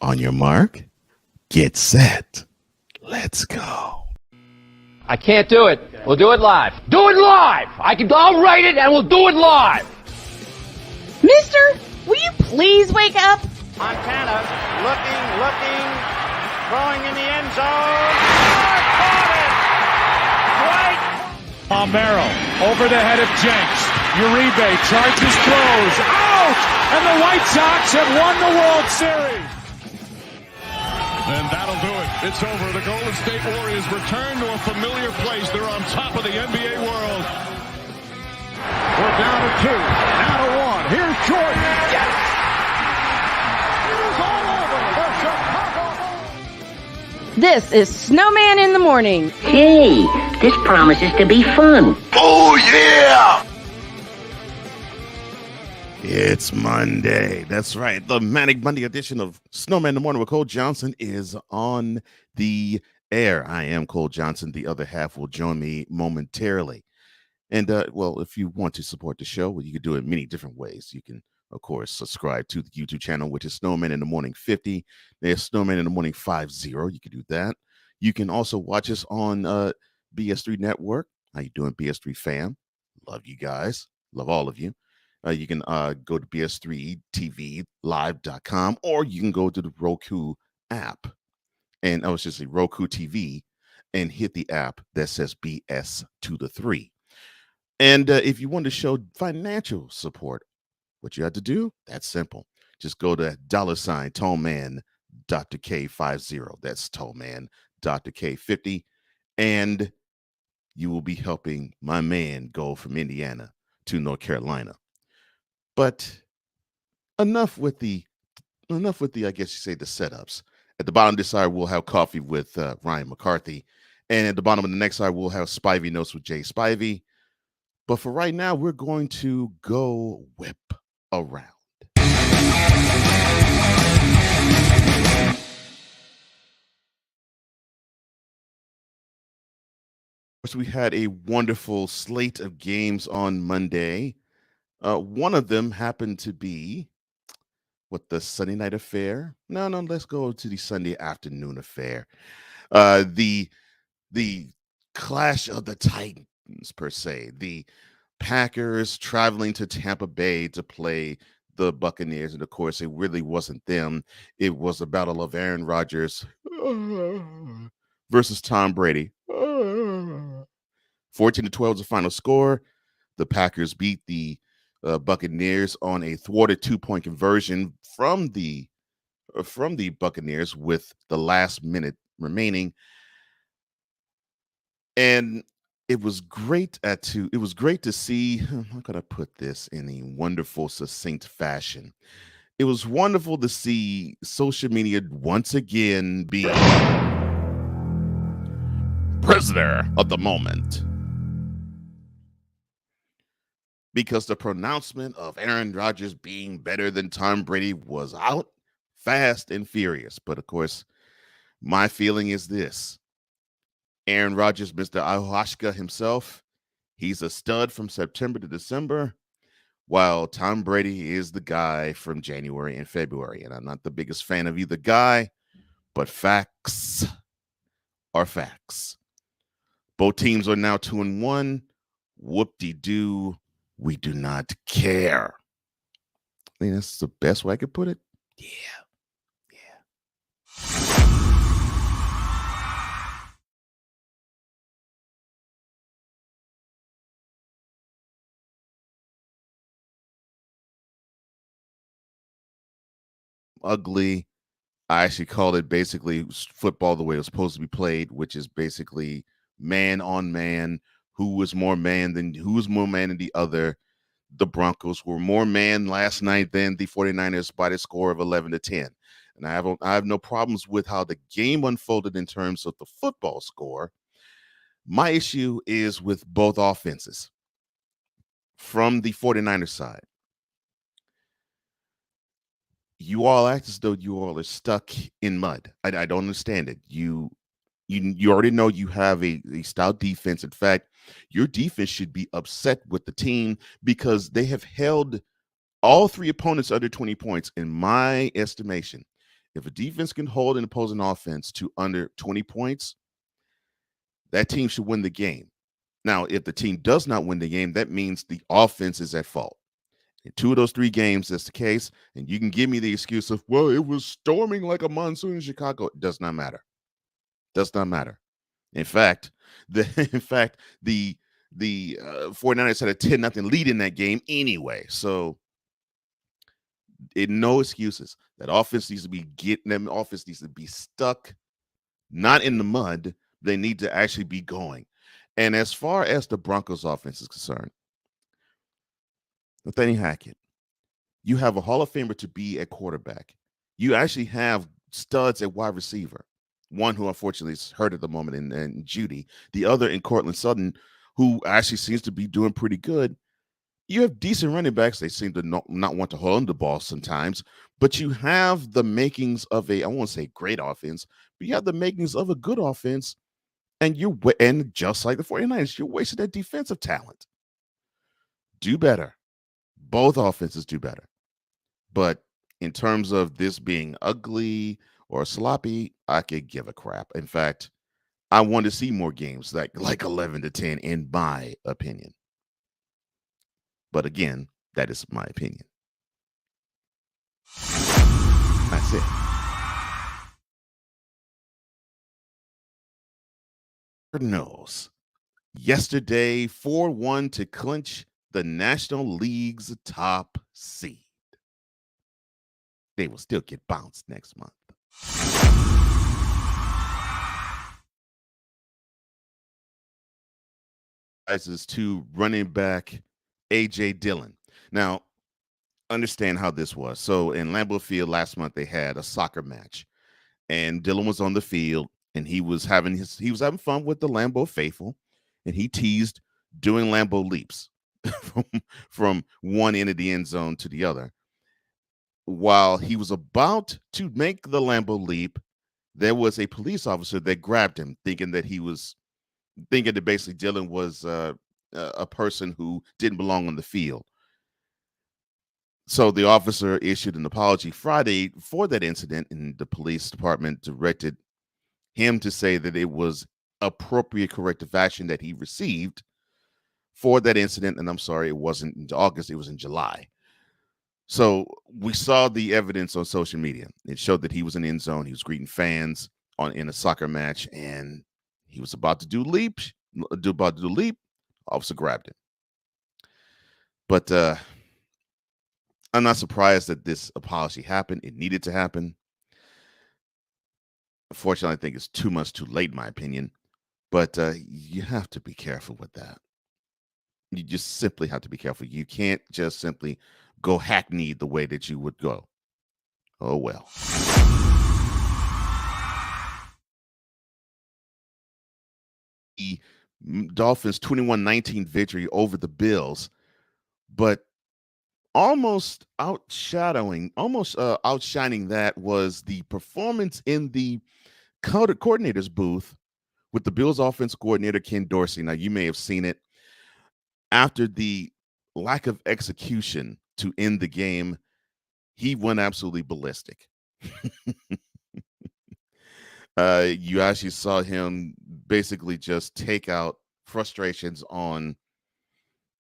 On your mark, get set. Let's go. I can't do it. We'll do it live. Do it live! I'll write it and we'll do it live! Mister, will you please wake up? Montana looking, throwing in the end zone. Caught it! Right. Palmero over the head of Jenks. Uribe charges, throws, out! And the White Sox have won the World Series. And that'll do it. It's over. The Golden State Warriors return to a familiar place. They're on top of the NBA world. We're down to 2, now to 1. Here's Jordan. Yes! This is Snowman in the Morning. Hey, this promises to be fun. Oh, yeah! It's Monday. That's right. The Manic Monday edition of Snowman in the Morning with Cole Johnson is on the air. I am Cole Johnson. The other half will join me momentarily. And, well, if you want to support the show, well, you can do it many different ways. You can, of course, subscribe to the YouTube channel, which is Snowman in the Morning 50. There's Snowman in the Morning 50. You can do that. You can also watch us on BS3 Network. How you doing, BS3 fam? Love you guys. Love all of you. You can go to bs3tvlive.com, or you can go to the Roku app. And I was just say Roku TV and hit the app that says BS to the 3. And if you want to show financial support, what you have to do, that's simple. Just go to $ Tollman Dr. K50. That's Tollman Dr. K50. And you will be helping my man go from Indiana to North Carolina. But enough with the, I guess you say, the setups. At the bottom of this side, we'll have coffee with Ryan McCarthy. And at the bottom of the next side, we'll have Spivey Notes with Jay Spivey. But for right now, we're going to go whip around. So we had a wonderful slate of games on Monday. One of them happened to be the Sunday night affair. No, let's go to the Sunday afternoon affair. The clash of the Titans, per se. The Packers traveling to Tampa Bay to play the Buccaneers. And of course, it really wasn't them. It was a battle of Aaron Rodgers versus Tom Brady. 14-12 is the final score. The Packers beat the Buccaneers on a thwarted 2-point conversion from the Buccaneers with the last minute remaining. And it was great to see, how can I put this in a wonderful, succinct fashion? It was wonderful to see social media once again be prisoner of the moment. Because the pronouncement of Aaron Rodgers being better than Tom Brady was out fast and furious. But of course, my feeling is this. Aaron Rodgers, Mr. Ayahuasca himself, he's a stud from September to December, while Tom Brady is the guy from January and February. And I'm not the biggest fan of either guy, but facts are facts. Both teams are now 2-1. Whoop-de-doo. We do not care. I think that's the best way I could put it. Yeah. Ugly. I actually called it basically football the way it was supposed to be played, which is basically man on man. Who was more man than the other? The Broncos were more man last night than the 49ers by the score of 11-10. And I have no problems with how the game unfolded in terms of the football score. My issue is with both offenses. From the 49ers side, you all act as though you all are stuck in mud. I don't understand it. You already know you have a stout defense. In fact, your defense should be upset with the team because they have held all three opponents under 20 points, in my estimation. If a defense can hold an opposing offense to under 20 points, that team should win the game. Now, if the team does not win the game, that means the offense is at fault. In 2 of those 3 games, that's the case. And you can give me the excuse of, well, it was storming like a monsoon in Chicago. It does not matter. Does not matter. In fact, the 49ers had a 10-0 lead in that game anyway. So no excuses. That offense needs to be offense needs to be stuck, not in the mud. They need to actually be going. And as far as the Broncos offense is concerned, Nathaniel Hackett, you have a Hall of Famer to be at quarterback. You actually have studs at wide receiver. One who unfortunately is hurt at the moment in Judy. The other in Cortland Sutton, who actually seems to be doing pretty good. You have decent running backs. They seem to not want to hold the ball sometimes, but you have the makings of I won't say great offense, but you have the makings of a good offense. And just like the 49ers, you're wasting that defensive talent. Do better. Both offenses do better. But in terms of this being ugly or sloppy, I could give a crap. In fact, I want to see more games like 11-10, in my opinion. But again, that is my opinion. That's it. Cardinals yesterday 4-1 to clinch the National League's top seed. They will still get bounced next month. Rises to running back A.J. Dillon. Now, understand how this was. So in Lambeau Field last month, they had a soccer match, and Dillon was on the field, and he was having fun with the Lambeau faithful, and he teased doing Lambeau leaps from one end of the end zone to the other. While he was about to make the Lambeau leap, there was a police officer that grabbed him, thinking that basically Dillon was a person who didn't belong on the field. So the officer issued an apology Friday for that incident, and the police department directed him to say that it was appropriate corrective action that he received for that incident. And I'm sorry, it wasn't in August, it was in July. So we saw the evidence on social media. It showed that he was in the end zone. He was greeting fans in a soccer match, and he was about to do leap. Officer grabbed him. But I'm not surprised that this apology happened. It needed to happen. Unfortunately, I think it's too much too late, in my opinion. But you have to be careful with that. You just simply have to be careful. You can't just simply go hackneyed the way that you would go. Oh, well. The Dolphins 21-19 victory over the Bills, but almost outshining that was the performance in the coordinator's booth with the Bills offense coordinator, Ken Dorsey. Now, you may have seen it. After the lack of execution to end the game, he went absolutely ballistic. You actually saw him basically just take out frustrations on,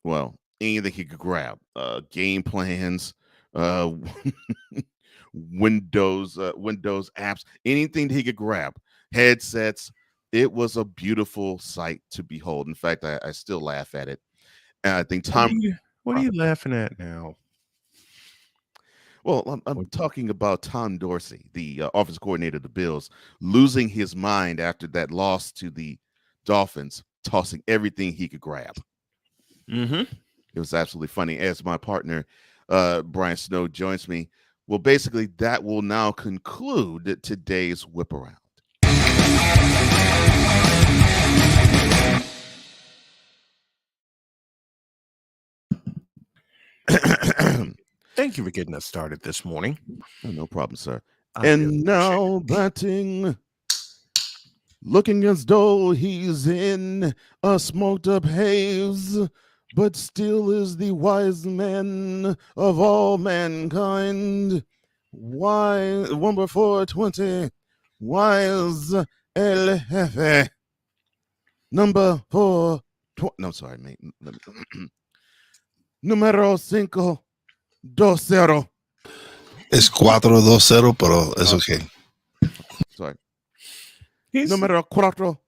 well, anything he could grab. Game plans, Windows apps, anything that he could grab. Headsets. It was a beautiful sight to behold. In fact, I still laugh at it. And I think Tom. What are you laughing at now? Well, I'm talking about Tom Dorsey, the offensive coordinator of the Bills, losing his mind after that loss to the Dolphins, tossing everything he could grab. Mm-hmm. It was absolutely funny. As my partner, Brian Snow, joins me, well, basically, that will now conclude today's Whip Around. Thank you for getting us started this morning. Oh, no problem, sir. And now batting, looking as though he's in a smoked up haze, but still is the wise man of all mankind. Why number 420? Wise El Jefe. Number 420. No, sorry, mate. Número 520. Es 4-2-0, pero es okay. Sorry. He's, Número 420.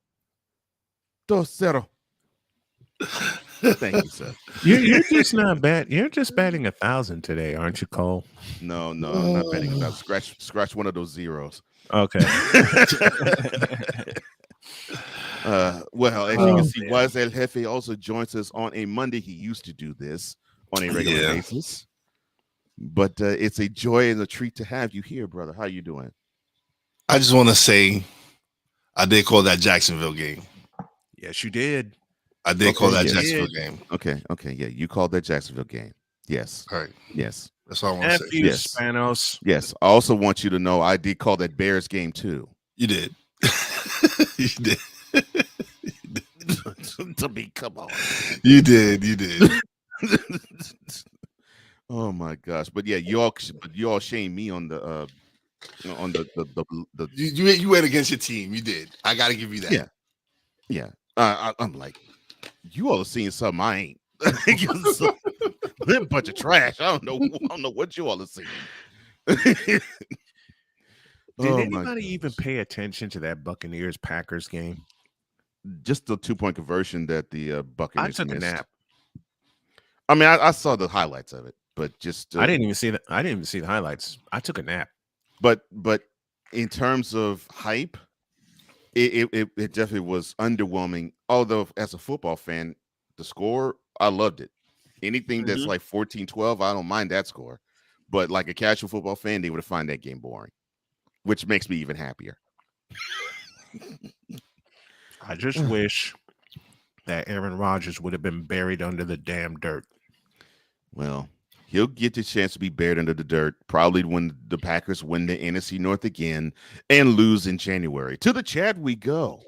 Thank you, sir. you're just not bad. You're just batting 1,000 today, aren't you, Cole? No, I'm not betting about scratch one of those zeros. Okay. Well, as you can see, Wise El Jefe also joins us on a Monday. He used to do this on a regular basis, but it's a joy and a treat to have you here, brother. How you doing? I just want to say, I did call that Jacksonville game. Yes, you did. I did call that Jacksonville game. Okay, yeah, you called that Jacksonville game. Yes, All right. yes, That's all I want to say. You, Yes. Spanos. yes. I also want you to know I did call that Bears game too. You did. You did. To me, come on. You did. Oh my gosh! But yeah, you all shame me on the You went against your team. You did. I got to give you that. Yeah. I'm like, you all are seeing something I ain't. They're a bunch of trash. I don't know what you all are seeing. Did Oh, my anybody even pay attention to that Buccaneers Packers game? Just the 2-point conversion that the I Buccaneers took a missed. nap. I mean, I saw the highlights of it, but just I didn't even see the highlights. I took a nap. But in terms of hype, it definitely was underwhelming. Although as a football fan, the score, I loved it. Anything that's like 14-12, I don't mind that score. But like a casual football fan, they would have found that game boring, which makes me even happier. I just wish that Aaron Rodgers would have been buried under the damn dirt. Well, he'll get the chance to be buried under the dirt probably when the Packers win the NFC North again and lose in January. To the chat we go.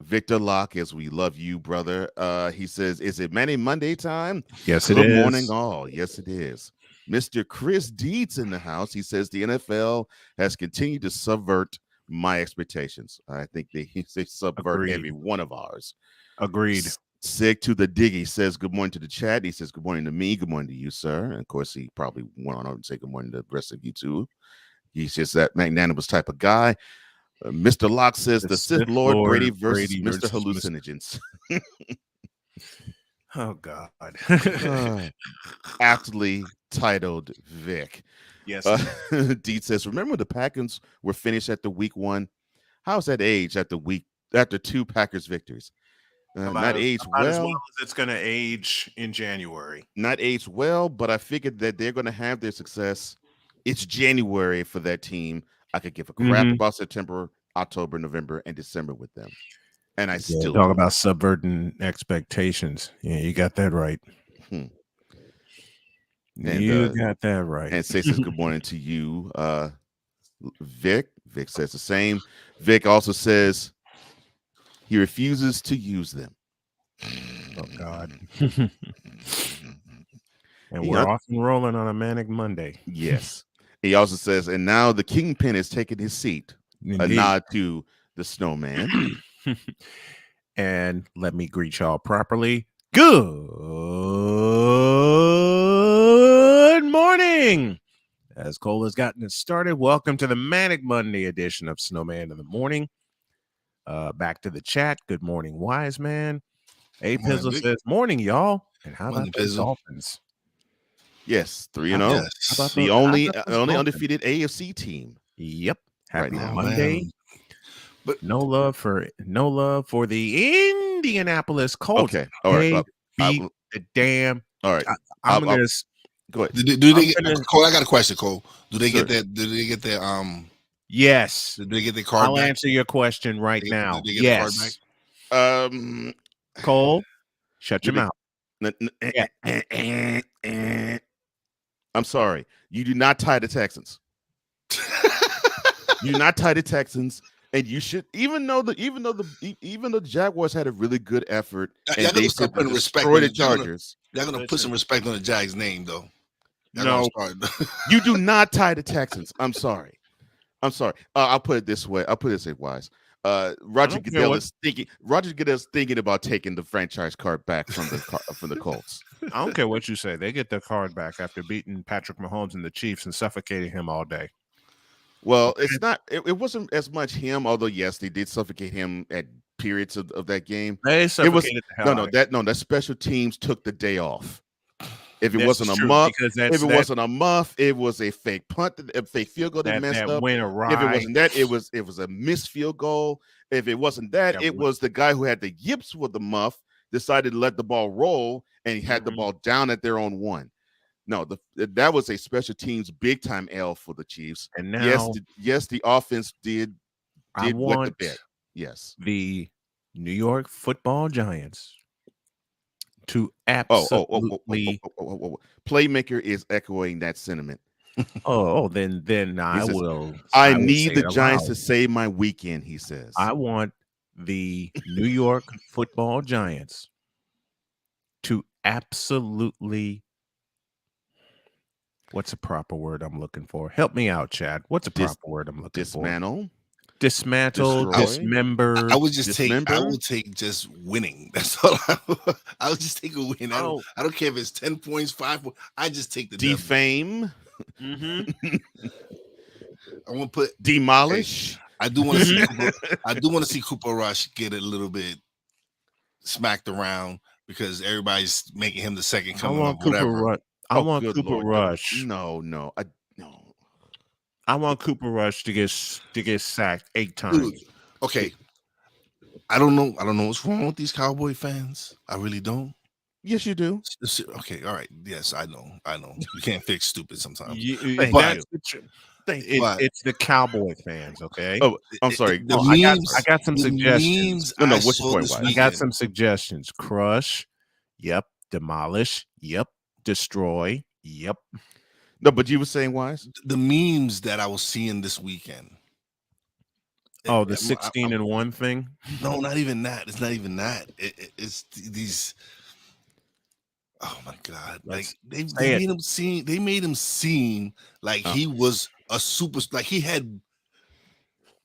Victor Locke, as we love you, brother. He says, is it Manny Monday time? Yes, it Good is. morning, all. Yes, it is. Mr. Chris Deeds in the house. He says the NFL has continued to subvert my expectations. I think they subvert Agreed. every one of ours. Agreed. Sig to the Diggy says good morning to the chat. He says good morning to me. Good morning to you, sir. And of course, he probably went on over and say good morning to the rest of you too. He's just that magnanimous type of guy. Mr. Locke says the Sith Lord Brady versus Mr. Hallucinogens. Oh God. Aptly titled Vic. Yes. Deed says, remember when the Packers were finished at the week 1? How's that age after 2 Packers victories? Not aged well. As well as it's going to age in January. Not aged well, but I figured that they're going to have their success. It's January for that team. I could give a crap about September, October, November, and December with them. And I still talk about subverting expectations. Yeah, you got that right. And, you got that right. And says good morning to you, Vic. Vic says the same. Vic also says he refuses to use them. Oh God. And we're off and rolling on a manic Monday. Yes. He also says, and now the kingpin is taking his seat. Indeed. A nod to the snowman. And let me greet y'all properly. Good morning. As Cole has gotten it started, welcome to the Manic Monday edition of Snowman in the Morning. Back to the chat. Good morning, wise man. A Pizzle says, morning, y'all. And how about the Dolphins? Yes, 3-0. Yes. The only undefeated AFC team. Yep. Happy now, Monday. Man. But no love for the Indianapolis Colts. Okay. All right. Beat the damn. All right. I'm gonna go ahead. Do they get Cole? I got a question, Cole. Do they Sure. get that? Do they get their Yes. Did they get their card I'll back? answer your question right now. Did they get the card Yes. Cole, shut your mouth. I'm sorry. You do not tie the Texans. You do not tie the Texans, and you should. Even though the Jaguars had a really good effort, and they said to destroy the Chargers. They're gonna put some respect on the Jags name, though. No, you do not tie the Texans. I'm sorry. I'll put it this way. Wise. Roger Goodell is thinking about taking the franchise card back from the Colts. I don't care what you say. They get their card back after beating Patrick Mahomes and the Chiefs and suffocating him all day. Well, okay. It's not. It wasn't as much him, although yes, they did suffocate him at periods of that game. They suffocated the hell that special teams took the day off. If it wasn't a muff, it was a fake punt, a fake field goal that messed up. Went awry. If it wasn't that, it was a missed field goal. If it wasn't that, it was the guy who had the yips with the muff decided to let the ball roll and he had the ball down at their own one. No, that was a special teams big time L for the Chiefs. And now, yes, the offense did wet the bed. Yes, the New York Football Giants to absolutely Playmaker is echoing that sentiment. Then I will. I need the Giants to save my weekend, he says. I want the New York Football Giants to absolutely. What's a proper word I'm looking for? Help me out, Chad. What's a proper word I'm looking for? Dismantle, dismember. I would just take just winning. That's all. I would just take a win. I don't care if it's 10 points, 5 points. I just take the defame. I want to put demolish. I do want to see. I do want to see Cooper Rush get a little bit smacked around because everybody's making him the second coming of whatever. I want Cooper Rush. No. I want Cooper Rush to get sacked 8 times. Dude, okay. I don't know what's wrong with these Cowboy fans. I really don't. Yes, you do. Okay, all right. Yes, I know. You can't fix stupid sometimes. It's the Cowboy fans, okay? Oh, I'm sorry. I got some suggestions. No, what's your point? I got some suggestions. Crush. Yep. Demolish. Yep. Destroy. Yep. No, but you were saying, Wise? The memes that I was seeing this weekend. Oh, the 16-1 thing? No, not even that. It's not even that. It's these. Oh my God! Like they made him seem. They made him seem like he was a super. Like he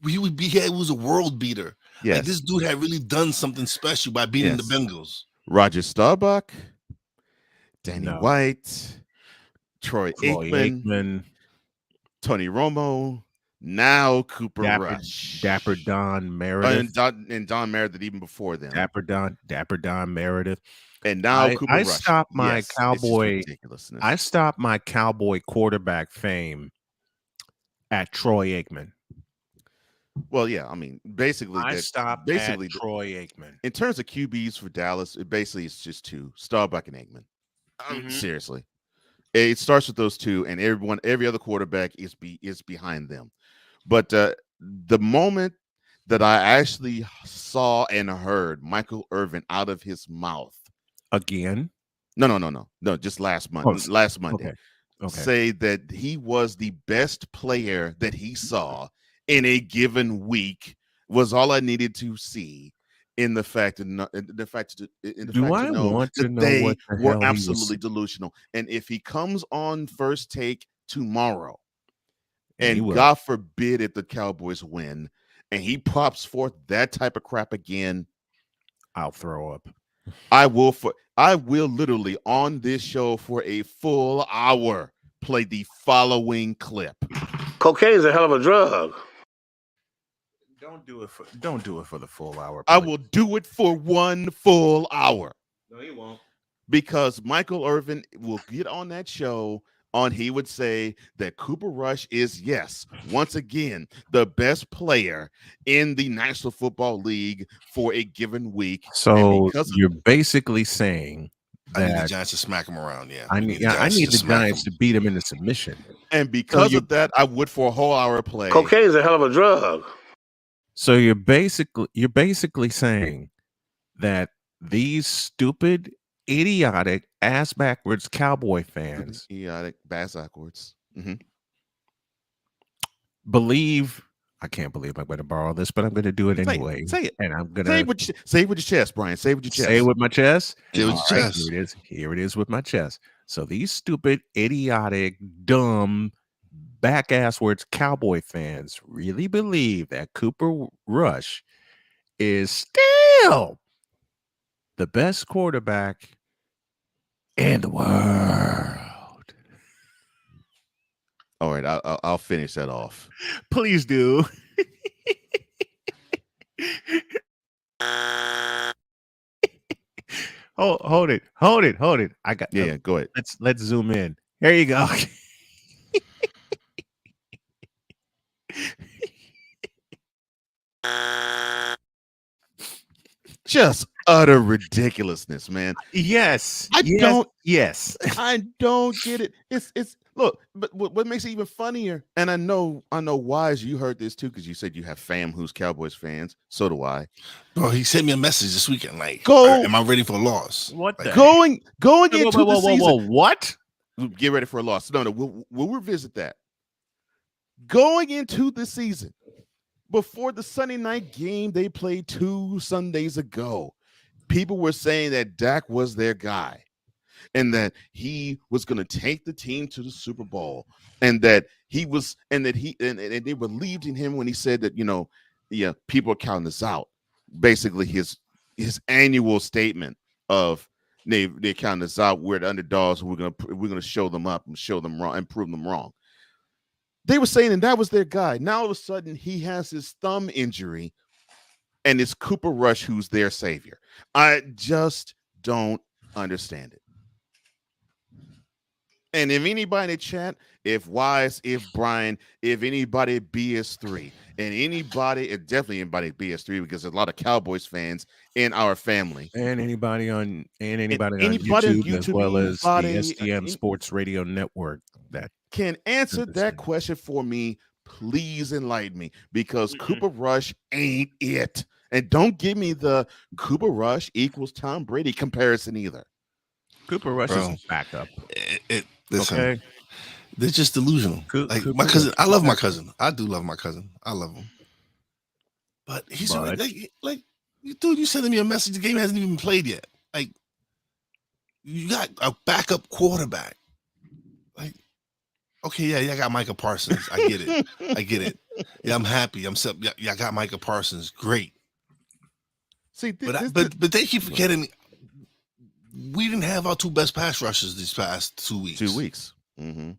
was a world beater. Yes. Like this dude had really done something special by beating the Bengals. Roger Staubach, Danny White, Troy Aikman, Tony Romo, now Cooper Rush, Dapper Don Meredith, and Don Meredith even before them. Dapper Don Meredith, and now Cooper Rush. Stopped my Cowboy. I stopped my Cowboy quarterback fame at Troy Aikman. Well, yeah, I mean, basically, I stopped at Troy Aikman. In terms of QBs for Dallas, it's just two: Staubach and Aikman. Seriously, it starts with those two, and every other quarterback is behind them. But the moment that I actually saw and heard Michael Irvin out of his mouth again, no, just last Monday, okay. Say that he was the best player that he saw in a given week was all I needed to see. In the fact to know that they were absolutely delusional. And if he comes on First Take tomorrow, and God forbid if the Cowboys win, and he pops forth that type of crap again, I'll throw up. I will literally on this show for a full hour play the following clip. Cocaine is a hell of a drug. Don't do it for the full hour. I will do it for 1 full hour. No, you won't. Because Michael Irvin will get on that show he would say that Cooper Rush is, yes, once again, the best player in the National Football League for a given week. So you're basically saying that I need the Giants to smack him around. Yeah, I need the Giants to beat him into submission. And because of that, I would for a whole hour play. Cocaine is a hell of a drug. So you're basically saying that these stupid, idiotic, ass backwards Cowboy fans, idiotic, bass backwards, believe. I can't believe I'm going to borrow this, but I'm going to do it anyway. Say it, and I'm going to say it with your chest, Brian. Say it with your chest. Say it with my chest. Say it with your chest. Here it is with my chest. So these stupid, idiotic, dumb, back-ass words Cowboy fans really believe that Cooper Rush is still the best quarterback in the world. All right, I'll finish that off. Please do. Hold it. I got Yeah, go ahead. Let's zoom in. Here you go. Just utter ridiculousness, man. Yes. I don't get it. It's look, but what makes it even funnier, and I know Wise, you heard this too, because you said you have fam who's Cowboys fans. So do I. Bro, he sent me a message this weekend. Like, Go. am I ready for a loss? What the going into the season? What? Get ready for a loss. No, we'll revisit that. Going into the season, before the Sunday night game they played 2 Sundays ago, people were saying that Dak was their guy, and that he was going to take the team to the Super Bowl, and that they believed in him when he said that, people are counting this out. Basically, his annual statement of they're counting this out. We're the underdogs. We're gonna show them up and show them wrong and prove them wrong. They were saying, and that was their guy. Now all of a sudden he has his thumb injury, and it's Cooper Rush who's their savior. I just don't understand it. And if anybody in the chat, if Wise, if Brian, if anybody at BS3, and definitely anybody at BS3, because there's a lot of Cowboys fans in our family, and anybody on YouTube, as well as the STM Sports Radio Network that can answer that question for me, please enlighten me, because Cooper Rush ain't it. And don't give me the Cooper Rush equals Tom Brady comparison either. Cooper Rush is a backup. Listen, okay, they're just delusional. Like Cooper my cousin, I love my cousin. I do love my cousin. I love him, but he's like, dude. You sending me a message. The game hasn't even been played yet. Like, you got a backup quarterback. Like, okay, yeah, I got Micah Parsons. I get it. Yeah, I'm happy. I got Micah Parsons. Great. See, but they keep forgetting. We didn't have our 2 best pass rushers these past 2 weeks. 2 weeks. Mm-hmm.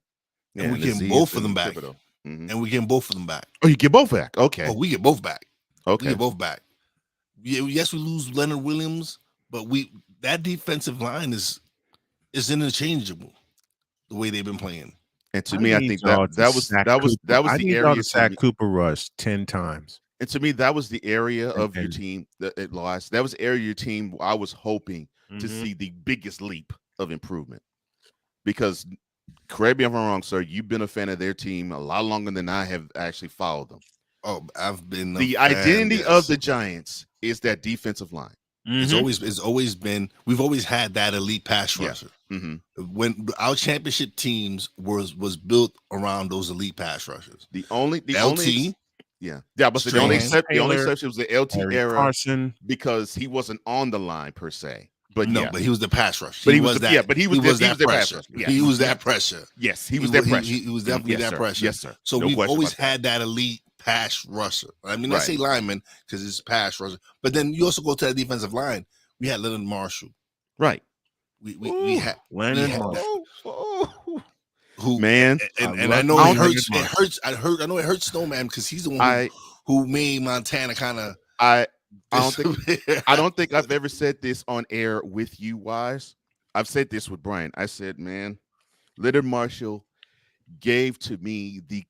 Yeah, and we getting both of them back. Mm-hmm. And we getting both of them back. Oh, you get both back? Okay. Oh, we get both back. Okay. We get both back. Yeah, yes, we lose Leonard Williams, but that defensive line is interchangeable the way they've been playing. And to me, I think that was the area to sack Cooper Rush 10 times. And to me, that was the area of your team that lost. That was the area of your team I was hoping to see the biggest leap of improvement. Because, correct me if I'm wrong, sir, you've been a fan of their team a lot longer than I have actually followed them. Oh, I've been the identity of the Giants is that defensive line. Mm-hmm. It's always been. We've always had that elite pass rusher. Yeah. Mm-hmm. When our championship teams was built around those elite pass rushers. The only but the only exception was the LT Harry era Carson, because he wasn't on the line per se. But but he was the pass rusher. But he was that pressure. Yeah. He was that pressure. Yes, he was that pressure. He was definitely that pressure. Yes, sir. So we've always had that elite pass rusher. I mean, I say lineman because it's pass rusher, but then you also go to the defensive line. We had Leonard Marshall. Right. We had Leonard Marshall. Who, man, and I know it hurts. It hurts. I know it hurts Snowman because he's the one who made Montana kind of. I don't think I've ever said this on air with you, Wise. I've said this with Brian. I said, man, Leonard Marshall gave to me the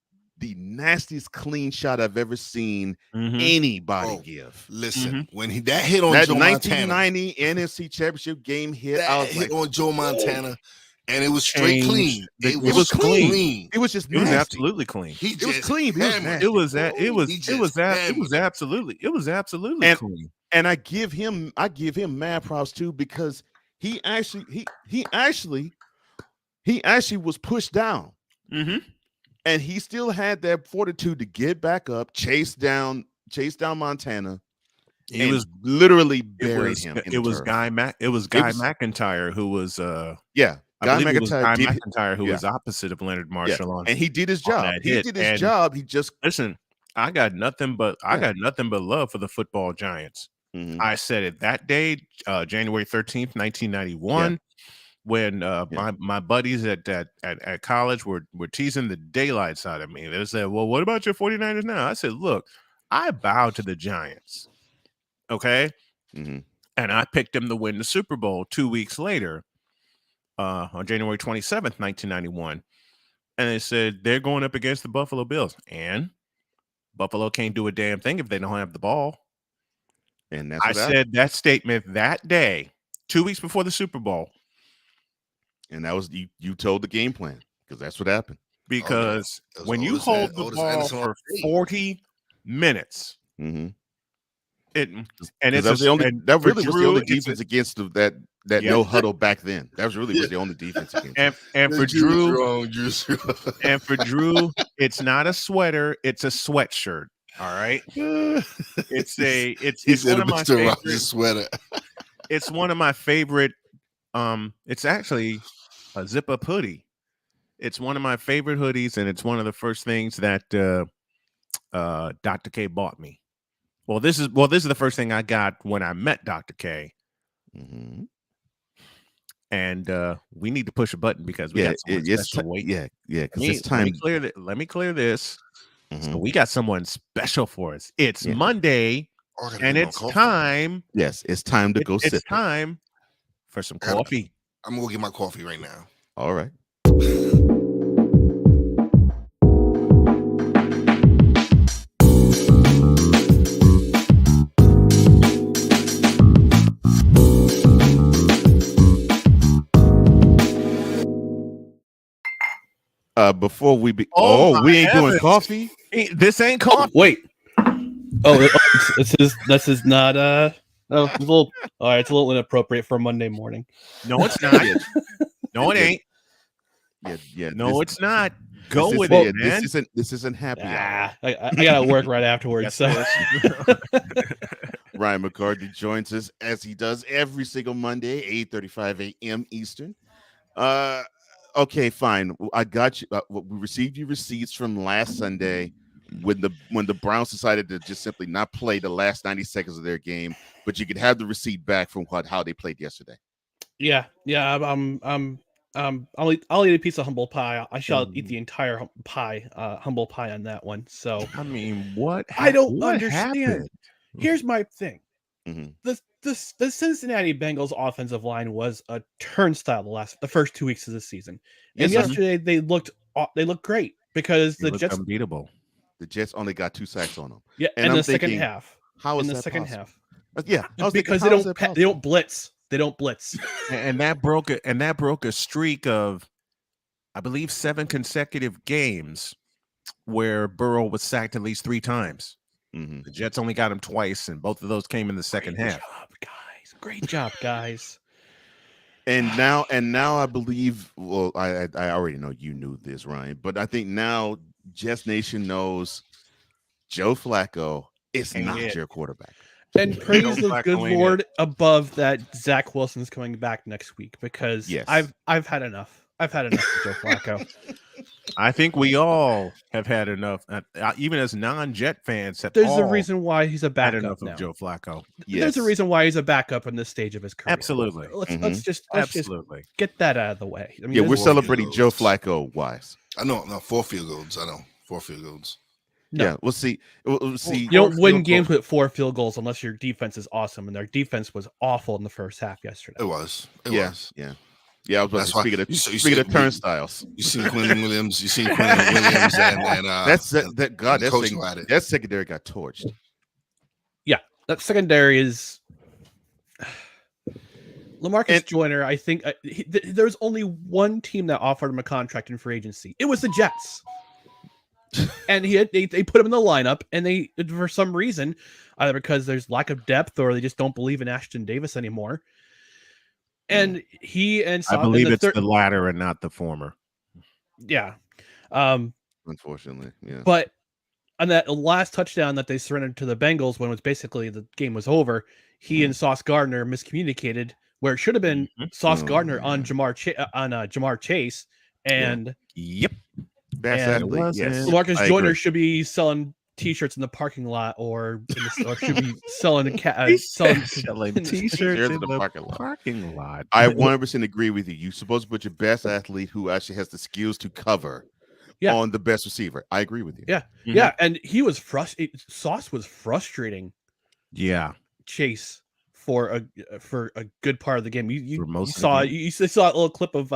nastiest clean shot I've ever seen anybody give. Listen, when that hit on that Joe 1990 NFC Championship game hit, that I was hit like, on Joe Montana, and it was straight clean. It was clean. It was just absolutely clean. It was clean. It was absolutely clean. And I give him mad props too, because he actually was pushed down. Mm-hmm. And he still had that fortitude to get back up, chase down Montana. He was literally buried him. It was Guy McIntyre who was I believe it was Guy did McIntyre who was opposite of Leonard Marshall on, and he did his job. He did his job. He just listen. I got nothing but love for the football giants. Mm-hmm. I said it that day, January 13th, 1991, when my buddies at college were teasing the daylights out of me. They said, "Well, what about your 49ers now?" I said, "Look, I bow to the Giants, okay, mm-hmm. and I picked them to win the Super Bowl 2 weeks later, on January 27th, 1991." And they said they're going up against the Buffalo Bills, and Buffalo can't do a damn thing if they don't have the ball. And that's I said that statement that day, 2 weeks before the Super Bowl. And that was you told the game plan, because that's what happened. Because when you hold the ball for 40 minutes, mm-hmm. that was the only defense against that no huddle back then. That was the only defense against. And for Drew, it's not a sweater, it's a sweatshirt. All right, it's one of my favorite sweater. It's one of my favorite. It's actually a zip-up hoodie. It's one of my favorite hoodies, and it's one of the first things that Dr. K bought me. Well, this is the first thing I got when I met Dr. K. Mm-hmm. And we need to push a button because we got someone special waiting. Because it's time. Let me clear this. Mm-hmm. So we got someone special for us. It's Monday, and it's time. Yes, it's time to go sip. It's time for some coffee. I'm gonna go get my coffee right now. All right. Before we we ain't doing coffee. This ain't coffee. Oh, wait. This is not it's a little all right. It's a little inappropriate for a Monday morning. No, it's not. No, it ain't. Yeah. No, it's not. Go with it, man. This isn't happy hour. I gotta work right afterwards. So. Ryan McCarthy joins us as he does every single Monday, 8:35 a.m. Eastern. Okay, fine. I got you. We received your receipts from last Sunday when the Browns decided to just simply not play the last 90 seconds of their game, but you could have the receipt back from how they played yesterday. Yeah. I'll eat a piece of humble pie. I shall eat the entire humble pie on that one. So I mean, what? I don't understand. Happened? Here's my thing. Mm-hmm. The Cincinnati Bengals offensive line was a turnstile the first 2 weeks of the season, and yesterday they looked great because the Jets unbeatable. The Jets only got 2 sacks on them. Yeah, and the second half. How is that the second half? Yeah, because they don't blitz. They don't blitz, and that broke a streak of, I believe, 7 consecutive games where Burrow was sacked at least 3 times. Mm-hmm. The Jets only got him twice, and both of those came in the second half. Great job, guys. And now I believe. Well, I already know you knew this, Ryan, but I think now Jets Nation knows Joe Flacco is not your quarterback. And praise the good Lord above that Zach Wilson's coming back next week, because I've had enough. I've had enough of Joe Flacco. I think we all have had enough, even as non-Jet fans. There's a reason why he's a backup enough now. Of Joe Flacco. Yes. There's a reason why he's a backup in this stage of his career. Absolutely. Let's just get that out of the way. I mean, we're celebrating Joe Flacco wise. I know, 4 field goals. I know 4 field goals. No. Yeah, we'll see. We'll see. You don't win games with 4 field goals unless your defense is awesome, and their defense was awful in the first half yesterday. It was. Yeah, I was about to speak of turnstiles. You seen Quentin Williams. You seen Quentin Williams and that secondary got torched. Yeah, that secondary is LaMarcus Joyner. I think there's only one team that offered him a contract in free agency. It was the Jets. And they put him in the lineup, and they, for some reason, either because there's lack of depth or they just don't believe in Ashton Davis anymore. And I believe it's the latter and not the former. Yeah. Unfortunately, yeah. But on that last touchdown that they surrendered to the Bengals when it was basically the game was over, he and Sauce Gardner miscommunicated where it should have been Sauce Oh, Gardner on man. Jamar Chase, and Yep. Best and athlete. wasn't. Yes, Marcus I Joyner agree. should be selling T-shirts in the parking lot, or should be selling Selling selling t-shirts Shares in the parking lot. I 100% agree with you. You're supposed to put your best athlete who actually has the skills to cover Yeah. on the best receiver. I agree with you. Yeah, Mhm. yeah, and he was frustrated. Sauce was frustrating Yeah. Chase for a good part of the game. For You most of the saw game. you saw a little clip of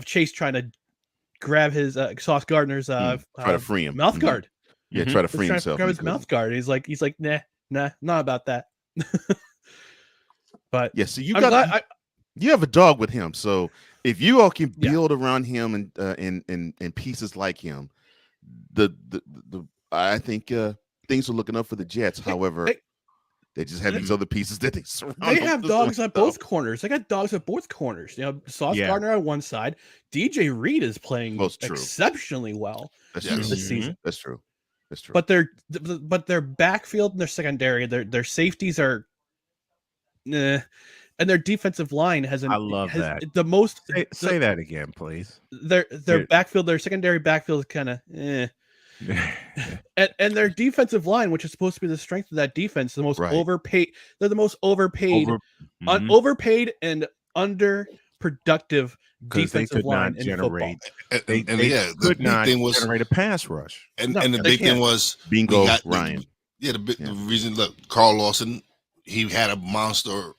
Chase trying to grab his Sauce Gardner's Try to free him. mouth Mhm. guard. Yeah, Mhm. try to Just free trying to himself. grab He his couldn't. mouth guard. He's like, nah, not about that. But Yeah, so you I'm got glad you have a dog with him. So if you all can Yeah. build around him and in pieces like him, the I think things are looking up for the Jets. However, they just have these other pieces that they surround. They them have with dogs some at both corners. They got dogs at both corners. You know, Sauce Yeah. Gardner on one side. DJ Reed is playing Most true. exceptionally well That's Yes. true. this season. That's true. That's true. But their backfield and their secondary, their safeties are, and their defensive line has I love that. the most. Say that again, please. Their backfield, their secondary backfield is kind of and their defensive line, which is supposed to be the strength of that defense, the most Right. overpaid. They're the most overpaid, Mhm. overpaid and underproductive 'Cause they defensive could line not in football. generate. And They yeah, the could big not thing was, generate a pass rush. and No, the they big thing can't. was, Bingo, we got Ryan. the reason. Look, Carl Lawson, he had a monster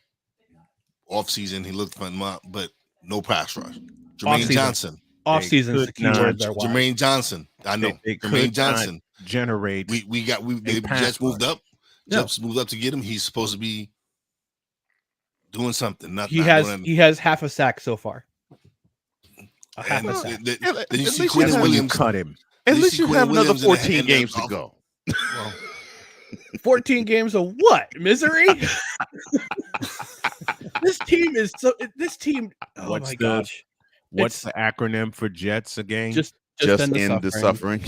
offseason. He looked fun, but no pass rush. Jermaine Off-season. Johnson, Off season is could the key not- word there. Wise. Jermaine Johnson. I know They Jermaine could Johnson. not generate. The pass Jets moved rush. up. No. Jets moved up to get him. He's supposed to be doing something. He doing has half a sack so far. A half and a sack. then At you least see you Quinn have- Williams. cut him. At you least see you Quinn have another Williams in the- 14 in the games to off- go. Well, 14 games of what? Misery? This team is so. This team. Oh What's my the- gosh! What's It's the acronym for Jets again? just End the suffering.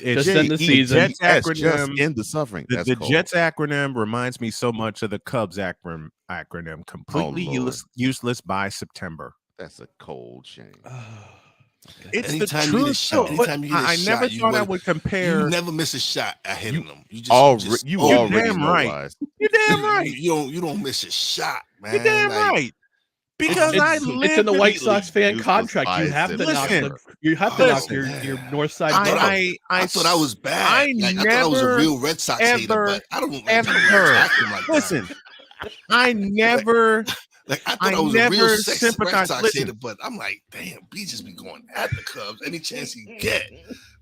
It's just end the the season. Jets Yes, just acronym. end the suffering. The, That's the cold. Jets acronym reminds me so much of the Cubs acronym. Completely Lord. useless by September. That's a cold shame. It's anytime the you get a truth. shot, though, but anytime you get a I never shot, you thought I would- would compare. you never miss a shot at hitting them. You just You You're already damn know right. Wise. You're damn right. You don't miss a shot, man. You're damn Like, right. Because I it's lived in the White immediately Sox fan useless contract. You by have to knock September. you have to Oh, knock your man. north side. I thought down. I thought I was bad. I I thought I was a never, real Red Sox hater, but I don't ever attack them like that. listen. I never. Like I thought I I was a real never sexy Red sympathized- Sox listen. hater, but I'm like, damn, B just be going at the Cubs any chance he get.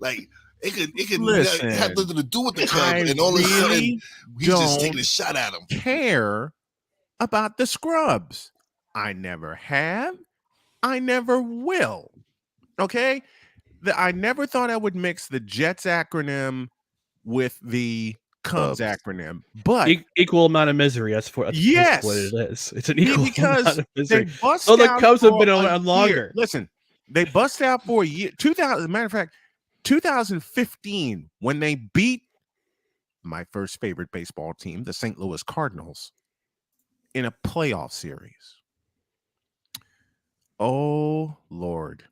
Like it could Listen, have nothing to do with the I Cubs, and all of a sudden really he's just don't taking a shot at him. care about the scrubs. I never have. I never will. Okay? I never thought I would mix the Jets acronym with the Cubs acronym, but Equal amount of misery. That's Yes. what it is. It's an equal because amount of they misery. bust Oh, the out Cubs have for been a on longer. year. Listen, they bust out for a year. 2000. Matter of fact, 2015 when they beat my first favorite baseball team, the St. Louis Cardinals, in a playoff series. Oh Lord,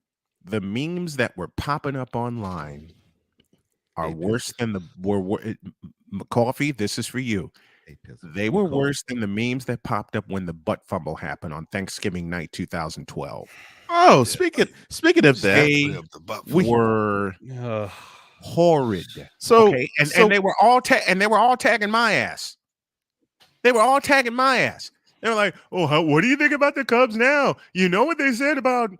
the memes that were popping up online are worse than Coffee. This is for you. They were worse than the memes that popped up when the butt fumble happened on Thanksgiving night 2012. Oh, speaking of that, They were Ugh. horrid. So- okay, and so- they were all tagging my ass. They were all tagging my ass. They were like, "Oh, what do you think about the Cubs now? You know what they said about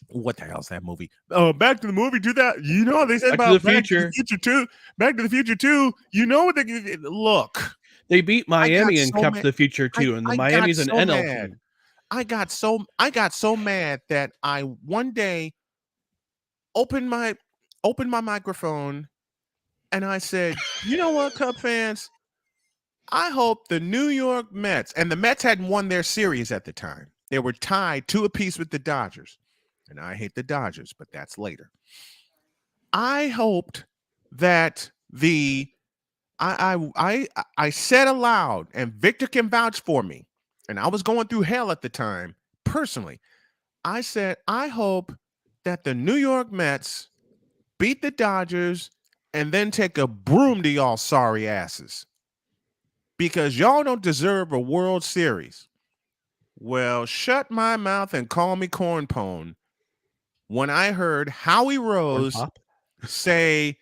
what the hell's that movie? Oh, Back to the Movie 2000. You know what they said Back to about the Back to Future. the Future 2. Back to the Future 2. You know what they look. They beat Miami got in so Cup mad. to the Future too, and the I got Miami's an so NL mad. team. I got so mad that I one day opened my microphone and I said, "You know what, Cub fans? I hope the New York Mets," and the Mets hadn't won their series at the time. They were tied 2 apiece with the Dodgers. And I hate the Dodgers, but that's later. I hoped that I said aloud, and Victor can vouch for me. and I was going through hell at the time, personally, I said, I hope that the New York Mets beat the Dodgers and then take a broom to y'all sorry asses, because y'all don't deserve a World Series. Well, shut my mouth and call me corn pone when I heard Howie Rose say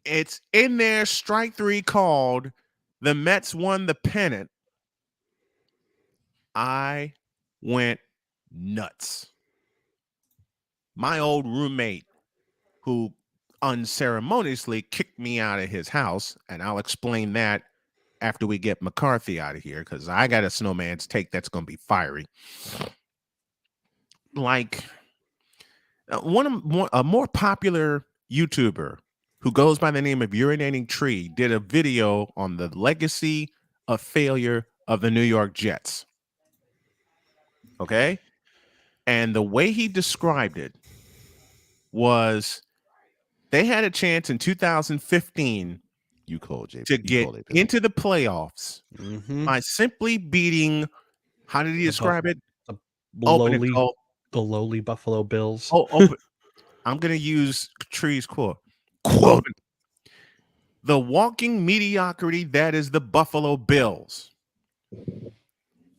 it's in there, strike 3 called, the Mets won the pennant. I went nuts. My old roommate, who unceremoniously kicked me out of his house, and I'll explain that after we get McCarthy out of here, because I got a Snowman's take that's going to be fiery. Like, a more popular YouTuber who goes by the name of Urinating Tree did a video on the legacy of failure of the New York Jets. Okay? And the way he described it was they had a chance in 2015 to get into the playoffs by simply beating, how did he describe it? The lowly Buffalo Bills. I'm going to use Tree's quote. The walking mediocrity that is the Buffalo Bills.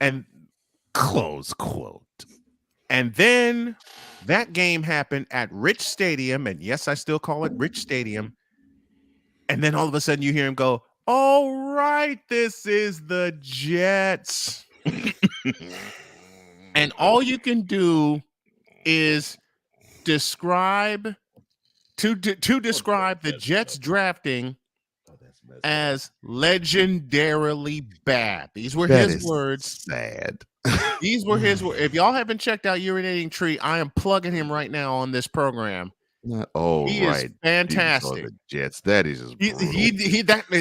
And close quote. And then that game happened at Rich Stadium. And yes, I still call it Rich Stadium. And then all of a sudden you hear him go, all right, this is the Jets. And all you can do is describe the Jets drafting as legendarily bad. These were his words. Sad. These were his words. If y'all haven't checked out Urinating Tree, I am plugging him right now on this program. He is fantastic. The Jets. That is just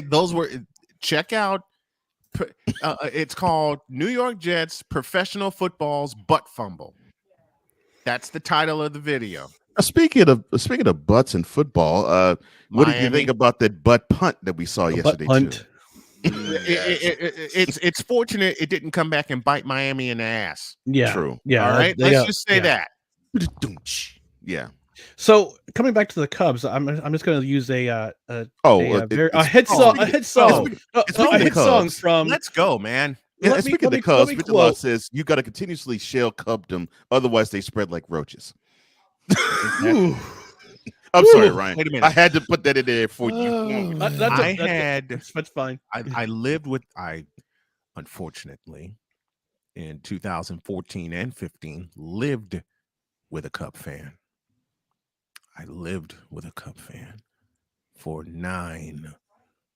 those were, check out. It's called New York Jets Professional Football's Butt Fumble. That's the title of the video. Speaking of butts in football, what did you think about that butt punt that we saw yesterday? Punt. It's fortunate it didn't come back and bite Miami in the ass. Yeah, true. Yeah, all right. Let's just say that. Yeah. So coming back to the Cubs, I'm just going to use a hit song from. Let's go, man. Yeah, speaking of the Cubs, Victor Law says you got to continuously shell Cub them, otherwise they spread like roaches. I'm sorry, Ryan. Wait a minute. I had to put that in there for you. That's fine. I unfortunately in 2014 and 15 lived with a Cub fan. I lived with a Cub fan for 9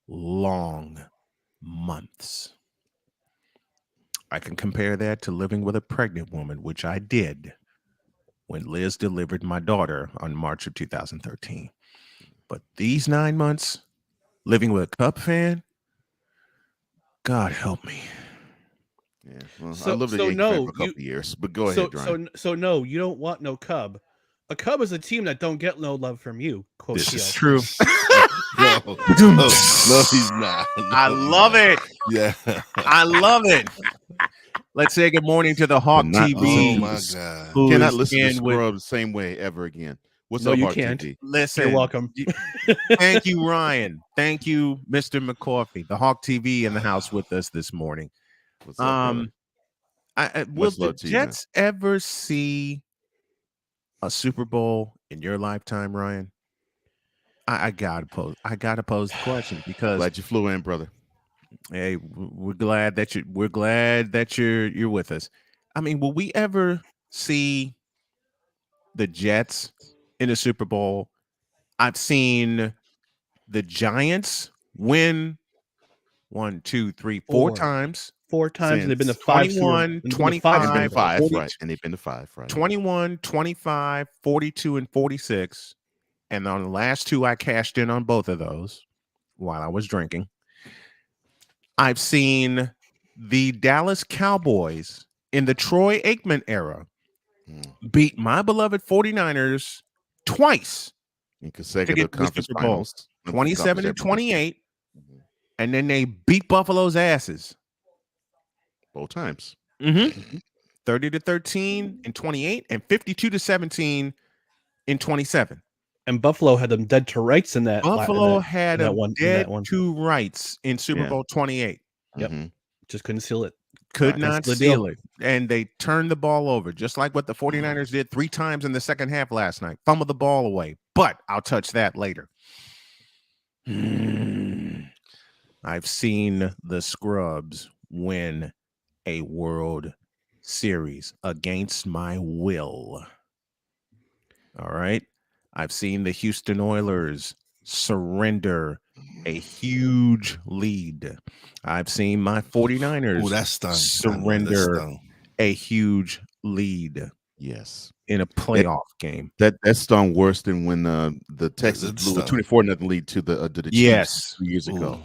long months. I can compare that to living with a pregnant woman, which I did when Liz delivered my daughter on March of 2013. But these 9 months living with a Cub fan, God help me. Yeah, well, I lived with a Yankee fan for a couple of years, but go ahead, Ryan. So no, you don't want no Cub. A Cub is a team that don't get no love from you. Quote this is true. No, he's not. I love it. Yeah, I love it. Let's say good morning to the Hawk TV. Oh my God! Cannot listen to Scrub the same way ever again. What's up, Hawk TV? Listen, you're welcome. Thank you, Ryan. Thank you, Mr. McCarthy. The Hawk TV in the house with us this morning. What's up, will the Jets ever see a Super Bowl in your lifetime, Ryan? I gotta pose the question because glad you flew in, brother. Hey, we're glad that you're with us. I mean, will we ever see the Jets in a Super Bowl? I've seen the Giants win 1, 2, 3, 4 times. 4 times, and they've been to 5. 21, 25, 5, right? And they've been to 5, right? 21, 25, 42, and 46. And on the last 2, I cashed in on both of those while I was drinking. I've seen the Dallas Cowboys in the Troy Aikman era beat my beloved 49ers twice in consecutive conference finals, 27 and 28, and then they beat Buffalo's asses both times. Mm-hmm. 30-13 in 28 and 52-17 in 27. And Buffalo had them dead to rights in that. Buffalo had them one. dead to rights in Super Bowl 28. Yep. Just couldn't seal it. Could not seal it. And they turned the ball over, just like what the 49ers did 3 times in the second half last night. Fumbled the ball away. But I'll touch that later. I've seen the Scrubs win a World Series against my will. All right. I've seen the Houston Oilers surrender a huge lead. I've seen my 49ers surrender a huge lead. Yes. In a playoff game. That stung worse than when the Texans blew a 24-0 lead to the Chiefs 2 years ago.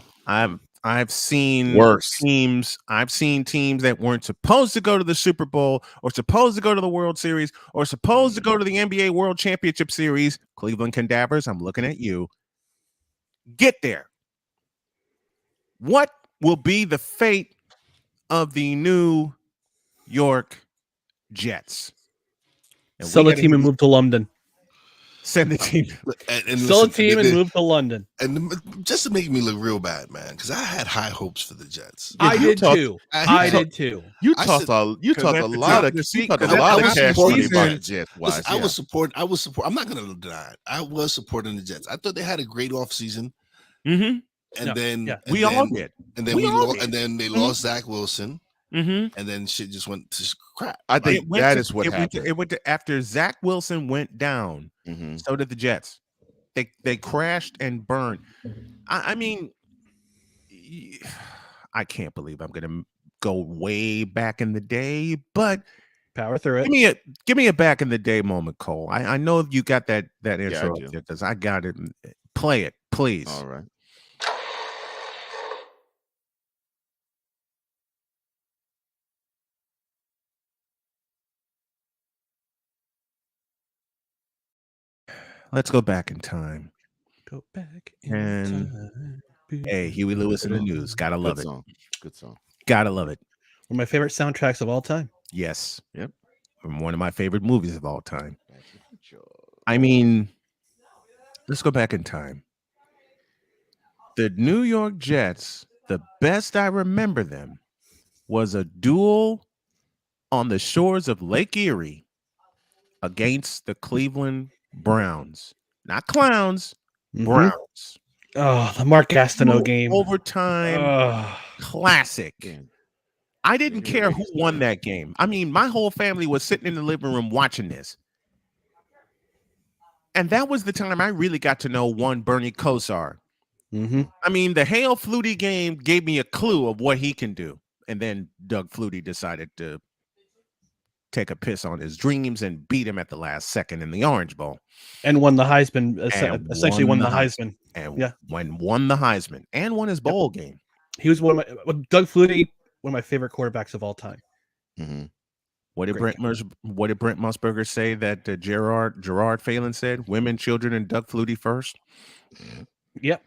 I've seen worse teams. I've seen teams that weren't supposed to go to the Super Bowl or supposed to go to the World Series or supposed to go to the NBA World Championship Series. Cleveland Cadavers, I'm looking at you. Get there. What will be the fate of the New York Jets? And sell the team and move to London. Send the team. Sell the team and move to London. And just to make me look real bad, man, because I had high hopes for the Jets. I did too. I did too. You talked a lot of cash money about the Jets. I was supporting. I'm not going to deny it. I was supporting the Jets. I thought they had a great offseason. Mm-hmm. And then we all did. And then and then they lost Zach Wilson. Mm-hmm. And then shit just went to crap. I think that is what happened. It went to after Zach Wilson went down. Mm-hmm. So did the Jets. They crashed and burned. I mean, I can't believe I'm going to go way back in the day, but power through it. Give me a back in the day moment, Cole. I know you got that intro because I got it. Play it, please. All right. Let's go back in time. Go back in time. Hey, Huey Lewis in the News. Gotta love it. Good song. Gotta love it. One of my favorite soundtracks of all time. Yes. Yep. From one of my favorite movies of all time. I mean, let's go back in time. The New York Jets, the best I remember them, was a duel on the shores of Lake Erie against the Cleveland Browns. Not Clowns, Browns. Oh, the Mark Gastineau game. Overtime classic. I didn't care who won that game. I mean, my whole family was sitting in the living room watching this. And that was the time I really got to know one Bernie Kosar. Mm-hmm. I mean, the Hale Flutie game gave me a clue of what he can do. And then Doug Flutie decided to take a piss on his dreams and beat him at the last second in the Orange Bowl. And won the Heisman, essentially won the Heisman. And won the Heisman and won his bowl game. He was Doug Flutie, one of my favorite quarterbacks of all time. Mm-hmm. What did Brent Musburger say that Gerard Phelan said? Women, children, and Doug Flutie first. Yep.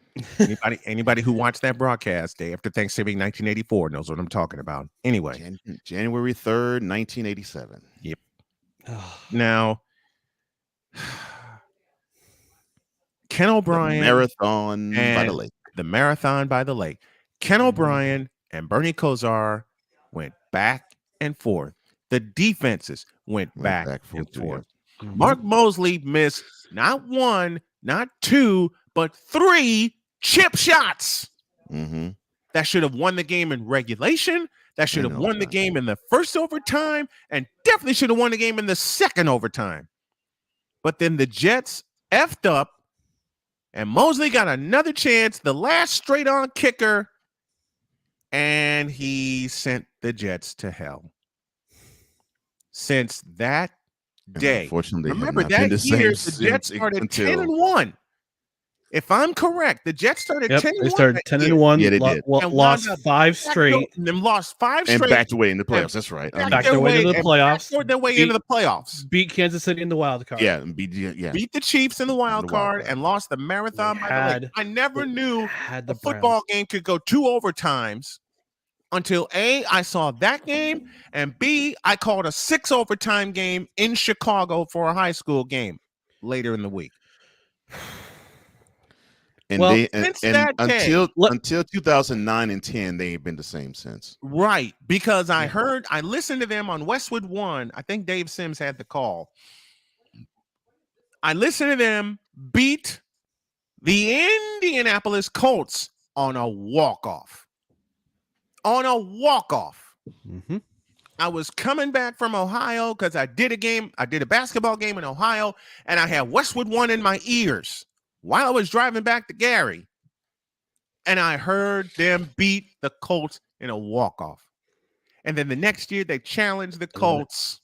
Anybody who watched that broadcast day after Thanksgiving 1984 knows what I'm talking about. Anyway, January 3rd, 1987. Yep. Now, Ken O'Brien, Marathon by the Lake. The Marathon by the Lake. Ken O'Brien and Bernie Kosar went back and forth. The defenses went back and forth. Mm-hmm. Mark Mosley missed not one, not two, but 3 chip shots. Mm-hmm. That should have won the game in regulation. That should have won the game in the first overtime, and definitely should have won the game in the second overtime. But then the Jets effed up, and Mosley got another chance, the last straight-on kicker, and he sent the Jets to hell. Since that day, unfortunately, remember that year the Jets started 10-1. If I'm correct, the Jets started 10-1. They started 10-1. Yeah, they did. Lost 5 straight. And then lost 5 straight. And backed away in the playoffs. That's right. Backed their way into the playoffs. Backed their way into the playoffs. Beat Kansas City in the wild card. Yeah. Beat the Chiefs in the wild card and lost the Marathon by the Lake. I never knew a football game could go 2 overtimes until A, I saw that game, and B, I called a 6 overtime game in Chicago for a high school game later in the week. And Well, until 2009 and 10, they ain't been the same since. Right, because I listened to them on Westwood One. I think Dave Sims had the call. I listened to them beat the Indianapolis Colts on a walk-off. Mm-hmm. I was coming back from Ohio because I did a basketball game in Ohio, and I had Westwood One in my ears while I was driving back to Gary, and I heard them beat the Colts in a walk-off. And then the next year, they challenged the Colts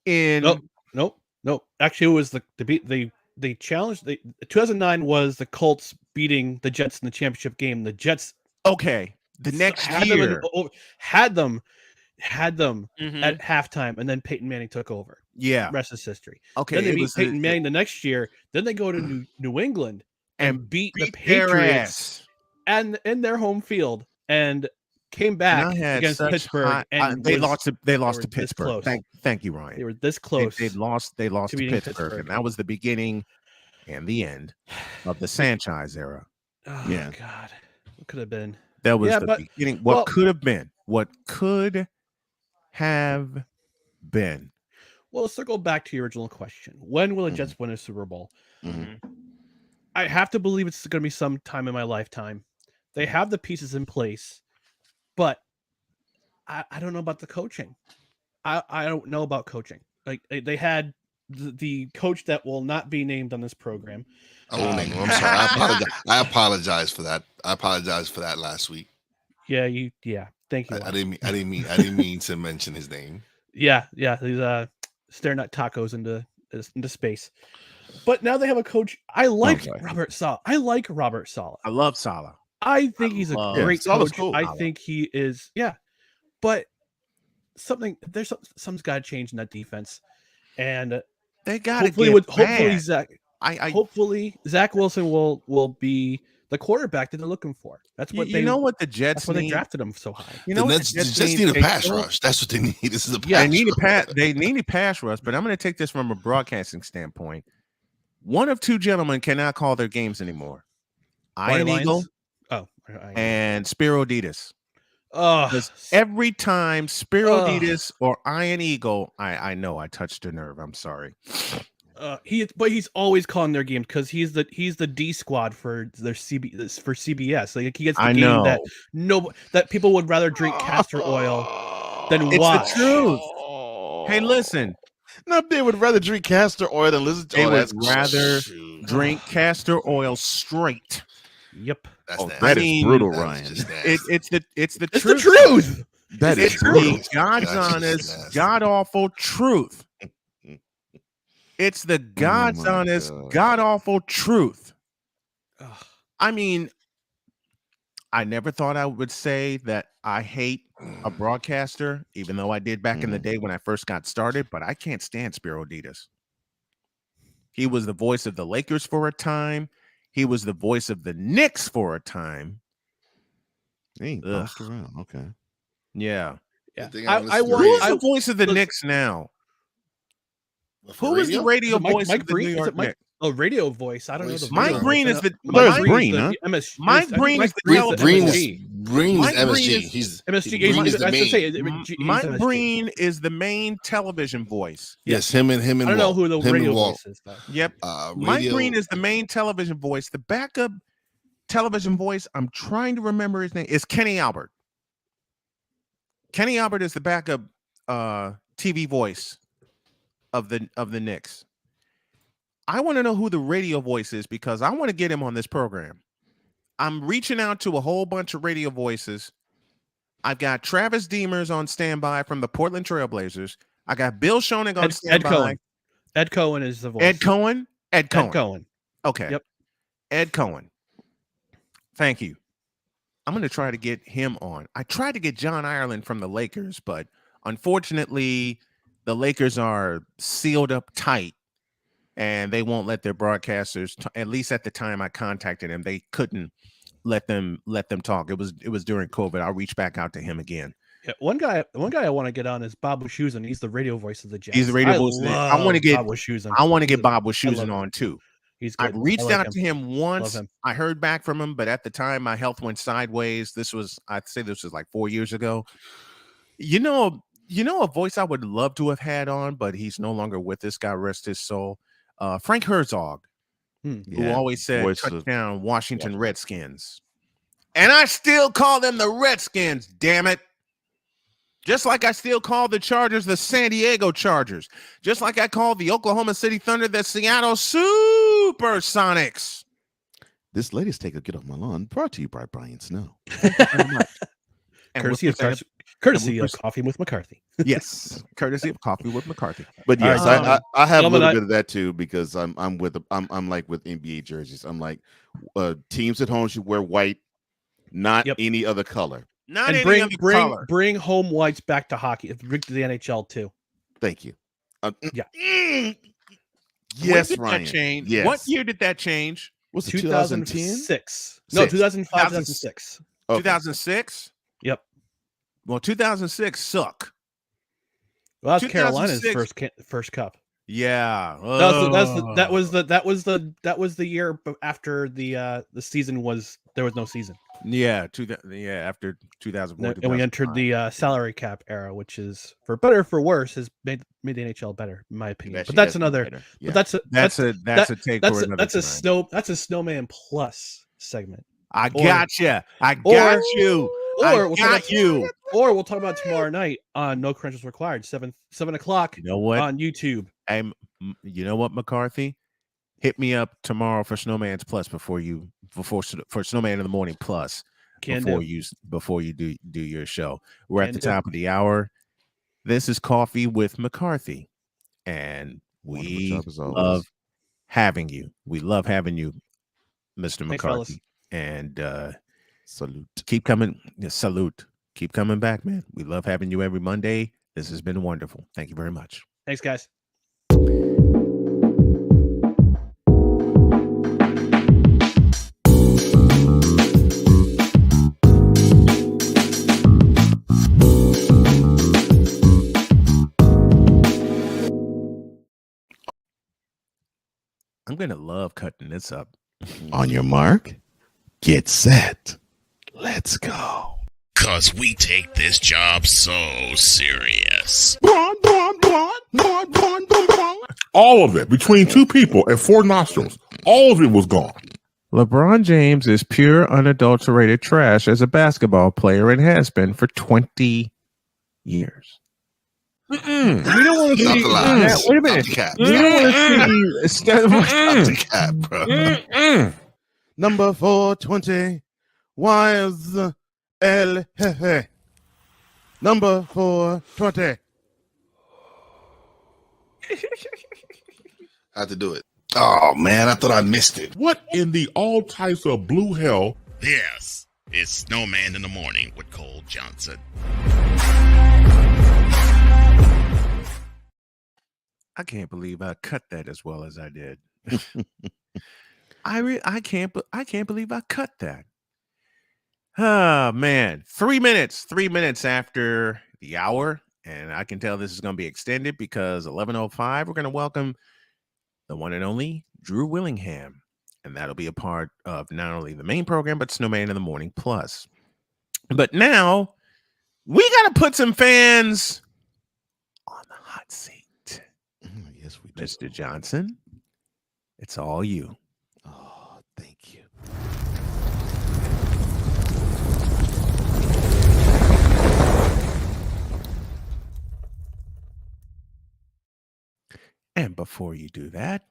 in... Nope. Actually, it was they challenged... 2009 was the Colts beating the Jets in the championship game. The Jets... Okay. The next year... Had them at halftime, and then Peyton Manning took over. Yeah. Rest is history. Okay. Then they beat Peyton Manning the next year. Then they go to New England and beat the Patriots and in their home field and came back against Pittsburgh. They lost to Pittsburgh. Thank you, Ryan. They were this close. They lost to Pittsburgh, and that was the beginning and the end of the Sanchez era. Oh, yeah. God. What could have been? That was the beginning. What could have been. What could have been. Well, let's circle back to your original question. When will the Jets win a Super Bowl? I have to believe it's going to be some time in my lifetime. They have the pieces in place, but I don't know about the coaching. I don't know about coaching. Like they had the coach that will not be named on this program. I'm sorry. I apologize for that. I apologize for that last week. Yeah, thank you. I didn't mean to mention his name. Yeah. He's staring at tacos into space. But now they have a coach. I like Robert Saleh. I love Saleh. I think he's a great coach. Cool. I think he is. Yeah, but something's got to change in that defense, and they got to hopefully Zach Wilson will be the quarterback that they're looking for. That's what you know what the Jets that's why they drafted him so high. You know the Jets need a pass rush. That's what they need. This is a pass rush. They need a pass rush, but I'm going to take this from a broadcasting standpoint. One of two gentlemen cannot call their games anymore. Ian Eagle and Spiro Ditas. Every time Spiro Ditas or Ian Eagle, I know I touched a nerve. I'm sorry. He's always calling their games because he's the D squad for their CBS. Like he gets the game that people would rather drink castor oil than watch. It's the truth. Hey, listen. No, they would rather drink castor oil than listen to. They would rather drink castor oil straight. Yep. That is brutal, Ryan. It's the truth. The truth. That is the God's honest, God awful truth. It's the God's honest, God awful truth. I mean, I never thought I would say that I hate a broadcaster, even though I did back in the day when I first got started, but I can't stand Spiro Ditas. He was the voice of the Lakers for a time. He was the voice of the Knicks for a time. He bounced around. Okay. Yeah. Yeah. Who's the voice of the Knicks now? Who is the radio voice of the New York Knicks? Oh, radio voice. I don't know. Mike Green is the Mike Green, huh? Mike Green is the Green is MSG. He's MSG. Mike Green is the main television voice. Yes, him and I don't know who the radio voice is. Yep. Mike Green is the main television voice. The backup television voice, I'm trying to remember his name, is Kenny Albert. Kenny Albert is the backup TV voice of the Knicks. I want to know who the radio voice is because I want to get him on this program. I'm reaching out to a whole bunch of radio voices. I've got Travis Demers on standby from the Portland Trailblazers. I got Bill Schoening on standby. Ed Cohen is the voice. Ed Cohen. Okay. Yep. Ed Cohen. Thank you. I'm going to try to get him on. I tried to get John Ireland from the Lakers, but unfortunately, the Lakers are sealed up tight. And they won't let their broadcasters, at least at the time I contacted them, they couldn't let them talk. It was during COVID. I'll reach back out to him again. Yeah, one guy I want to get on is Bob Wischusen. He's the radio voice of the Jets. He's the radio voice. I want to get Bob Wischusen. I want to get Bob Wischusen on too. He's good. I've reached out to him once. Love him. I heard back from him, but at the time my health went sideways. I'd say this was like 4 years ago. You know a voice I would love to have had on, but he's no longer with us. God rest his soul. Frank Herzog, who always said touchdown Washington Redskins. And I still call them the Redskins, damn it. Just like I still call the Chargers the San Diego Chargers. Just like I call the Oklahoma City Thunder the Seattle Supersonics. This latest take a Get Off My Lawn brought to you by Brian Snow. Courtesy of Coffee with McCarthy. Yes, courtesy of Coffee with McCarthy. But yes, I have a little bit of that too, because I'm like with NBA jerseys. I'm like, teams at home should wear white, not any other color. Not and any other color. Bring home whites back to hockey. Bring to the NHL too. Thank you. Yes, Ryan. That change? Yes. What year did that change? Was it 2010? 2006. No, 2005, 2006. Okay. 2006? Yep. Well, 2006 suck. Well, that's Carolina's first cup. Yeah. That was the year after the season there was no season. Yeah, after 2004. And we entered the salary cap era, which is, for better or for worse, has made the NHL better, in my opinion. But that's another. Yeah. But that's a take for another. That's a Snowman Plus segment. I got you. Or we'll talk about tomorrow night on No Credentials Required, 7 o'clock. You know what? On YouTube. You know what, McCarthy? Hit me up tomorrow for Snowman's Plus for Snowman in the Morning Plus before you do your show. We're at the top of the hour. This is Coffee with McCarthy, and we love having you. We love having you, Mr. McCarthy. And salute. Keep coming. Salute. Keep coming back, man. We love having you every Monday. This has been wonderful. Thank you very much. Thanks, guys. I'm going to love cutting this up. On your mark, get set. Let's go. 'Cause we take this job so serious. All of it, between two people and 4 nostrils, all of it was gone. LeBron James is pure, unadulterated trash as a basketball player and has been for 20 years. We don't want to see. Wait a minute. We don't want to see. Bro. Number 420. Why is El Jefe? Number 420. I had to do it. Oh man, I thought I missed it. What in the all types of blue hell? This is Snowman in the Morning with Cole Johnson. I can't believe I cut that as well as I did. I can't believe I cut that. Oh man, 3 minutes after the hour, and I can tell this is going to be extended because 11:05 we're going to welcome the one and only Drew Willingham, and that'll be a part of not only the main program but Snowman in the Morning Plus. But now we got to put some fans on the hot seat. Yes, we do. Mr. Johnson, it's all you. Oh, thank you. And before you do that,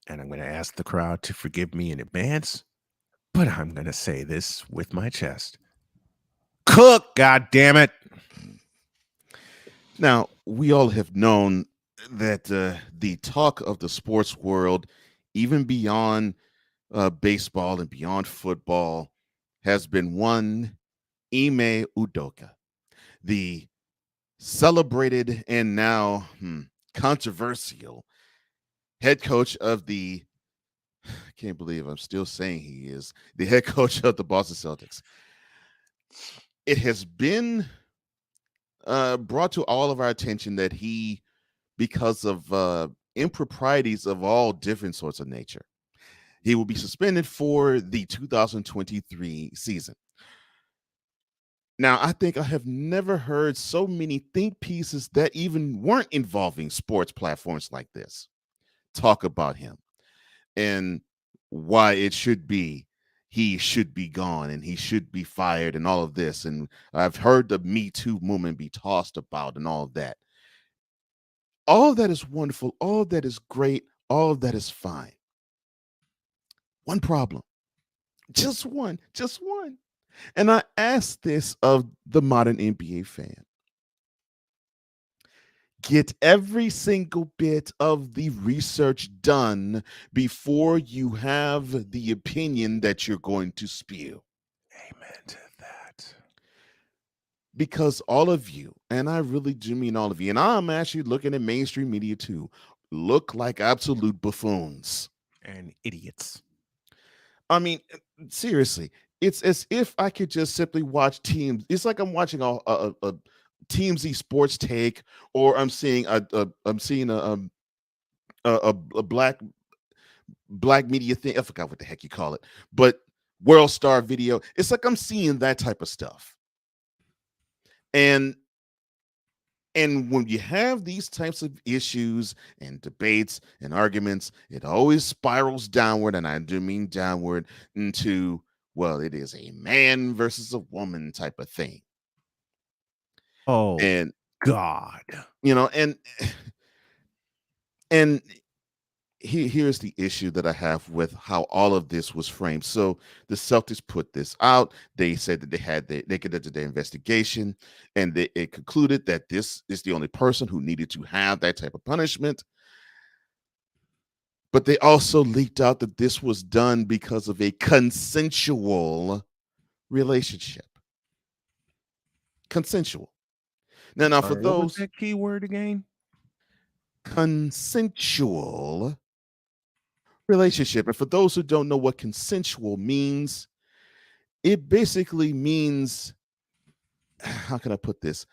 and I'm going to ask the crowd to forgive me in advance, but I'm going to say this with my chest. Cook, God damn it. Now, we all have known that the talk of the sports world, even beyond baseball and beyond football, has been one Ime Udoka, the celebrated and now controversial head coach of the I can't believe I'm still saying he is the head coach of the Boston Celtics. It has been brought to all of our attention that he, because of improprieties of all different sorts of nature, he will be suspended for the 2023 season. Now, I think I have never heard so many think pieces that even weren't involving sports platforms like this talk about him and why it should be he should be gone and he should be fired and all of this. And I've heard the Me Too movement be tossed about and all of that. All of that is wonderful. All of that is great. All of that is fine. One problem. Just one. Just one. And I ask this of the modern NBA fan. Get every single bit of the research done before you have the opinion that you're going to spew. Amen to that. Because all of you, and I really do mean all of you, and I'm actually looking at mainstream media too, look like absolute buffoons and idiots. I mean, seriously, it's as if I could just simply watch teams. It's like I'm watching a TMZ Sports Take, or I'm seeing a black media thing. I forgot what the heck you call it, but World Star Video. It's like I'm seeing that type of stuff. And when you have these types of issues and debates and arguments, it always spirals downward, and I do mean downward, into, well, it is a man versus a woman type of thing. Oh, and God. And here's the issue that I have with how all of this was framed. So the Celtics put this out. They said that they conducted their investigation, and it concluded that this is the only person who needed to have that type of punishment. But they also leaked out that this was done because of a consensual relationship. Consensual. Now for What those, was that key word again? Consensual relationship. And for those who don't know what consensual means, it basically means, how can I put this?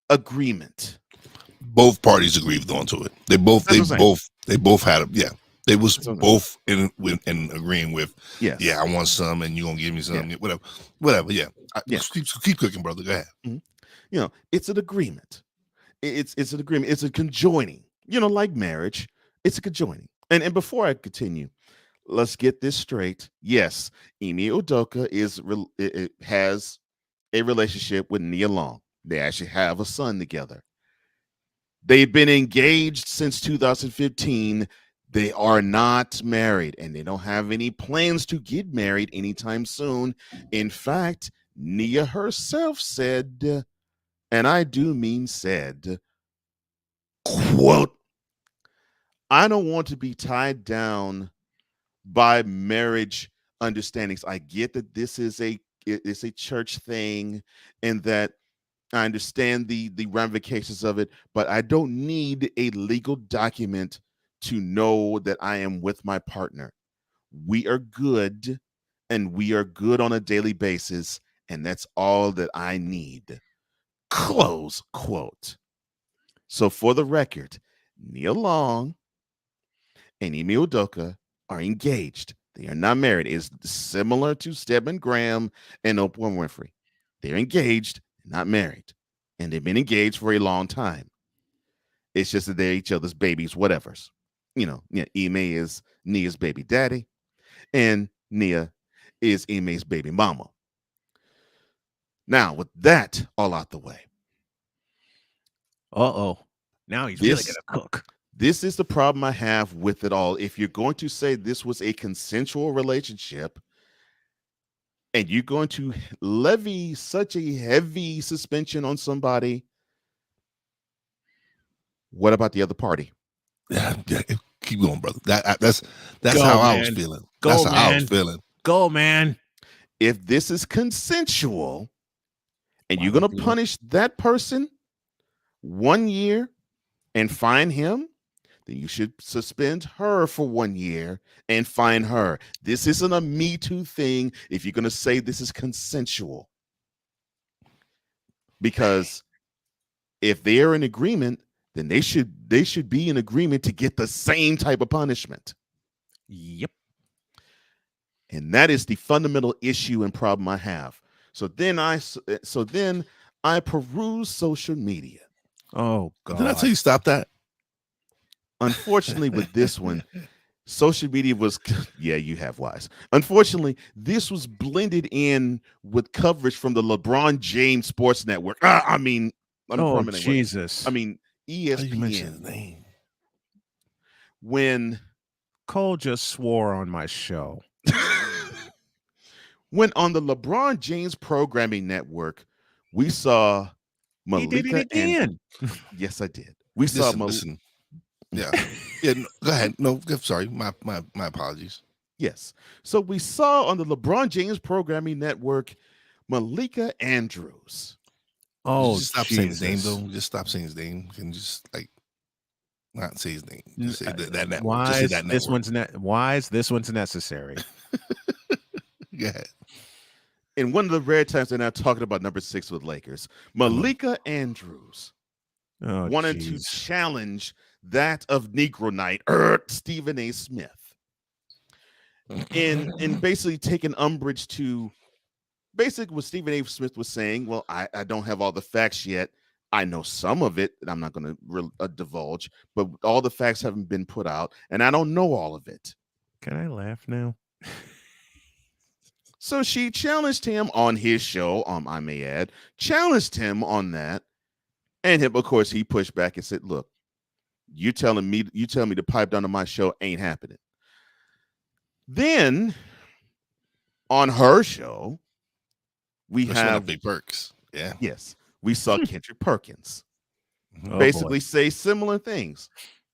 Agreement. Both parties agreed onto it. They both had it. Yeah, they was both in agreeing with. Yes. Yeah, I want some, and you gonna give me some. Yeah. Whatever. Yeah. Keep cooking, brother. Go ahead. Mm-hmm. It's an agreement. It's an agreement. It's a conjoining. Like marriage. It's a conjoining. And before I continue, let's get this straight. Yes, Ime Udoka has a relationship with Nia Long. They actually have a son together. They've been engaged since 2015. They are not married, and they don't have any plans to get married anytime soon. In fact, Nia herself said, and I do mean said, quote, I don't want to be tied down by marriage understandings. I get that this is it's a church thing, and that I understand the ramifications of it, but I don't need a legal document to know that I am with my partner. We are good, and we are good on a daily basis, and that's all that I need. Close quote. So for the record, Nia Long and Ime Udoka are engaged. They are not married. It's similar to Stedman Graham and Oprah Winfrey. They're engaged, not married. And they've been engaged for a long time. It's just that they're each other's babies, whatever's. Ime is Nia's baby daddy, and Nia is Ime's baby mama. Now, with that all out the way. Now he's really going to cook. This is the problem I have with it all. If you're going to say this was a consensual relationship, and you're going to levy such a heavy suspension on somebody, what about the other party? Yeah, keep going, brother. That's how I was feeling. That's how I was feeling. Go, man. If this is consensual, and you're going to punish that person 1 year and fine him then you should suspend her for 1 year and fine her. This isn't a Me Too thing if you're going to say this is consensual. Because if they're in agreement, then they should be in agreement to get the same type of punishment. Yep. And that is the fundamental issue and problem I have. So then I peruse social media. Oh God! Did I tell you stop that? Unfortunately, with this one, social media was you have wise. Unfortunately, this was blended in with coverage from the LeBron James Sports Network. Oh Jesus! I mean ESPN. When Cole just swore on my show. When on the LeBron James Programming Network, we saw Malika. He did it again. Yes, I did. We saw Listen. Yeah. No, go ahead. No, sorry. My apologies. Yes. So we saw on the LeBron James Programming Network, Malika Andrews. Oh, just stop saying his name, though. Just stop saying his name. Can just not say his name. Just say that network. Why just say that this network. Why is this one's necessary? Go ahead. In one of the rare times they're not talking about number 6 with Lakers, Malika Andrews wanted to challenge that of Negro Knight, Stephen A. Smith, and basically taking umbrage to basically what Stephen A. Smith was saying. Well, I don't have all the facts yet. I know some of it, and I'm not going to divulge, but all the facts haven't been put out, and I don't know all of it. Can I laugh now? So she challenged him on his show, I may add, challenged him on that. And of course, he pushed back and said, look, you telling me to pipe down to my show ain't happening. Then on her show, we have Big Perks. Yeah. Yes. We saw Kendrick Perkins basically say similar things.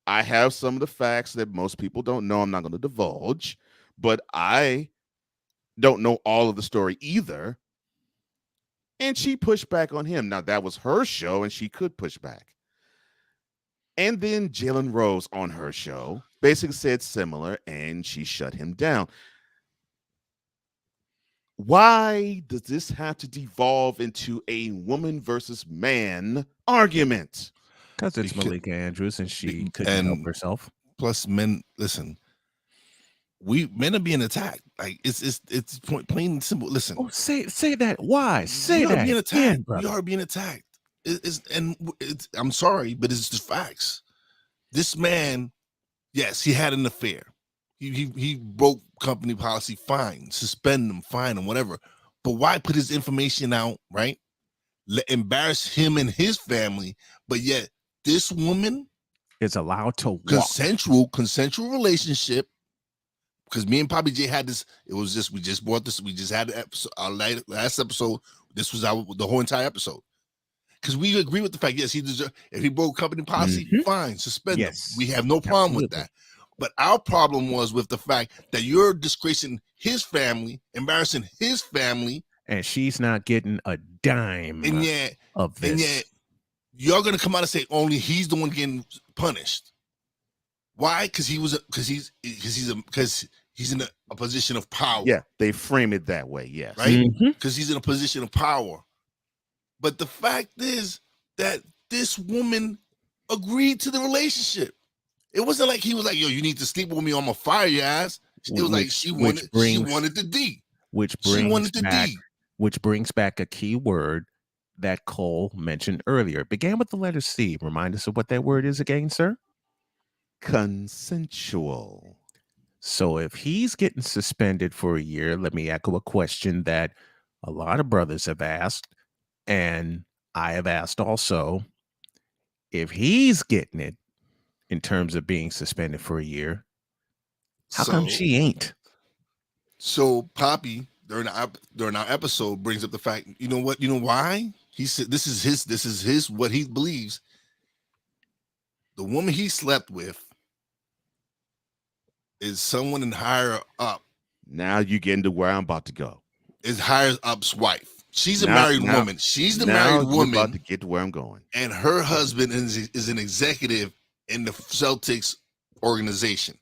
I have some of the facts that most people don't know. I'm not going to divulge, but I don't know all of the story either. And she pushed back on him. Now, that was her show, and she could push back. And then Jalen Rose on her show basically said similar, and she shut him down. Why does this have to devolve into a woman versus man argument? Because it's Malika Andrews, and she couldn't help herself. Plus, men, listen, men are being attacked. Like it's plain and simple. Listen. Oh, say that. Why? Say that. Being attacked. We are being attacked. I'm sorry, but it's just facts. This man, yes, he had an affair. He broke company policy. Fine, suspend him, fine him, whatever. But why put his information out? Right? Embarrass him and his family. But yet this woman is allowed to walk. Consensual relationship. Because me and Poppy J had this, we just bought this, we just had our last episode. This was the whole entire episode. Because we agree with the fact, yes, if he broke company policy, fine, suspend him. We have no problem with that. But our problem was with the fact that you're disgracing his family, embarrassing his family. And she's not getting a dime of this. And yet, you're going to come out and say only he's the one getting punished. Why? Because he's in a position of power. Yeah, they frame it that way. Yes, right. Because he's in a position of power. But the fact is that this woman agreed to the relationship. It wasn't like he was like, "Yo, you need to sleep with me, or I'm gonna fire your ass." It was like she wanted the D. Which brings back a key word that Cole mentioned earlier. It began with the letter C. Remind us of what that word is again, sir. Consensual. So if he's getting suspended for a year, let me echo a question that a lot of brothers have asked, and I have asked also. If he's getting it in terms of being suspended for a year, how come she ain't? So Poppy during our episode brings up the fact, you know what? You know why? He said this is his what he believes. The woman he slept with is someone in higher up. Now you get into where I'm about to go. Is higher up's wife. She's a married woman. She's the married woman. About to get to where I'm going. And her husband is an executive in the Celtics organization.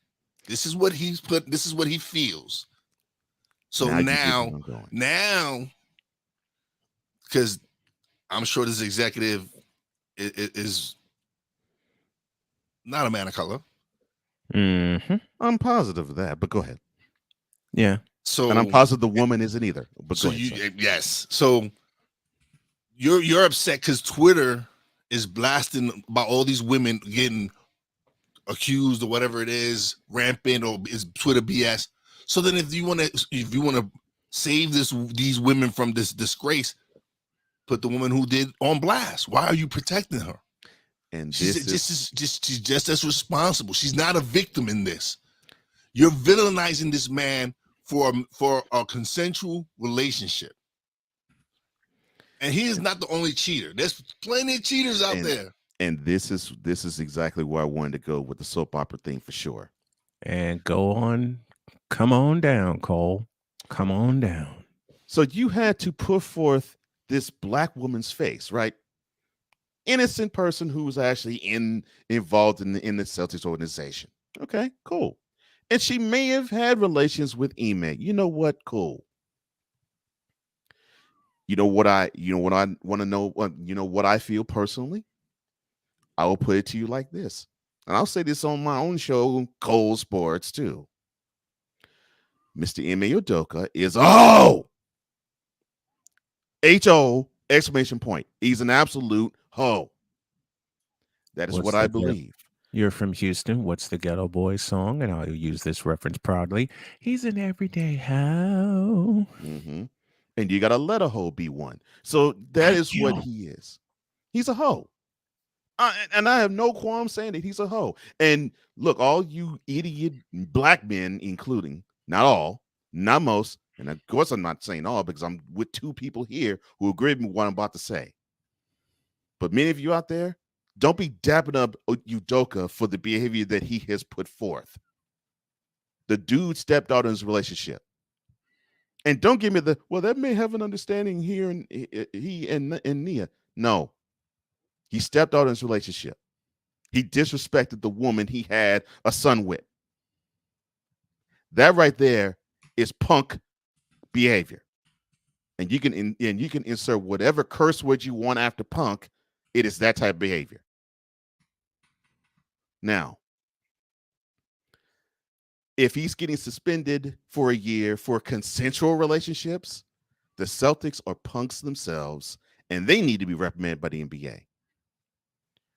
This is what he's put. This is what he feels. So now, because I'm sure this executive is not a man of color. Mm-hmm. I'm positive of that, but go ahead. Yeah. So, and I'm positive the woman isn't either. But so go ahead, yes. So you're upset because Twitter is blasting about all these women getting accused or whatever it is, rampant, or is Twitter BS. So then, if you want to save these women from this disgrace, put the woman who did on blast. Why are you protecting her? And she's just as responsible. She's not a victim in this. You're villainizing this man for a consensual relationship, and he is not the only cheater. There's plenty of cheaters out there. And this is exactly where I wanted to go with the soap opera thing for sure. And come on down, Cole. Come on down. So you had to put forth this black woman's face, right? Innocent person who was actually involved in the Celtics organization. Okay, cool. And she may have had relations with Ime. You know what? Cool. You know what I want to know. You know what I feel personally. I will put it to you like this, and I'll say this on my own show, Cole Sports, too. Mr. Ime Udoka is H-O exclamation point. He's an absolute hoe. That is what I believe. You're from Houston. What's the Ghetto Boys song? And I'll use this reference proudly. He's an everyday hoe. Mm-hmm. And you got to let a hoe be one. So that is what he is. He's a hoe. And I have no qualm saying that he's a hoe. And look, all you idiot black men, including, not all, not most, and of course I'm not saying all because I'm with two people here who agree with me what I'm about to say. But many of you out there, don't be dapping up Udoka for the behavior that he has put forth. The dude stepped out in his relationship. And don't give me that may have an understanding here, and he and Nia. No. He stepped out in his relationship. He disrespected the woman he had a son with. That right there is punk behavior. And you can insert whatever curse word you want after punk. It is that type of behavior. Now, if he's getting suspended for a year for consensual relationships, the Celtics are punks themselves, and they need to be reprimanded by the NBA.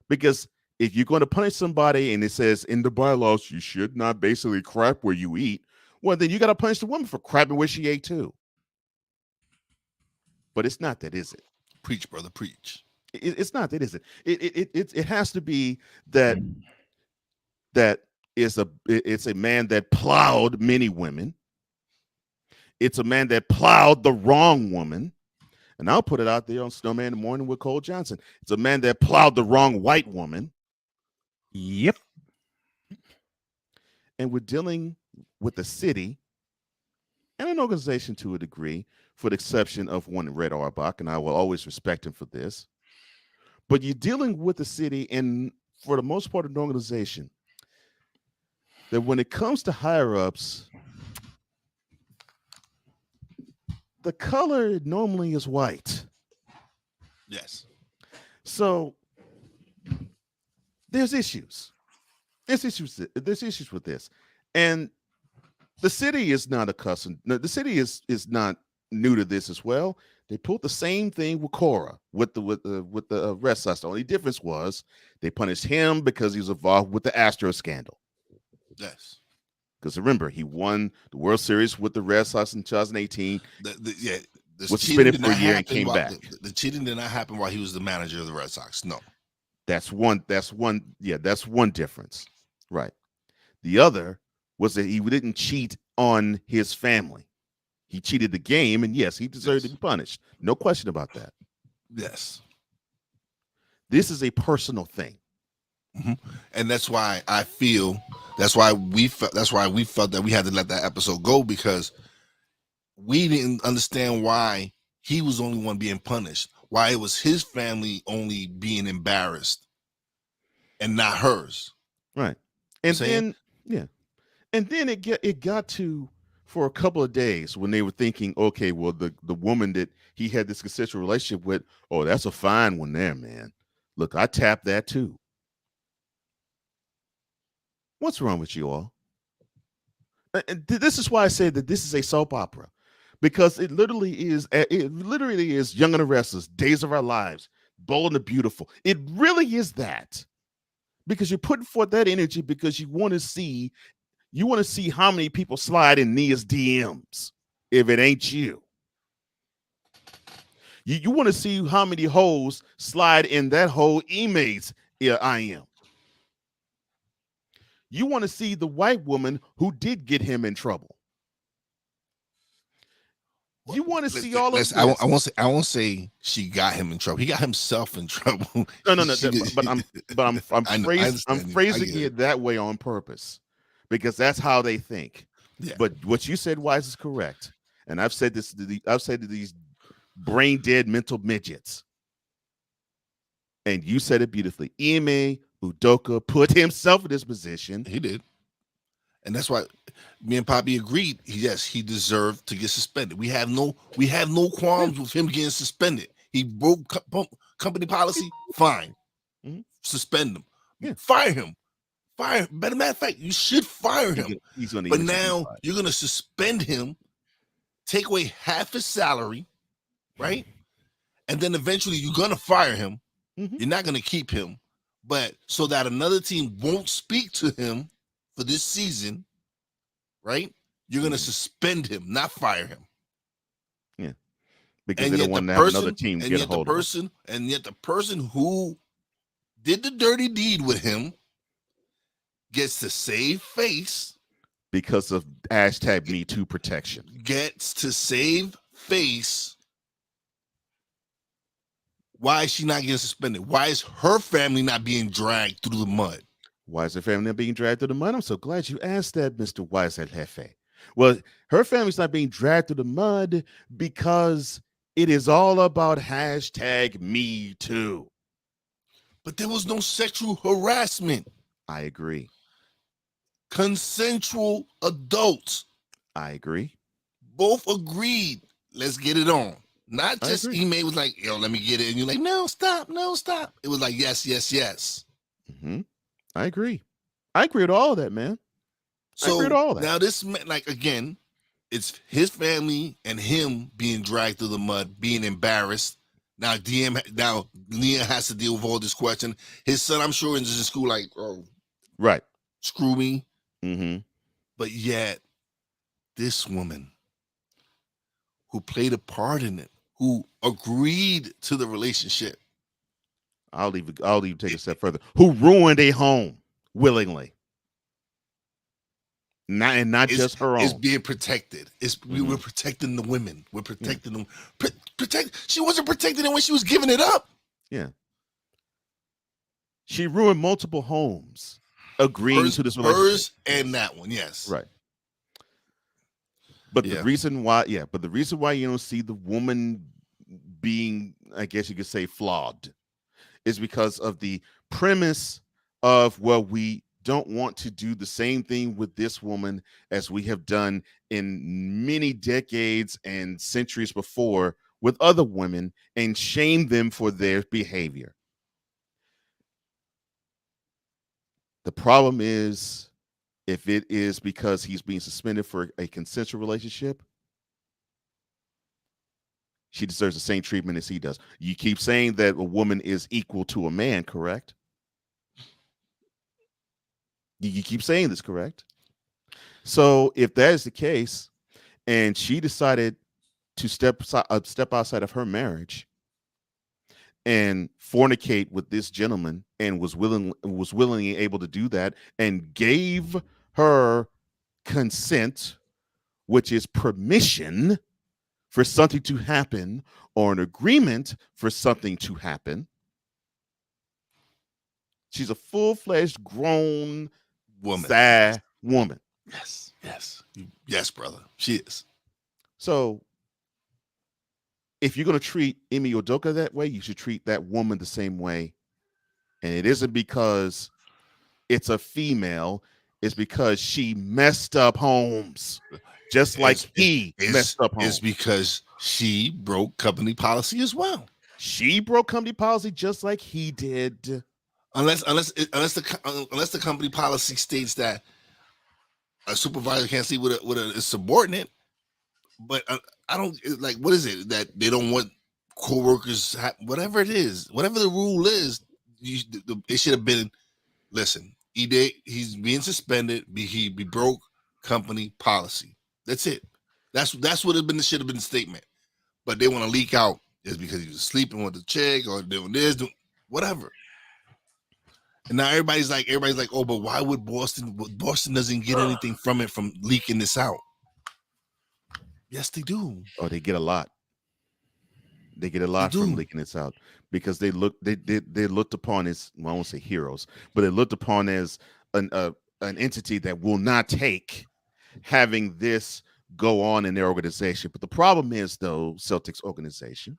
Because if you're going to punish somebody and it says in the bylaws you should not basically crap where you eat, well, then you got to punish the woman for crapping where she ate too. But it's not that, is it? Preach, brother, preach. It's not that, is it? It has to be that it's a man that plowed many women. It's a man that plowed the wrong woman. And I'll put it out there on Snowman in the Morning with Cole Johnson. It's a man that plowed the wrong white woman. Yep. And we're dealing with a city and an organization to a degree, for the exception of one Red Auerbach, and I will always respect him for this. But you're dealing with a city, and for the most part, an organization that when it comes to higher-ups, the color normally is white. Yes. So there's issues. There's issues with this. And the city is not accustomed. No, the city is not new to this as well. They pulled the same thing with Cora with the Red Sox. The only difference was they punished him because he was involved with the Astro scandal. Yes. Because remember, he won the World Series with the Red Sox in 2018. Was suspended for a year and came back. The cheating did not happen while he was the manager of the Red Sox. No. That's one difference. Right. The other was that he didn't cheat on his family. He cheated the game, and yes, he deserved to be punished. No question about that. Yes. This is a personal thing. Mm-hmm. And that's why I feel that's why we felt that we had to let that episode go, because we didn't understand why he was the only one being punished, why it was his family only being embarrassed and not hers. Right. I'm And saying, then yeah. And then it got to for a couple of days when they were thinking, okay, well, the woman that he had this consensual relationship with, oh, that's a fine one there, man. Look, I tapped that too. What's wrong with you all? And this is why I say that this is a soap opera, because it literally is Young and the Restless, Days of Our Lives, Bold and the Beautiful. It really is that, because you're putting forth that energy because you want to see how many people slide in Nia's DMs if it ain't you. You want to see how many hoes slide in that whole emails I am. You want to see the white woman who did get him in trouble. You want to see all of I won't, this. I won't say she got him in trouble. He got himself in trouble. No, no, no. She did- I I'm understand you. I phrasing get it. it that way on purpose because that's how they think. Yeah. But what you said, Wise, is correct. And I've said to these brain dead mental midgets. And you said it beautifully. Ime Udoka put himself in this position. He did. And that's why me and Poppy agreed. Yes, he deserved to get suspended. We have no qualms with him getting suspended. He broke company policy. Fine, suspend him. Yeah. Fire him. Fire. Better matter of fact, you should fire him. He's gonna But eventually be now fired. you're gonna suspend him, take away half his salary, right? And then eventually you're gonna fire him. You're not gonna keep him, but so that another team won't speak to him for this season, right? You're gonna suspend him, not fire him. Yeah, because And they don't yet want the to have another person, team and get a yet the hold of him. person, and yet the person who did the dirty deed with him gets to save face, Because of hashtag Me Too protection. gets to save face. Why is she not getting suspended? Why is her family not being dragged through the mud? Why is her family not being dragged through the mud? I'm so glad you asked that, Mr. Wise El Jefe. Well, her family's not being dragged through the mud because it is all about hashtag Me Too. But there was no sexual harassment. I agree. Consensual adults. I agree. Both agreed. Let's get it on. Not just Ime was like, yo, let me get it. And you're like, no, stop, no, stop. It was like, yes, yes, yes. I agree. I agree with all of that, man. I agree So with all of that. now this, like, again, it's his family and him being dragged through the mud, being embarrassed. Now Leah has to deal with all this question. His son, I'm sure, is in school like, oh, right, screw me. Mm-hmm. But yet, this woman who played a part in it, who agreed to the relationship, I'll even take a step further. Who ruined a home willingly? Not just her own. is being protected. We're protecting the women. We're protecting them. She wasn't protecting it when she was giving it up. Yeah. She ruined multiple homes agreeing to this relationship. Hers and that one, yes. Right. But the reason why you don't see the woman being, I guess you could say, flawed is because of the premise of, well, we don't want to do the same thing with this woman as we have done in many decades and centuries before with other women and shame them for their behavior. The problem is, if it is because he's being suspended for a consensual relationship, she deserves the same treatment as he does. You keep saying that a woman is equal to a man, correct? You keep saying this, correct? So if that is the case, and she decided to step outside of her marriage and fornicate with this gentleman, and was willingly able to do that, and gave her consent, which is permission for something to happen, or an agreement for something to happen. She's a full-fledged, grown woman. Yes, brother. She is. So if you're going to treat Emi Udoka that way, you should treat that woman the same way. And it isn't because it's a female is because she messed up homes, just like he messed up homes. It's because she broke company policy as well. She broke company policy just like he did. Unless the company policy states that a supervisor can't sleep with a subordinate. But I don't like. What is it that they don't want coworkers? Whatever it is, whatever the rule is, it should have been. Listen, he's being suspended. He broke company policy. That's it. That's what should have been the statement. But they want to leak out is because he was sleeping with the chick or doing this, whatever. And now everybody's like, oh, but why would Boston? Boston doesn't get anything from it from leaking this out. Yes, they do. Oh, they get a lot. They get a lot from leaking this out because they looked upon as, well, I won't say heroes, but they looked upon as an entity that will not take having this go on in their organization. But the problem is, though, Celtics organization,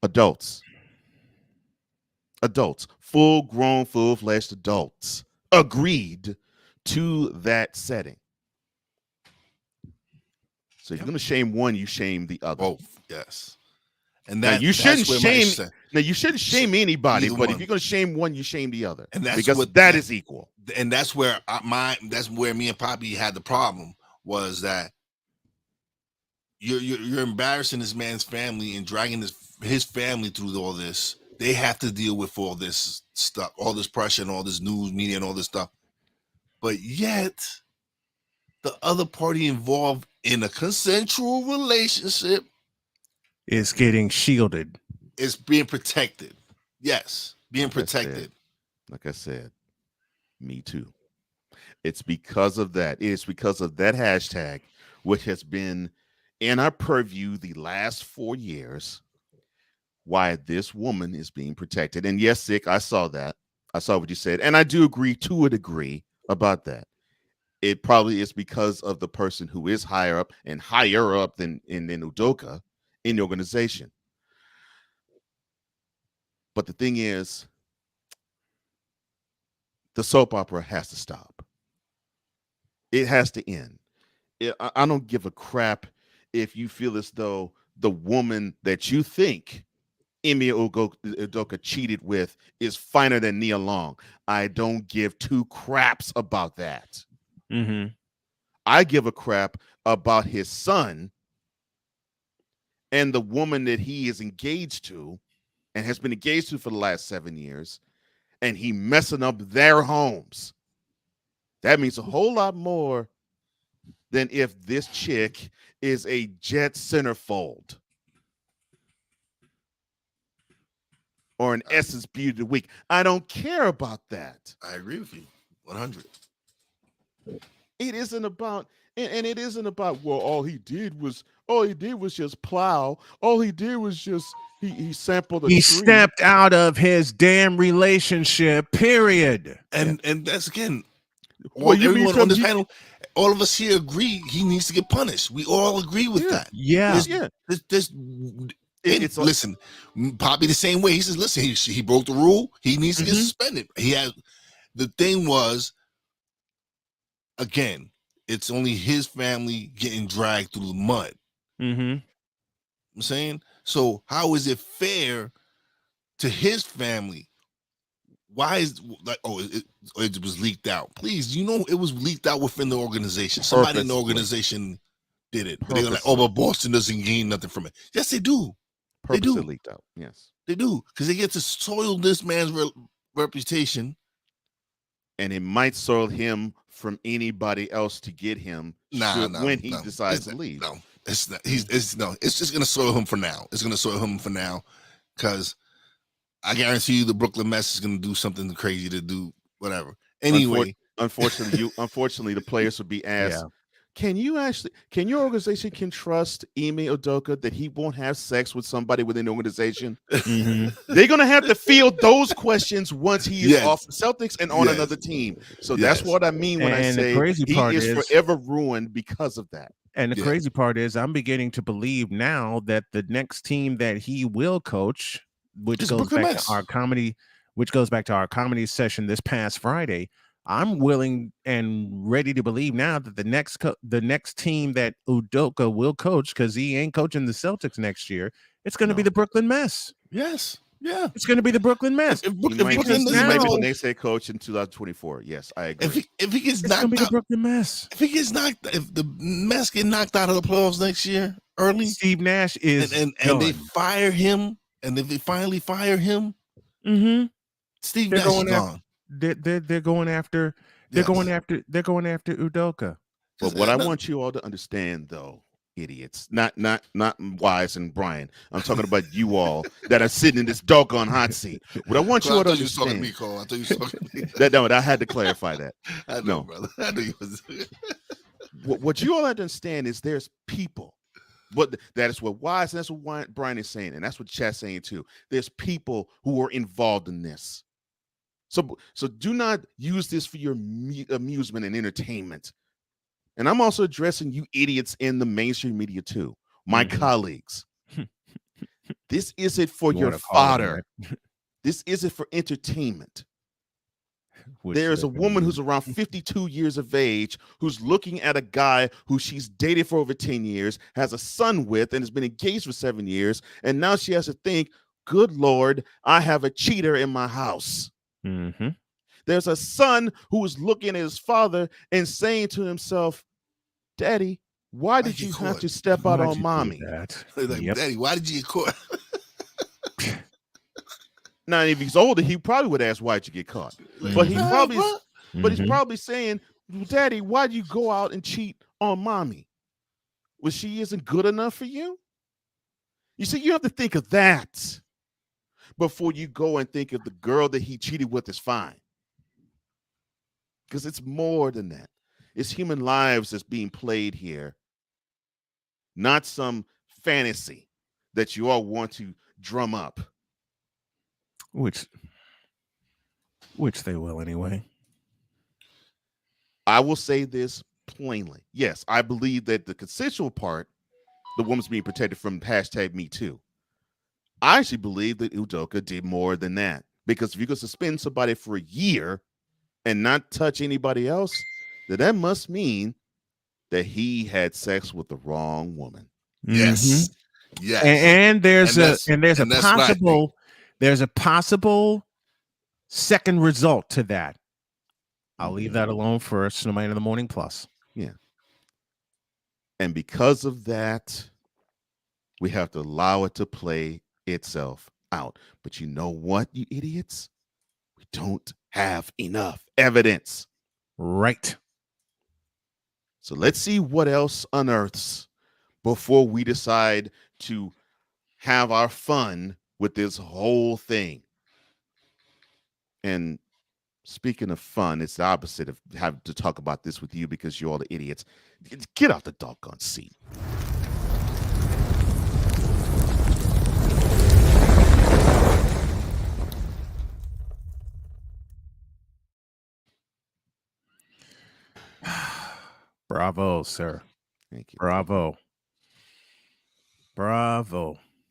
adults, full-grown, full-fledged adults agreed to that setting. So if you're going to shame one, you shame the other. Both, yes. And now you shouldn't shame. Now you shouldn't shame anybody, but if you're going to shame one, you shame the other, and that's because that is equal. And that's where that's where me and Poppy had the problem, was that you're embarrassing this man's family and dragging his family through all this. They have to deal with all this stuff, all this pressure, and all this news media, and all this stuff. But yet, the other party involved in a consensual relationship is getting shielded. It's being protected. Yes, being protected. Like I said, me too. It's because of that. It's because of that hashtag, which has been in our purview the last 4 years, why this woman is being protected. And yes, Sick, I saw that. I saw what you said. And I do agree to a degree about that. It probably is because of the person who is higher up than Udoka in the organization. But the thing is, the soap opera has to stop. It has to end. I don't give a crap if you feel as though the woman that you think Ime Udoka cheated with is finer than Nia Long. I don't give two craps about that. Mm-hmm. I give a crap about his son and the woman that he is engaged to and has been engaged to for the last 7 years, and he messing up their homes. That means a whole lot more than if this chick is a Jet centerfold or an Essence Beauty of the Week. I don't care about that. I agree with you 100. It isn't about, and it isn't about, well, all he did was just plow. All he did was just he sampled a tree. He stepped out of his damn relationship, period. And that's again, well, everyone on this panel, all of us here agree he needs to get punished. We all agree with that. Yeah. Listen, Poppy the same way. He says, listen, he broke the rule. He needs to get suspended. The thing was, again, it's only his family getting dragged through the mud. Mm-hmm. I'm saying, so how is it fair to his family? Why is it was leaked out? Please, it was leaked out within the organization. Somebody in the organization did it. But they're like, but Boston doesn't gain nothing from it. Yes, they do. They do. Leaked out. Yes, they do, because they get to soil this man's reputation, and it might soil him from anybody else to get him when he decides to leave. No, it's not. It's just gonna soil him for now. It's gonna soil him for now, because I guarantee you the Brooklyn Mets is gonna do something crazy to do whatever. Anyway, unfortunately, the players will be asked. Yeah. Can your organization trust Ime Udoka that he won't have sex with somebody within the organization? Mm-hmm. They're going to have to field those questions once he is off the Celtics and on another team. So that's what I mean when I say he is forever ruined because of that. And the crazy part is I'm beginning to believe now that the next team that he will coach which goes back to our comedy, session this past Friday. I'm willing and ready to believe now that the next team that Udoka will coach, because he ain't coaching the Celtics next year, it's going to be the Brooklyn Mess. Yes. Yeah. It's going to be the Brooklyn Mess. He might be the next head coach in 2024. Yes, I agree. If he gets knocked out, Brooklyn Mess. If the Mess get knocked out of the playoffs next year early, Steve Nash is and they fire him, and if they finally fire him, Steve Nash is gone. They're going after Udoka. But what I want you all to understand, though, idiots, not Wise and Brian, I'm talking about you all that are sitting in this doggone hot seat. What I want you all to understand. I thought you were talking to me. No, I had to clarify that. I know, brother. I knew you was. What you all understand is there's people. But that is what Wise and that's what Brian is saying, and that's what Chat's saying too. There's people who are involved in this. So do not use this for your amusement and entertainment. And I'm also addressing you idiots in the mainstream media too, my colleagues. This isn't for your fodder. This isn't for entertainment. There's a woman who's around 52 years of age who's looking at a guy who she's dated for over 10 years, has a son with, and has been engaged for 7 years. And now she has to think, good Lord, I have a cheater in my house. There's a son who is looking at his father and saying to himself, Daddy, why did you have to step out on mommy? Daddy, why did you get caught? Now, if he's older, he probably would ask, why'd you get caught? But he's probably saying, Daddy, why'd you go out and cheat on mommy? Well, she isn't good enough for you? You see, you have to think of that before you go and think of the girl that he cheated with is fine. Because it's more than that. It's human lives that's being played here, not some fantasy that you all want to drum up. Which they will anyway. I will say this plainly. Yes, I believe that the consensual part, the woman's being protected from #MeToo. I actually believe that Udoka did more than that. Because if you could suspend somebody for a year and not touch anybody else, then that must mean that he had sex with the wrong woman. Yes. Yes. And there's a possible second result to that. I'll leave that alone for Snowman in the Morning Plus. Yeah. And because of that, we have to allow it to play itself out. But you know what, you idiots? We don't have enough evidence. Right. So let's see what else unearths before we decide to have our fun with this whole thing. And speaking of fun, it's the opposite of having to talk about this with you because you're all the idiots. Get off the doggone seat. Bravo, sir. Thank you. Bravo.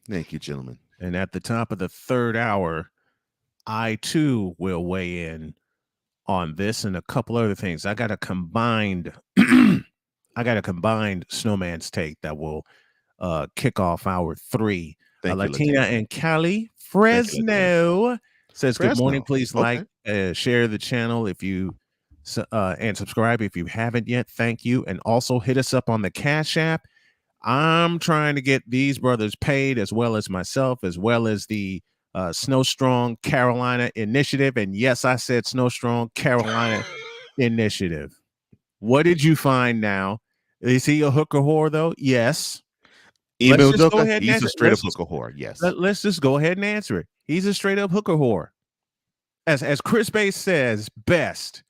Thank you, gentlemen. And at the top of the third hour, I too will weigh in on this and a couple other things. I got a combined Snowman's take that will kick off hour 3. Latina and Cali Fresno says, good morning. Please share the channel if you and subscribe if you haven't yet. Thank you. And also hit us up on the Cash App. I'm trying to get these brothers paid, as well as myself, as well as the Snow Strong Carolina Initiative. And yes, I said Snow Strong Carolina Initiative. What did you find now? Is he a hooker whore, though? Yes. He's a straight up hooker whore. Yes. Let's just go ahead and answer it. He's a straight up hooker whore. As Chris Bass says best.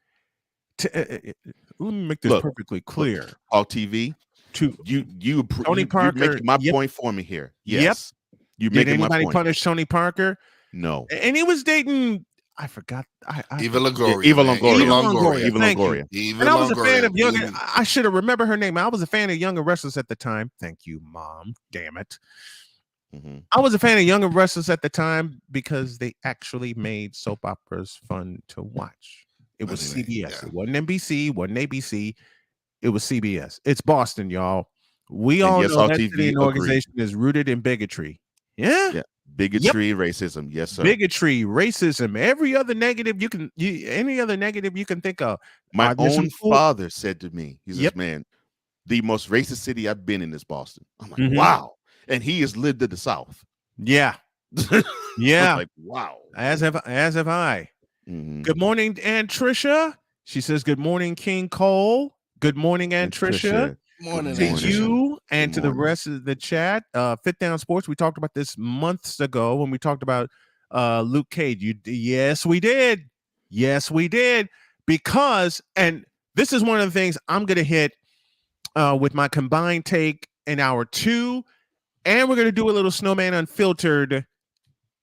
Let me make this perfectly clear. All TV. Tony Parker. You're making my point for me here. Yes. Yep. Did anybody punish Tony Parker? No. And he was dating. I forgot. Eva Longoria. Eva Longoria. And I was a fan of younger. I should have remembered her name. I was a fan of younger wrestlers at the time. Thank you, Mom. Damn it. I was a fan of Young and Restless at the time because they actually made soap operas fun to watch. It was CBS. It wasn't NBC, wasn't ABC. It was CBS. It's Boston, y'all. We all know that city and organization is rooted in bigotry. Yeah. Bigotry, racism. Yes, sir. Bigotry, racism, every other negative any other negative you can think of. My own father said to me, he says, man, the most racist city I've been in is Boston. I'm like, wow. And he has lived in the South. Yeah. Yeah. Like, wow. As have I. Good morning, Aunt Trisha. She says, good morning, King Cole. Good morning, Aunt Trisha. Morning, to you and to the rest of the chat. Fit Down Sports. We talked about this months ago when we talked about Luke Cage. Yes, we did. Yes, we did. Because, and this is one of the things I'm going to hit with my combined take in hour 2, and we're going to do a little Snowman Unfiltered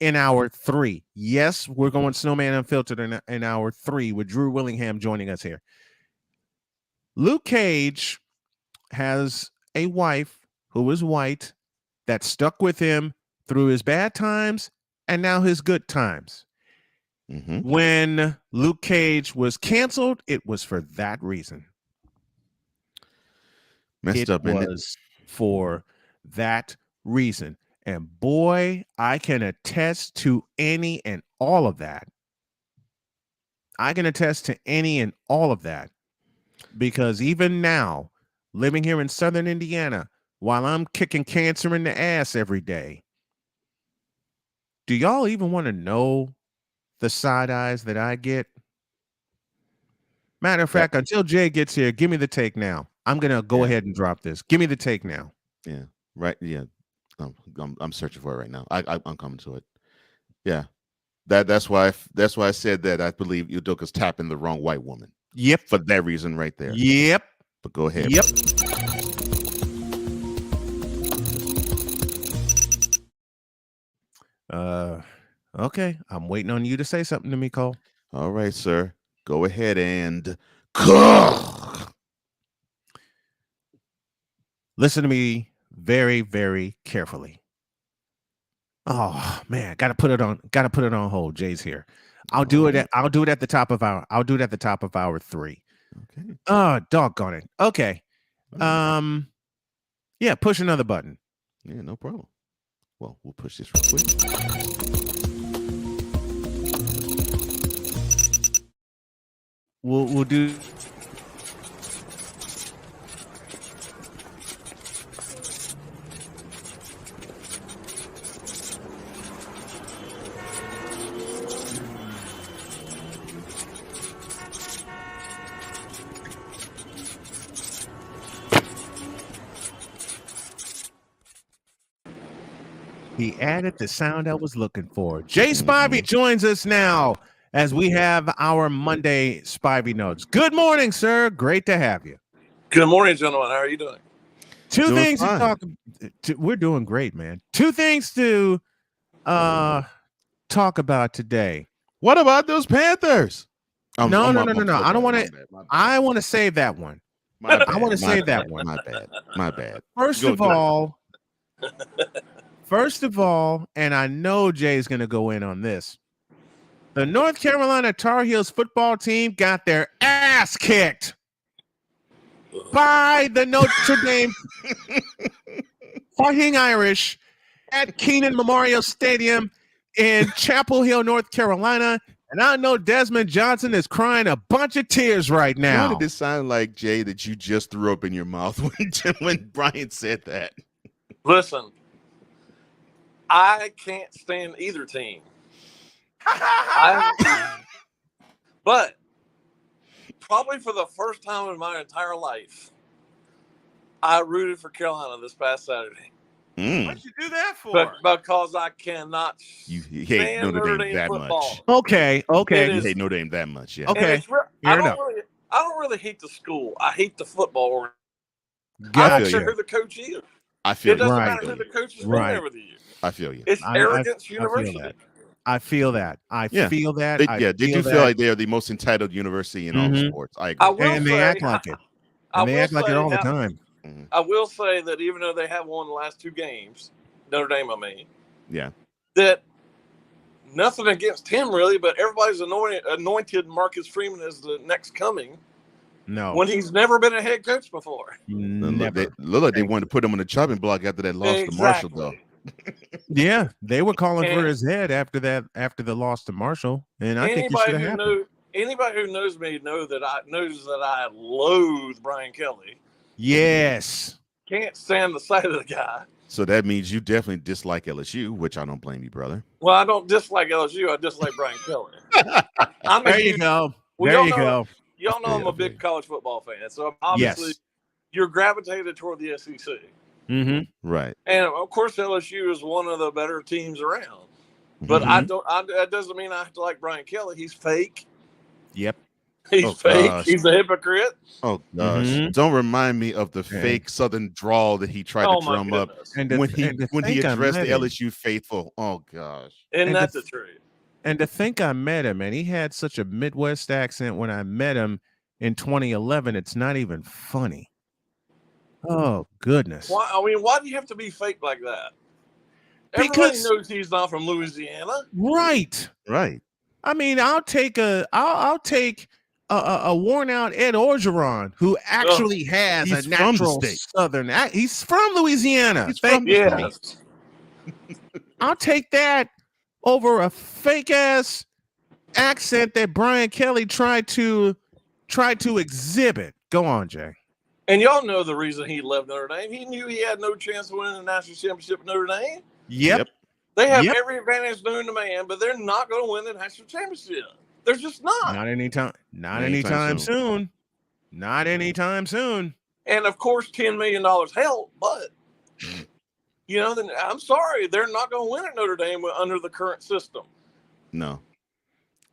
in hour 3. Yes, we're going Snowman Unfiltered in hour 3 with Drew Willingham joining us here. Luke Cage has a wife who is white that stuck with him through his bad times and now his good times. When Luke Cage was canceled, it was for that reason. It was for that reason. And boy, I can attest to any and all of that. I can attest to any and all of that. Because even now, living here in Southern Indiana, while I'm kicking cancer in the ass every day, do y'all even want to know the side eyes that I get? Matter of fact, until Jay gets here, give me the take now. I'm going to go ahead and drop this. Give me the take now. Yeah, right. Yeah, I'm searching for it right now. I'm coming to it. Yeah, that's why I said that I believe Udoka's tapping the wrong white woman. Yep. For that reason right there. Yep. But go ahead. Yep. Okay. I'm waiting on you to say something to me, Cole. All right, sir. Go ahead and listen to me very, very carefully. Oh man, gotta put it on hold. Jay's here. I'll do it at the top of hour 3. Okay. Oh, doggone it. Okay. Yeah, push another button. Yeah, no problem. Well, we'll push this real quick. We'll do. He added the sound I was looking for. Jay Spivey joins us now as we have our Monday Spivey Notes. Good morning, sir. Great to have you. Good morning, gentlemen. How are you doing? Two things to talk. We're doing great, man. 2 things to talk about today. What about those Panthers? No. I don't want to. I want to save that one. I want to save that one. My bad. First of all, and I know Jay's going to go in on this. The North Carolina Tar Heels football team got their ass kicked by the Notre Dame Fighting Irish at Keenan Memorial Stadium in Chapel Hill, North Carolina. And I know Desmond Johnson is crying a bunch of tears right now. Why did it sound like, Jay, that you just threw up in your mouth when Brian said that? Listen, I can't stand either team. But probably for the first time in my entire life, I rooted for Carolina this past Saturday. What'd you do that for? Because I cannot. You hate Notre Dame that much. Okay. You hate Notre Dame that much, yeah. Okay. I don't really hate the school. I hate the football. Gotcha. I don't care who the coach is. I feel it doesn't matter who the coach has been over the years. I feel you. It's arrogance university. I feel that. Did you feel like they are the most entitled university in all sports? I agree. And they act like it. And they act like it all the time. I will say that even though they have won the last 2 games, Notre Dame, I mean. Yeah. That nothing against him really, but everybody's anointed Marcus Freeman as the next coming. No. When he's never been a head coach before. Never. Look like they wanted to put him on the chopping block after that loss to Marshall, though. Yeah, they were calling for his head after the loss to Marshall, and I think it should have happened. Anybody who knows me knows that I loathe Brian Kelly. Yes. Can't stand the sight of the guy. So that means you definitely dislike LSU, which I don't blame you, brother. Well, I don't dislike LSU. I dislike Brian Kelly. There you go. Y'all know I'm a big college football fan, so obviously you're gravitated toward the SEC. Mm-hmm. Right. And of course, LSU is one of the better teams around. But that doesn't mean I have to like Brian Kelly. He's fake. Yep. He's fake. Gosh. He's a hypocrite. Oh gosh! Don't remind me of the fake Southern drawl that he tried to drum up when he addressed the LSU faithful. Oh gosh! And that's the truth. And to think I met him, and he had such a Midwest accent when I met him in 2011. It's not even funny. Oh goodness! Why do you have to be fake like that? Because everybody knows he's not from Louisiana. Right. I mean, I'll take a worn out Ed Orgeron who actually has a natural Southern accent. He's from Louisiana. I'll take that over a fake ass accent that Brian Kelly tried to exhibit. Go on, Jay. And y'all know the reason he left Notre Dame. He knew he had no chance of winning the national championship at Notre Dame. Yep. They have every advantage known to man, but they're not going to win the national championship. They're just not. Not anytime soon. Not anytime soon. And of course, $10 million help, but I'm sorry, they're not going to win at Notre Dame under the current system. No.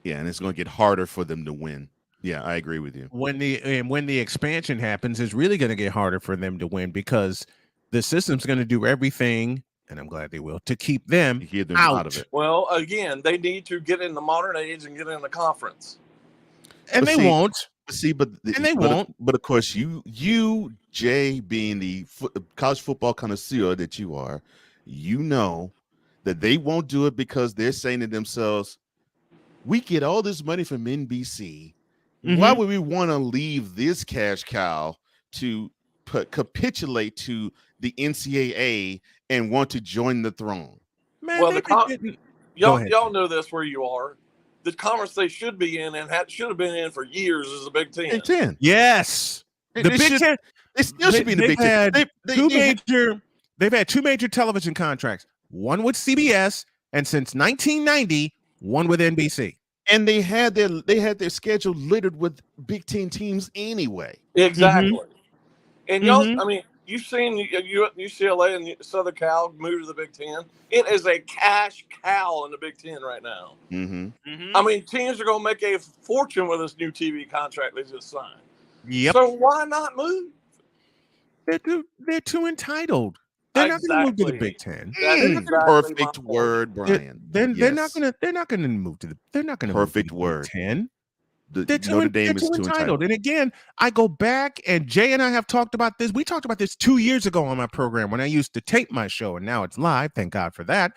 Yeah, and it's going to get harder for them to win. Yeah, I agree with you. When the expansion happens, it's really going to get harder for them to win because the system's going to do everything, and I'm glad they will, to keep them out of it. Well, again, they need to get in the modern age and get in the conference. And they won't. But of course, you, Jay, being the college football connoisseur that you are, you know that they won't do it because they're saying to themselves, we get all this money from NBC. Why would we want to leave this cash cow to capitulate to the NCAA and want to join the throne? Man, well, y'all know this where you are. The conference they should be in and should have been in for years is the Big Ten. Big Ten. Yes. The Big Ten. They still should be in the Big Ten. They've had two major television contracts, one with CBS, and since 1990, one with NBC. And they had their schedule littered with Big Ten teams anyway. Exactly. And y'all, I mean, you've seen UCLA and Southern Cal move to the Big Ten. It is a cash cow in the Big Ten right now. I mean, teams are going to make a fortune with this new TV contract they just signed. Yep. So why not move? They're too entitled. They're not going to move to the Big Ten. Perfect word, Brian. They're not going to move to the. They're not going to perfect move to word. Big Ten. Notre Dame is too entitled. And again, I go back, and Jay and I have talked about this. We talked about this 2 years ago on my program when I used to tape my show, and now it's live. Thank God for that.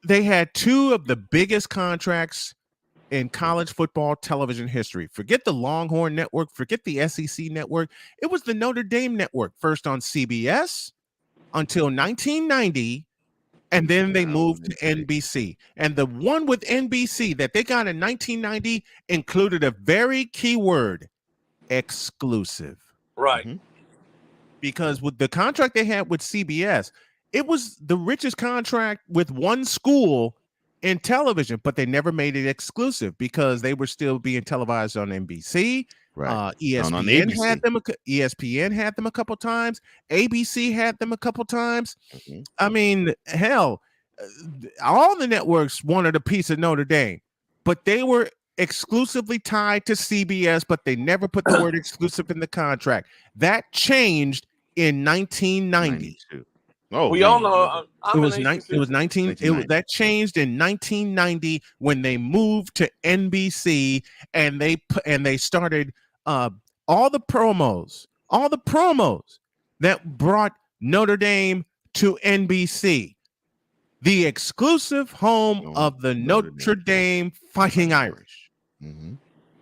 They had two of the biggest contracts in college football television history. Forget the Longhorn Network. Forget the SEC Network. It was the Notre Dame Network, first on CBS until 1990, and then they moved to NBC. And the one with NBC that they got in 1990 included a very key word, exclusive. Right. Because with the contract they had with CBS, it was the richest contract with one school in television, but they never made it exclusive because they were still being televised on NBC. Right. ESPN had them. ESPN had them a couple times. ABC had them a couple times. I mean, hell, all the networks wanted a piece of Notre Dame, but they were exclusively tied to CBS. But they never put the word exclusive in the contract. That changed in 1990. Oh, we all know that changed in 1990 when they moved to NBC and they started all the promos that brought Notre Dame to NBC, the exclusive home of the Notre Dame Fighting Irish. Mm-hmm.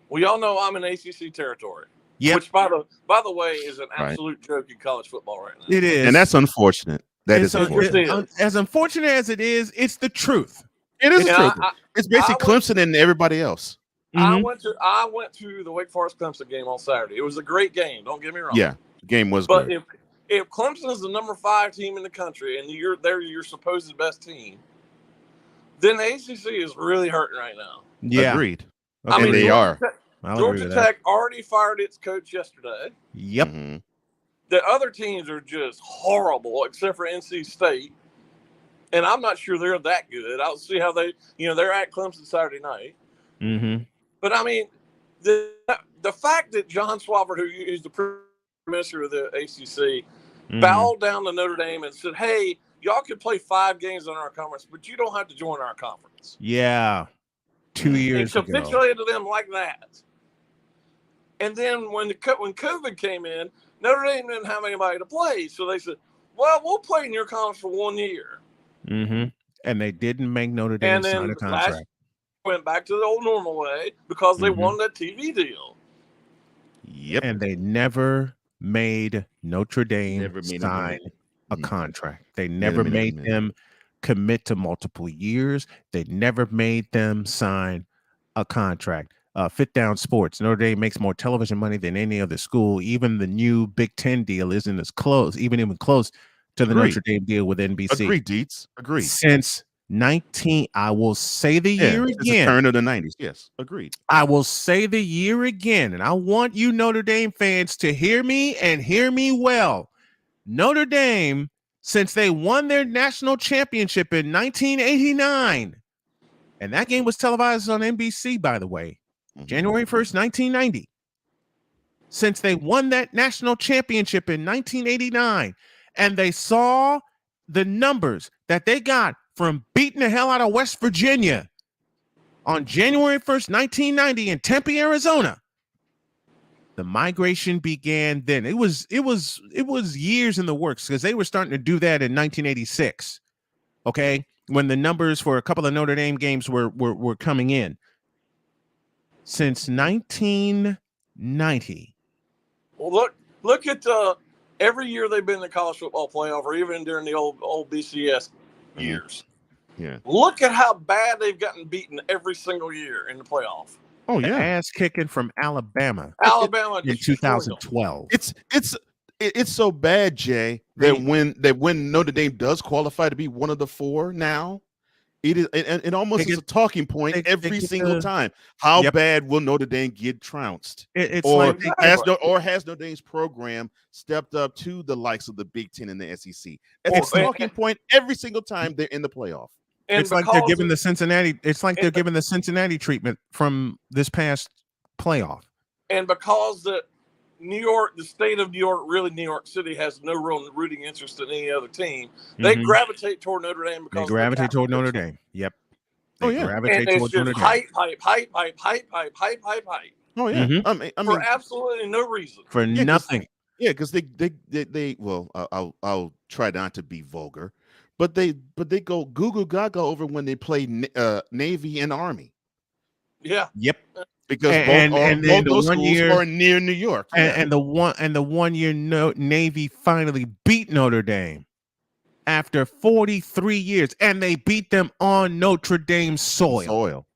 We all know I'm in ACC territory. Yep. Which, by the way, is an absolute joke in college football right now. It is. And that's unfortunate. That is unfortunate. As unfortunate as it is, it's the truth. It is the truth. It's basically Clemson and everybody else. I went to the Wake Forest Clemson game on Saturday. It was a great game. Don't get me wrong. Yeah, the game was but good. If Clemson is the number 5 team in the country and they're your supposed best team, then the ACC is really hurting right now. Yeah, agreed. I mean, they are. Georgia Tech already fired its coach yesterday. Yep. Mm-hmm. The other teams are just horrible, except for NC State. And I'm not sure they're that good. I'll see how they're at Clemson Saturday night. Mm-hmm. But I mean, the fact that John Swafford, who is the minister of the ACC, bowed down to Notre Dame and said, "Hey, y'all can play 5 games in our conference, but you don't have to join our conference." Yeah, 2 years ago. Capitulated to them like that. And then when COVID came in, Notre Dame didn't have anybody to play, so they said, "Well, we'll play in your conference for 1 year." Mm-hmm. And they didn't make Notre Dame sign a contract. Went back to the old normal way because they won that TV deal. Yep. And they never made Notre Dame sign a contract. They never made them commit to multiple years. They never made them sign a contract. Fit Down Sports. Notre Dame makes more television money than any other school. Even the new Big Ten deal isn't as close, even close to the Notre Dame deal with NBC. Agreed, Dietz. Agreed. Since I will say the year again. The turn of the 90s. Yes, agreed. I will say the year again, and I want you Notre Dame fans to hear me and hear me well. Notre Dame, since they won their national championship in 1989, and that game was televised on NBC, by the way, January 1st, 1990. Since they won that national championship in 1989, and they saw the numbers that they got from beating the hell out of West Virginia on January 1st, 1990 in Tempe, Arizona, the migration began then. It was years in the works because they were starting to do that in 1986. Okay, when the numbers for a couple of Notre Dame games were coming in. Since 1990. Well, look at every year they've been in the college football playoff, or even during the old BCS years. Yeah. Look at how bad they've gotten beaten every single year in the playoff. Oh yeah, ass kicking from Alabama in 2012. It's so bad, Jay, that when Notre Dame does qualify to be one of the 4 now, it almost is a talking point every single time. How bad will Notre Dame get trounced? Has Notre Dame's program stepped up to the likes of the Big Ten and the SEC? It's a talking point every single time they're in the playoff. It's like they're giving the Cincinnati. It's like they're giving the Cincinnati treatment from this past playoff. And because the state of New York, really New York City, has no real rooting interest in any other team, they gravitate toward Notre Dame because they gravitate toward Notre Dame. Yep. Gravitate toward Notre Dame. Hype. Oh yeah. I mean, for absolutely no reason. For nothing. Yeah, because they well, I'll try not to be vulgar, but they go Goo Gaga over when they play Navy and Army. Yeah. Yep. Because both those schools are near New York. And the 1 year Navy finally beat Notre Dame after 43 years, and they beat them on Notre Dame soil.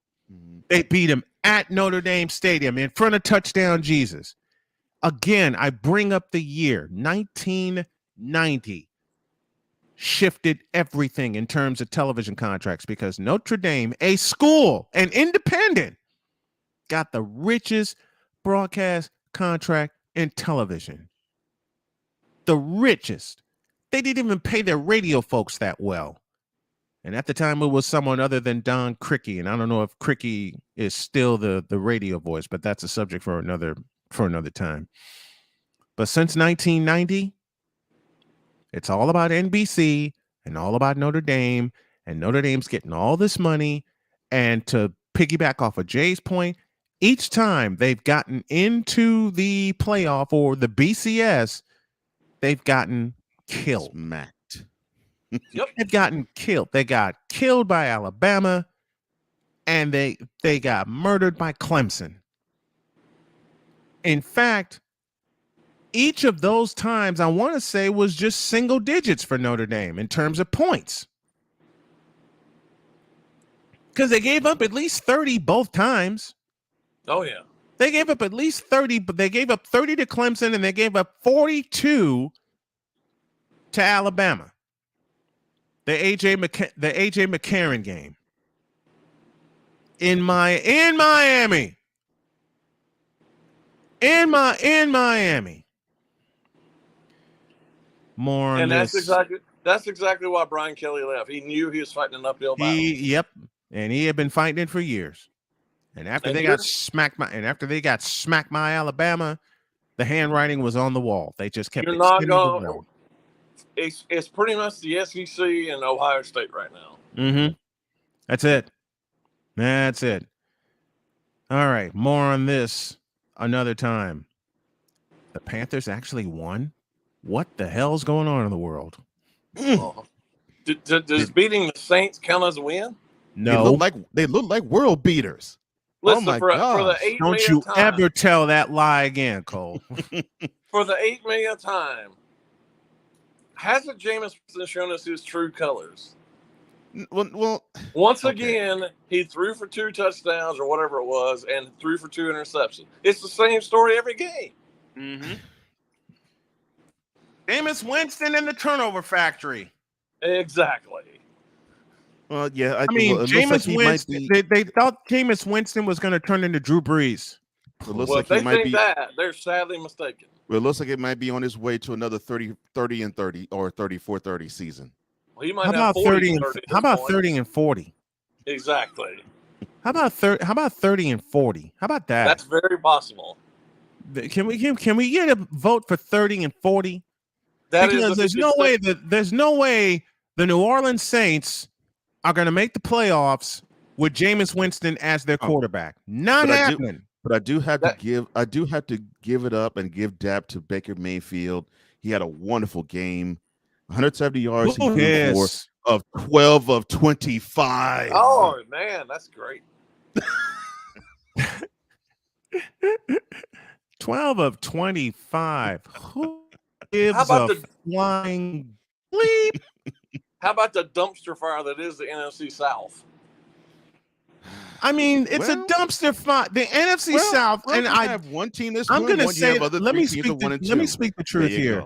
They beat them at Notre Dame Stadium in front of Touchdown Jesus. Again, I bring up the year 1990 shifted everything in terms of television contracts because Notre Dame, a school, an independent, got the richest broadcast contract in television. The richest. They didn't even pay their radio folks that well. And at the time, it was someone other than Don Criqui. And I don't know if Criqui is still the radio voice, but that's a subject for another time. But since 1990, it's all about NBC and all about Notre Dame. And Notre Dame's getting all this money. And to piggyback off of Jay's point, each time they've gotten into the playoff or the BCS, they've gotten killed. Smacked. Yep. had gotten killed. They got killed by Alabama, and they got murdered by Clemson. In fact, each of those times, I want to say, was just single digits for Notre Dame in terms of points. Because they gave up at least 30 both times. Oh, yeah. They gave up at least 30, but they gave up 30 to Clemson, and they gave up 42 to Alabama. The AJ McCarron game in Miami. In Miami. More on And this. that's exactly why Brian Kelly left. He knew he was fighting an uphill battle. Yep. And he had been fighting it for years. And after they got smacked by Alabama, the handwriting was on the wall. They just kept extending the road. It's pretty much the SEC and Ohio State right now. Mm-hmm. That's it. All right. More on this another time. The Panthers actually won? What the hell's going on in the world? Does beating the Saints count as a win? No. They look like world beaters. Listen, oh my for the 8 Don't millionth you time, ever tell that lie again, Cole. for the 8 millionth time, hasn't Jameis shown us his true colors? Well, once again, he threw for 2 touchdowns or whatever it was, and threw for 2 interceptions. It's the same story every game. Mm-hmm. Jameis Winston in the turnover factory. Exactly. Well, yeah. I mean, Jameis Winston. They thought Jameis Winston was going to turn into Drew Brees. If they think that, they're sadly mistaken. Well, it looks like it might be on his way to another 30 and 30 or 34-30 season. Well, he might how have about 30 how about 30 and 40? Exactly. How about 30 and 40? How about that? That's very possible. Can we get a vote for 30 and 40? Because there's no way the New Orleans Saints are going to make the playoffs with Jameis Winston as their quarterback. Not happening. But I do have to give it up and give dap to Baker Mayfield. He had a wonderful game. 170 yards he threw for of 12 of 25. Oh man, that's great. 12 of 25. Who gives a flying bleep? How about the dumpster fire that is the NFC South? I mean, it's a dumpster fire. The NFC South, and I have one team that's I'm going to say, let me speak the truth here.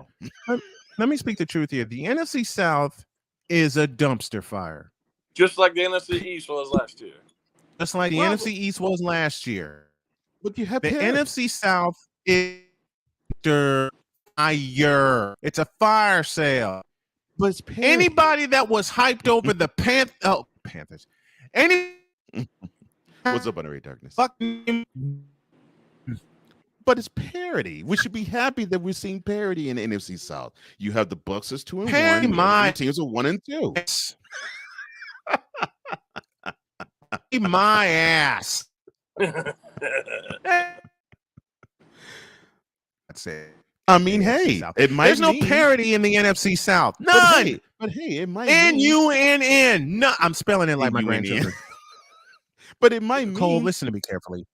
Let me speak the truth here. The NFC South is a dumpster fire. Just like the NFC East was last year. Just like the NFC East was last year. But you have the NFC South is fire. It's a fire sale. But it's anybody that was hyped over the Panthers. What's up, Honorary Darkness? But it's parity. We should be happy that we're seeing parity in the NFC South. You have the Bucks as 2-1. My teams are 1 and 2. My ass. That's it. I mean, hey, it might. There's no parity in the NFC South. None. But hey, it might. N-U-N-N. No, I'm spelling it like my grandchildren. But it might mean. Cole, listen to me carefully.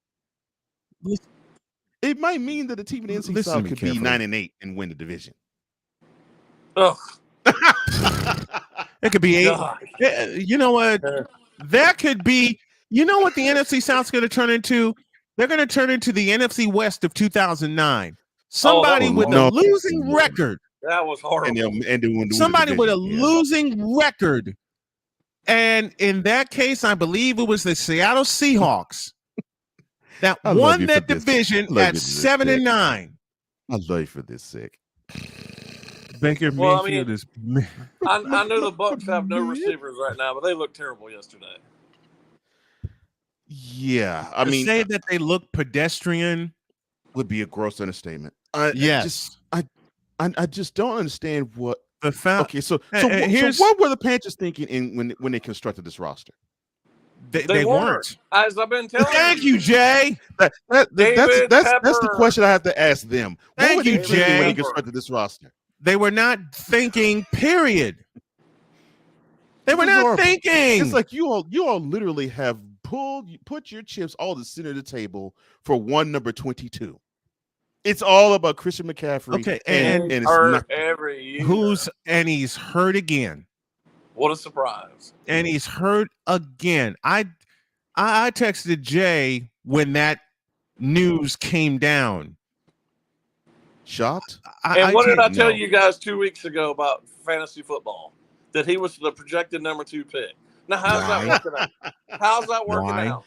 It might mean that the team in the NFC South could be 9-8 and win the division. Ugh. It could be 8. You know what? That could be. You know what the NFC South's going to turn into? They're going to turn into the NFC West of 2009. Somebody with a losing record. That was horrible. Somebody with a losing record. And in that case, I believe it was the Seattle Seahawks that won that division at 7-9. I love you for this, sick. Baker Mayfield is. I know the Bucks have no receivers right now, but they look terrible yesterday. Yeah, I mean, say that they look pedestrian would be a gross understatement. Yes, I just don't understand what the fact. Okay, so what were the Panthers thinking when they constructed this roster? They weren't. As I've been telling. Thank you, Jay. That's the question I have to ask them. Thank you, Jay. When they constructed this roster, they were not thinking. Period. They were not thinking. It's like you all literally have put your chips all the center of the table for one number 22. It's all about Christian McCaffrey. Okay, and it's hurt every year. And he's hurt again. What a surprise! And he's hurt again. I texted Jay when that news came down. Shocked? And what did I tell you guys 2 weeks ago about fantasy football? That he was the projected number 2 pick. Now, how's that working out? How's that working out?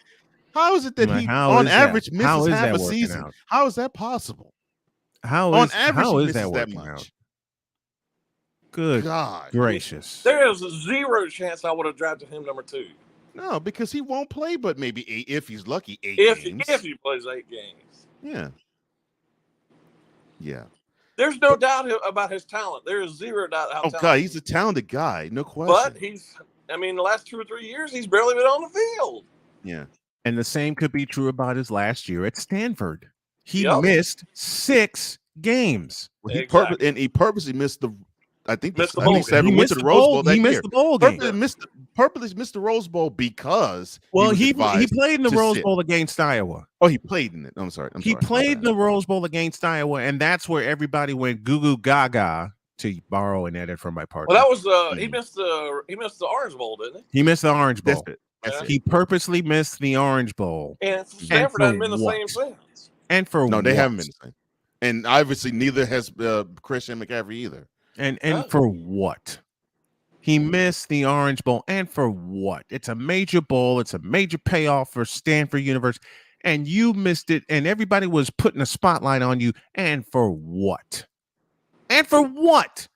How is it that he, on average, misses half a season? How is that possible? On average, he misses that much. Good God gracious. There is 0 chance I would have drafted him number 2. No, because he won't play but maybe 8, if he's lucky, 8 games. If he plays 8 games. Yeah. Yeah. There's no doubt about his talent. There is 0 doubt how talented. God, he's a talented guy, no question. But the last 2 or 3 years, he's barely been on the field. Yeah. And the same could be true about his last year at Stanford. He missed 6 games. Well, he purposely missed the. I think missed the bowl. He went to the Rose Bowl that year. He missed the bowl game. Purposely missed the Rose Bowl because he played in the Rose Bowl against Iowa. Oh, he played in it. I'm sorry. He played in the Rose Bowl against Iowa, and that's where everybody went goo goo gaga, to borrow an edit from my partner. Well, that was he missed the Orange Bowl, didn't he? He missed the Orange Bowl. That's it. He purposely missed the Orange Bowl. And Stanford hasn't been the same since. And for no, they haven't been the same. And obviously, neither has Christian McCaffrey either. And for what? He missed the Orange Bowl. And for what? It's a major bowl. It's a major payoff for Stanford University. And you missed it. And everybody was putting a spotlight on you. And for what? And for what?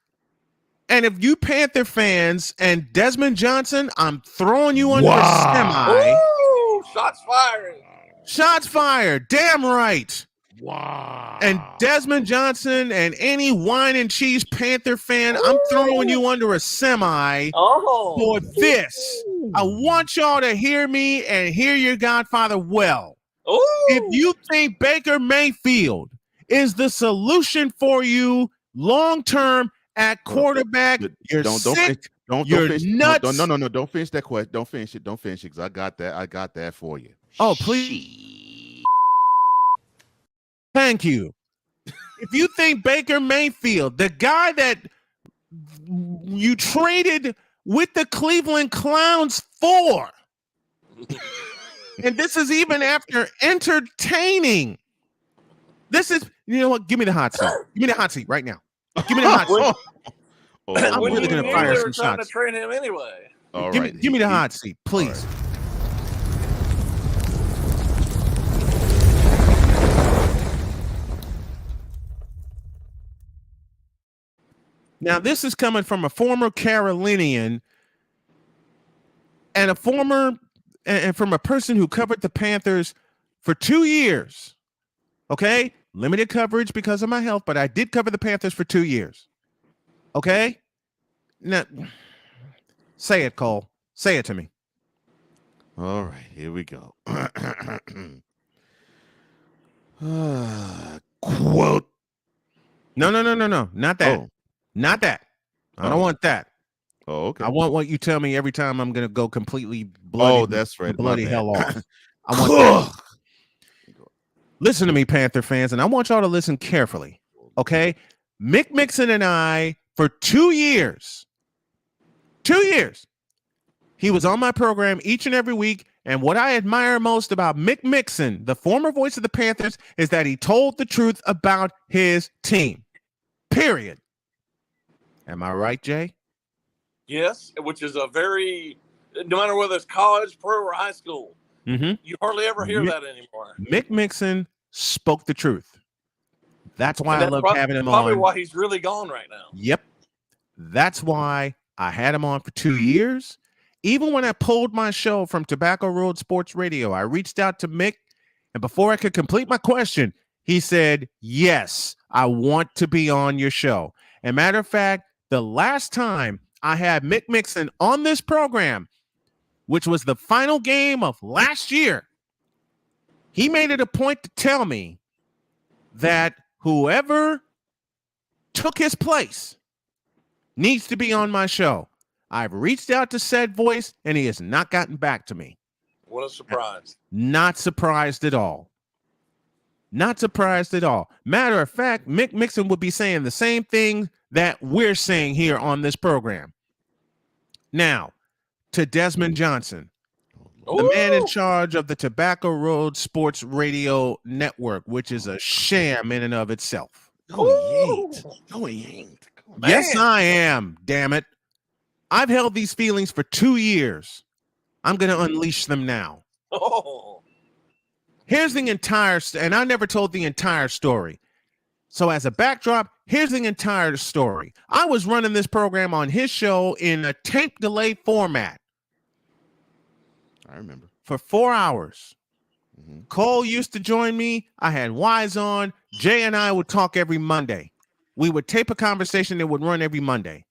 And if you Panther fans and Desmond Johnson, I'm throwing you under a semi. Ooh, shots fired. Shots fired. Damn right. Wow. And Desmond Johnson and any wine and cheese Panther fan, I'm throwing you under a semi for this. I want y'all to hear me and hear your Godfather well. If you think Baker Mayfield is the solution for you long-term at quarterback, you're sick. You're nuts. No. Don't finish that question. Don't finish it. Because I got that for you. Oh, please. Thank you. If you think Baker Mayfield, the guy that you traded with the Cleveland Clowns for, and this is even after entertaining. This is, you know what? Give me the hot seat. Give me the hot seat right now. Give me the hot seat. I'm really going to fire some shots. To train him anyway. All give, right. Give me the hot seat, please. Right. Now, this is coming from a former Carolinian and from a person who covered the Panthers for 2 years. Okay? Limited coverage because of my health, but I did cover the Panthers for 2 years. Okay? Now, say it, Cole. Say it to me. All right, here we go. Quote. No. Not that. Oh. Not that. I don't want that. Oh, okay. I want what you tell me every time I'm going to go completely bloody. Oh, that's right. Bloody hell off. I want that. Listen to me, Panther fans, and I want y'all to listen carefully. Okay? Mick Mixon and I, for 2 years, he was on my program each and every week. And what I admire most about Mick Mixon, the former voice of the Panthers, is that he told the truth about his team. Period. Am I right, Jay? Yes, which is a very, no matter whether it's college, pro, or high school, you hardly ever hear that anymore. Mick Mixon spoke the truth. That's why I love having him on. Probably why he's really gone right now. Yep. That's why I had him on for 2 years. Even when I pulled my show from Tobacco Road Sports Radio, I reached out to Mick, and before I could complete my question, he said, yes, I want to be on your show. As a matter of fact, the last time I had Mick Mixon on this program, which was the final game of last year, he made it a point to tell me that whoever took his place needs to be on my show. I've reached out to said voice, and he has not gotten back to me. What a surprise. Not surprised at all. Not surprised at all. Matter of fact, Mick Mixon would be saying the same thing that we're saying here on this program. Now, to Desmond Johnson, the man in charge of the Tobacco Road Sports Radio Network, which is a sham in and of itself. No, he ain't. No, he ain't. Yes, I am. Damn it. I've held these feelings for 2 years. I'm going to unleash them now. Oh. Here's the entire, and I never told the entire story. So as a backdrop, here's the entire story. I was running this program on his show in a tape delay format. I remember. For 4 hours. Cole used to join me. I had Wise on. Jay and I would talk every Monday. We would tape a conversation that would run every Monday.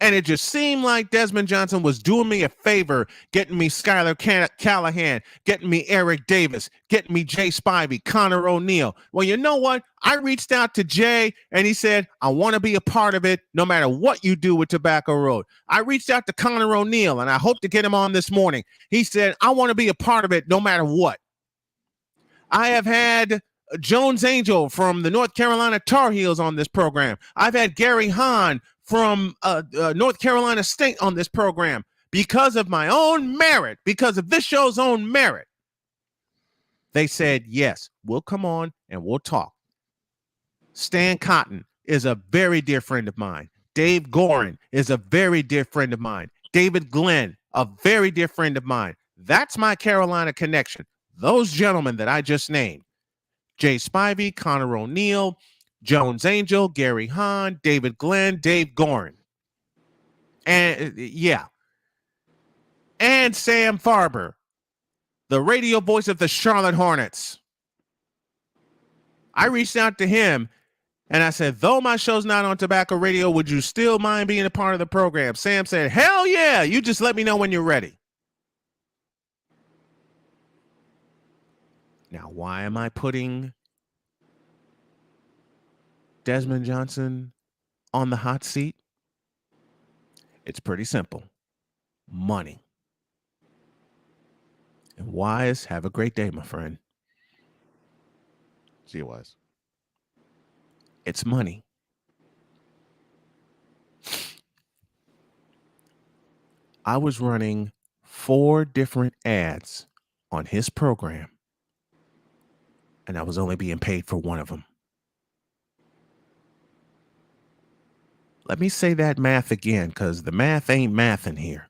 And it just seemed like Desmond Johnson was doing me a favor, getting me Skylar Callahan, getting me Eric Davis, getting me Jay Spivey, Connor O'Neill. Well, you know what? I reached out to Jay, and he said, I want to be a part of it no matter what you do with Tobacco Road. I reached out to Connor O'Neill, and I hope to get him on this morning. He said, I want to be a part of it no matter what. I have had Jones Angel from the North Carolina Tar Heels on this program. I've had Gary Hahn from North Carolina State on this program because of my own merit, because of this show's own merit. They said, yes, we'll come on and we'll talk. Stan Cotton is a very dear friend of mine. Dave Gorin is a very dear friend of mine. David Glenn, a very dear friend of mine. That's my Carolina connection. Those gentlemen that I just named, Jay Spivey, Connor O'Neill, Jones Angel, Gary Hahn, David Glenn, Dave Gorin. And yeah. And Sam Farber, the radio voice of the Charlotte Hornets. I reached out to him and I said, though my show's not on Tobacco Radio, would you still mind being a part of the program? Sam said, hell yeah. You just let me know when you're ready. Now, why am I putting Desmond Johnson on the hot seat? It's pretty simple. Money. And Wise, have a great day, my friend. See you, Wise. It's money. I was running 4 different ads on his program, and I was only being paid for one of them. Let me say that math again, because the math ain't math in here.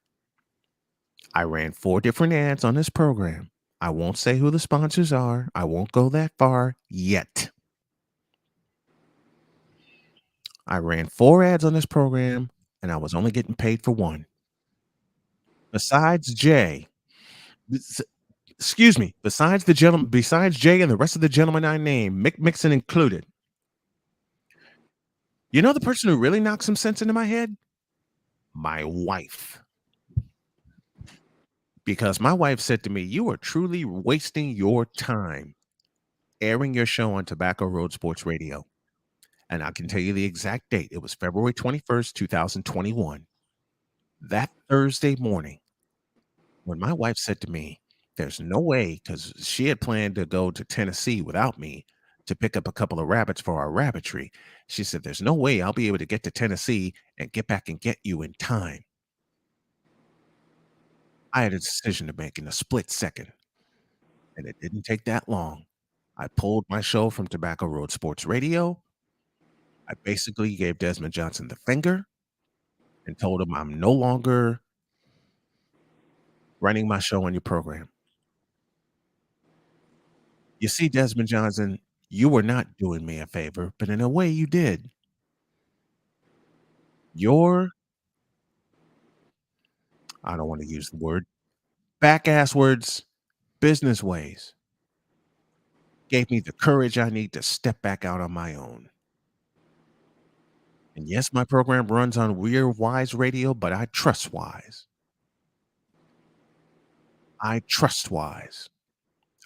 I ran 4 different ads on this program. I won't say who the sponsors are. I won't go that far yet. I ran 4 ads on this program, and I was only getting paid for one. Besides Jay, besides Jay and the rest of the gentlemen I named, Mick Mixon included. You know the person who really knocked some sense into my head? My wife. Because my wife said to me, you are truly wasting your time airing your show on Tobacco Road Sports Radio. And I can tell you the exact date. It was February 21st, 2021. That Thursday morning, when my wife said to me, there's no way, because she had planned to go to Tennessee without me to pick up a couple of rabbits for our rabbitry. She said, there's no way I'll be able to get to Tennessee and get back and get you in time. I had a decision to make in a split second, and it didn't take that long. I pulled my show from Tobacco Road Sports Radio. I basically gave Desmond Johnson the finger and told him I'm no longer running my show on your program. You see, Desmond Johnson, you were not doing me a favor, but in a way you did. I don't want to use the word, back-ass words, business ways gave me the courage I need to step back out on my own. And yes, my program runs on We're Wise Radio, but I trust Wise. I trust Wise.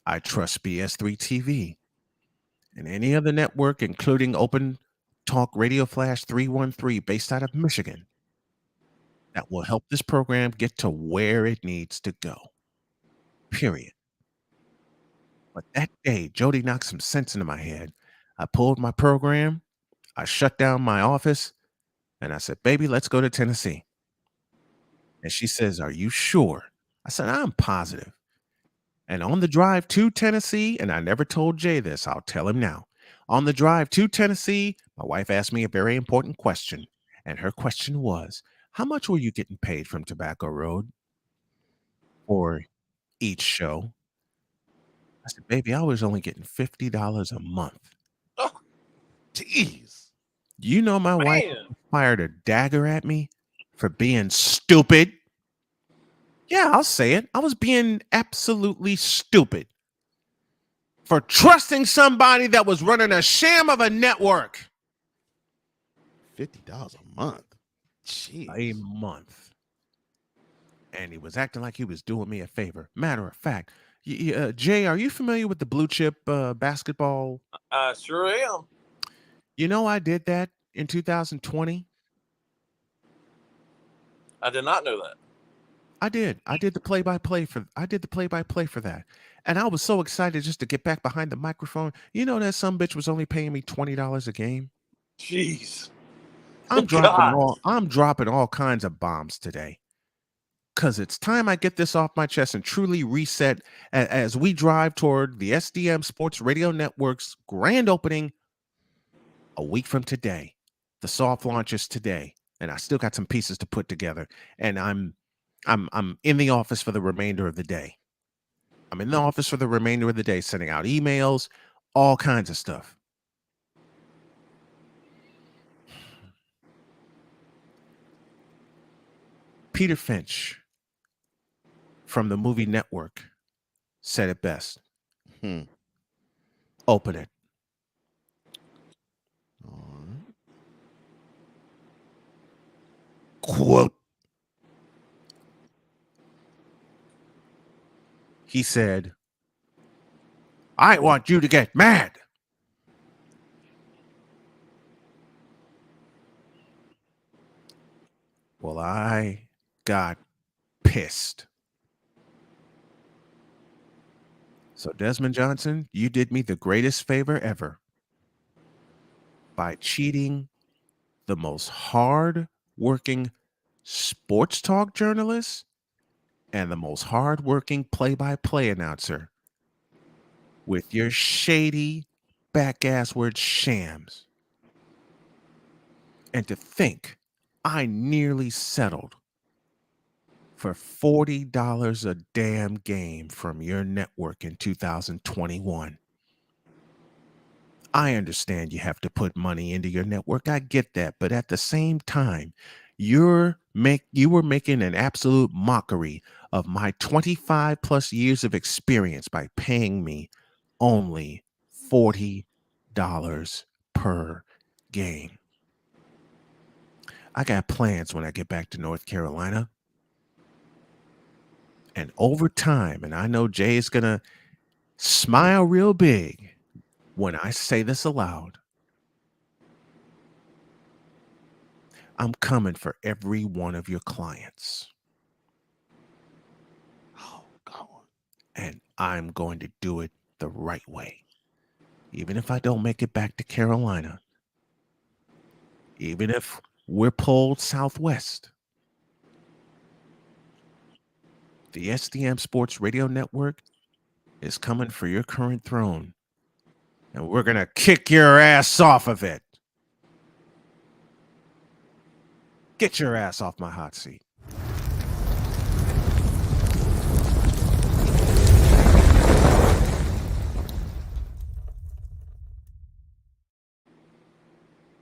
I trust BS3 TV and any other network, including Open Talk Radio Flash 313, based out of Michigan, that will help this program get to where it needs to go. Period. But that day, Jody knocked some sense into my head. I pulled my program, I shut down my office, and I said, baby, let's go to Tennessee. And she says, are you sure? I said, I'm positive. And on the drive to Tennessee, and I never told Jay this, I'll tell him now. On the drive to Tennessee, my wife asked me a very important question. And her question was, how much were you getting paid from Tobacco Road for each show? I said, baby, I was only getting $50 a month. Oh, jeez. You know my wife fired a dagger at me for being stupid. Yeah, I'll say it. I was being absolutely stupid for trusting somebody that was running a sham of a network. $50 a month. Jeez. A month. And he was acting like he was doing me a favor. Matter of fact, Jay, are you familiar with the blue chip basketball? I sure am. You know, I did that in 2020. I did not know that. I did. I did the play-by-play for that. And I was so excited just to get back behind the microphone. You know that some bitch was only paying me $20 a game. Jeez. I'm dropping all kinds of bombs today. Cause it's time I get this off my chest and truly reset as we drive toward the SDM Sports Radio Network's grand opening a week from today. The soft launch is today, and I still got some pieces to put together. And I'm in the office for the remainder of the day. I'm in the office for the remainder of the day, sending out emails, all kinds of stuff. Peter Finch from the movie Network said it best. Open it. Quote. He said, I want you to get mad. Well, I got pissed. So, Desmond Johnson, you did me the greatest favor ever by cheating the most hard-working sports talk journalist and the most hard-working play-by-play announcer with your shady back-ass word shams. And to think I nearly settled for $40 a damn game from your network in 2021. I understand you have to put money into your network. I get that. But at the same time, you were making an absolute mockery of my 25 plus years of experience by paying me only $40 per game. I got plans when I get back to North Carolina. And over time, and I know Jay is going to smile real big when I say this aloud, I'm coming for every one of your clients. Oh, God. And I'm going to do it the right way. Even if I don't make it back to Carolina, even if we're pulled southwest, the SDM Sports Radio Network is coming for your current throne. And we're going to kick your ass off of it. Get your ass off my hot seat.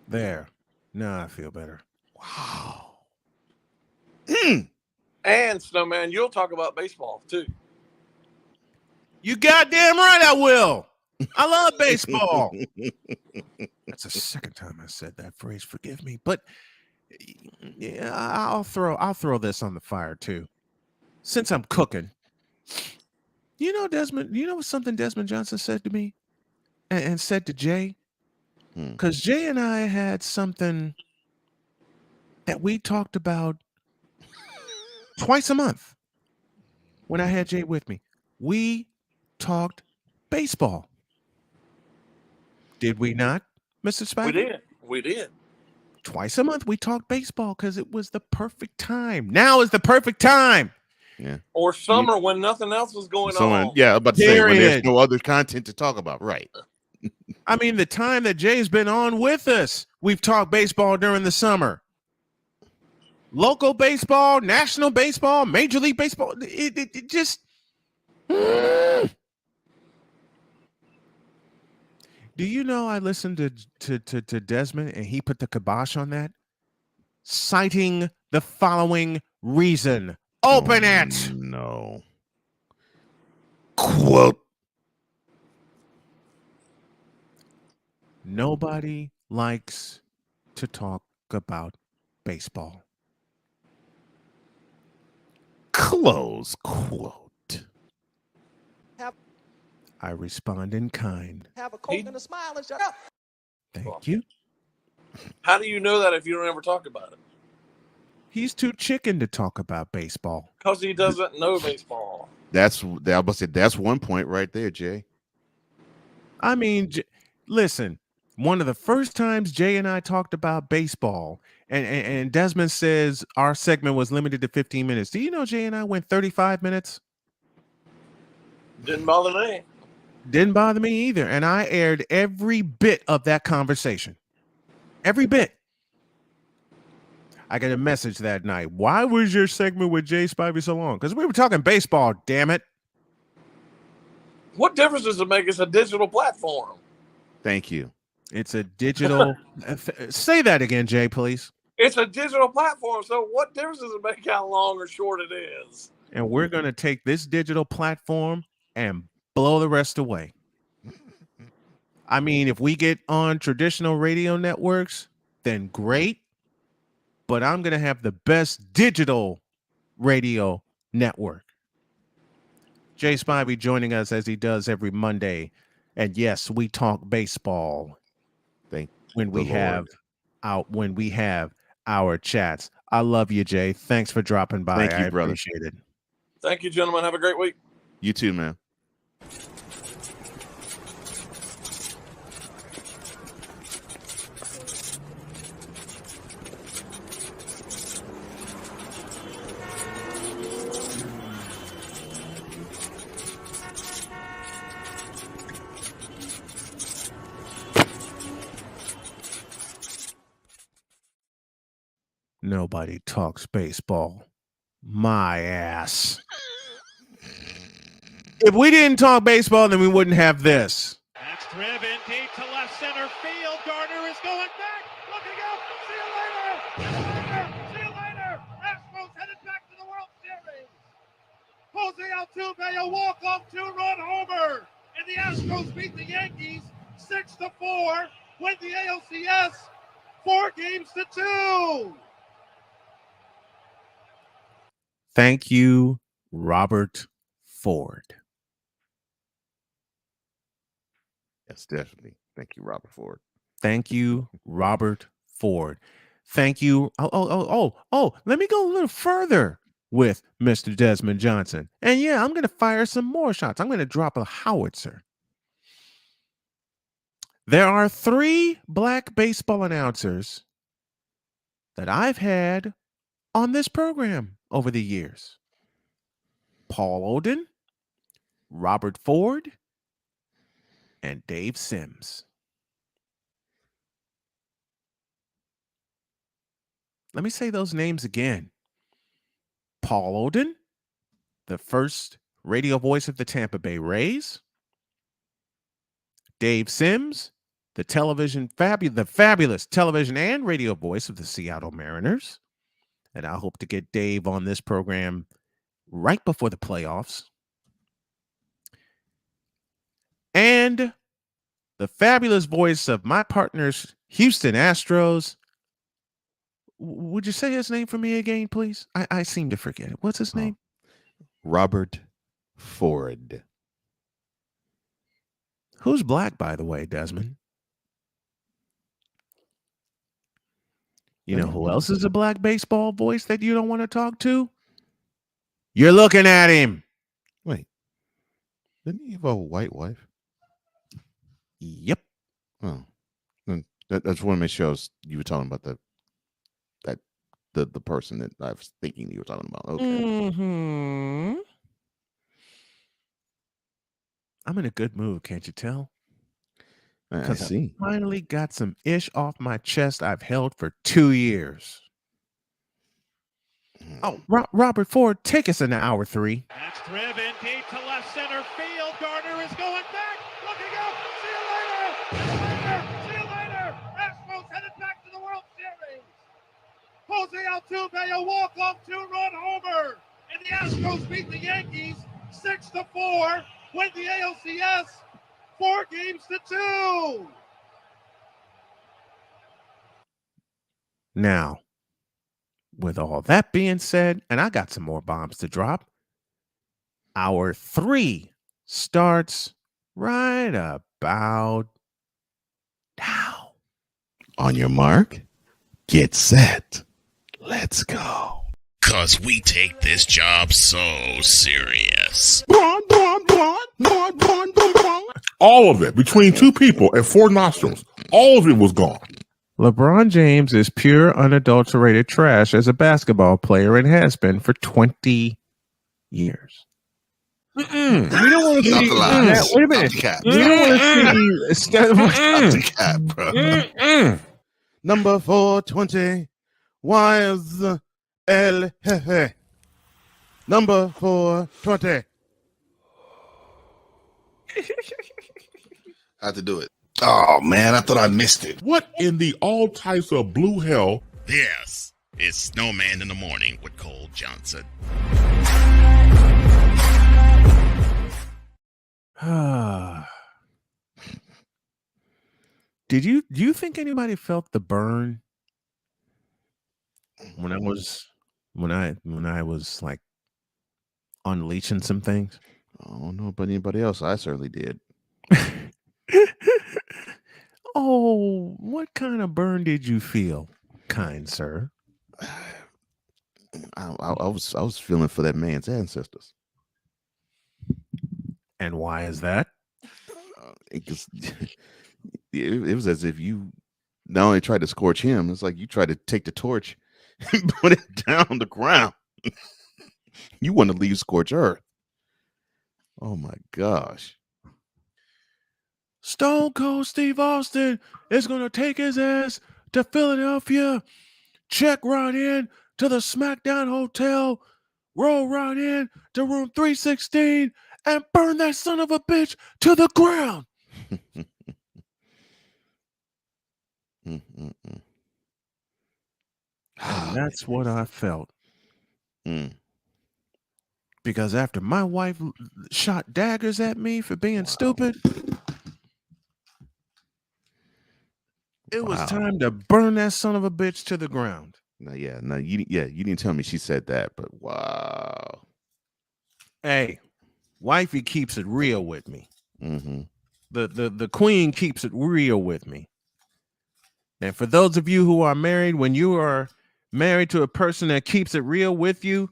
There. Now I feel better. Wow. And Snowman, you'll talk about baseball too. You goddamn right I will. I love baseball. That's the second time I said that phrase. Forgive me, but yeah, I'll throw this on the fire too. Since I'm cooking, you know, Desmond. You know something Desmond Johnson said to me, and said to Jay, because Jay and I had something that we talked about twice a month when I had Jay with me. We talked baseball. Did we not, Mr. Spivey? We did. Twice a month we talked baseball because it was the perfect time. Now is the perfect time. Yeah. Or summer when nothing else was going on. Yeah, I'm about to say when there's no other content to talk about. Right. I mean, the time that Jay's been on with us, we've talked baseball during the summer. Local baseball, national baseball, Major League Baseball. It just. Do you know I listened to Desmond and he put the kibosh on that? Citing the following reason. Open it. No. Quote. Nobody likes to talk about baseball. Close quote. I respond in kind. Have a Coke and a smile and shut up. Thank you. How do you know that if you don't ever talk about it? He's too chicken to talk about baseball. Because he doesn't know baseball. That's one point right there, Jay. I mean, listen, one of the first times Jay and I talked about baseball, and Desmond says our segment was limited to 15 minutes. Do you know Jay and I went 35 minutes? Didn't bother me. Didn't bother me either. And I aired every bit of that conversation. Every bit. I got a message that night. Why was your segment with Jay Spivey so long? Because we were talking baseball, damn it. What difference does it make? It's a digital platform. Thank you. It's a digital. Say that again, Jay, please. It's a digital platform. So what difference does it make how long or short it is? And we're going to take this digital platform and blow the rest away. I mean, if we get on traditional radio networks, then great. But I'm going to have the best digital radio network. Jay Spivey joining us as he does every Monday. And yes, we talk baseball when we have our chats. I love you, Jay. Thanks for dropping by. Thank you, I brother. appreciate it. Thank you, gentlemen. Have a great week. You too, man. Nobody talks baseball. My ass. If we didn't talk baseball, then we wouldn't have this. That's driven deep to left center field. Gardner is going back. Looking up. See you later. See you later. Astros headed back to the World Series. Jose Altuve, a walk-off two-run homer. And the Astros beat the Yankees 6-4. Win the ALCS 4-2. Thank you, Robert Ford. Yes, definitely. Thank you, Robert Ford. Thank you, Robert Ford. Thank you. Let me go a little further with Mr. Desmond Johnson. And yeah, I'm going to fire some more shots. I'm going to drop a howitzer. There are 3 black baseball announcers that I've had on this program over the years. Paul Oden, Robert Ford, and Dave Sims. Let me say those names again. Paul Oden, the first radio voice of the Tampa Bay Rays. Dave Sims, the fabulous television and radio voice of the Seattle Mariners. And I hope to get Dave on this program right before the playoffs. And the fabulous voice of my partner's Houston Astros. Would you say his name for me again, please? I seem to forget it. What's his name? Robert Ford. Who's black, by the way, Desmond? You know who else is a black baseball voice that you don't want to talk to? You're looking at him. Wait, didn't he have a white wife? Yep. Oh, I just want to make sure you were talking about the person that I was thinking you were talking about. Okay. Mm-hmm. I'm in a good mood, can't you tell? I see. I finally got some ish off my chest I've held for 2 years. Oh, Robert Ford, take us into hour 3. That's driven deep to left center field. Gardner is going back. Looking up. See you later. See you later. See you later. Astros headed back to the World Series. Jose Altuve, a walk-off 2-run homer. And the Astros beat the Yankees 6-4. Win the ALCS 4-2. Now, with all that being said, and I got some more bombs to drop, hour 3 starts right about now. On your mark, get set. Let's go. 'Cause we take this job so serious. All of it between 2 people and 4 nostrils. All of it was gone. LeBron James is pure, unadulterated trash as a basketball player and has been for 20 years. We don't want to see that. Wait a minute. We don't want to see bro. Number 420. Why is El Jefe? Number 420. I had to do it. Oh man, I thought I missed it. What in the all types of blue hell? Yes, it's Snowman in the Morning with Cole Johnson. Do you think anybody felt the burn when I was like unleashing some things? I don't know about anybody else. I certainly did. Oh, what kind of burn did you feel, kind sir? I was feeling for that man's ancestors. And why is that? Because it was as if you not only tried to scorch him, it's like you tried to take the torch and put it down the ground. You want to leave scorch earth. Oh my gosh. Stone Cold Steve Austin is going to take his ass to Philadelphia, check right in to the SmackDown Hotel, roll right in to room 316, and burn that son of a bitch to the ground. And that's what I felt. Because after my wife shot daggers at me for being stupid, it was time to burn that son of a bitch to the ground. You didn't tell me she said that, but wow. Hey, wifey keeps it real with me. The queen keeps it real with me. And for those of you who are married, when you are married to a person that keeps it real with you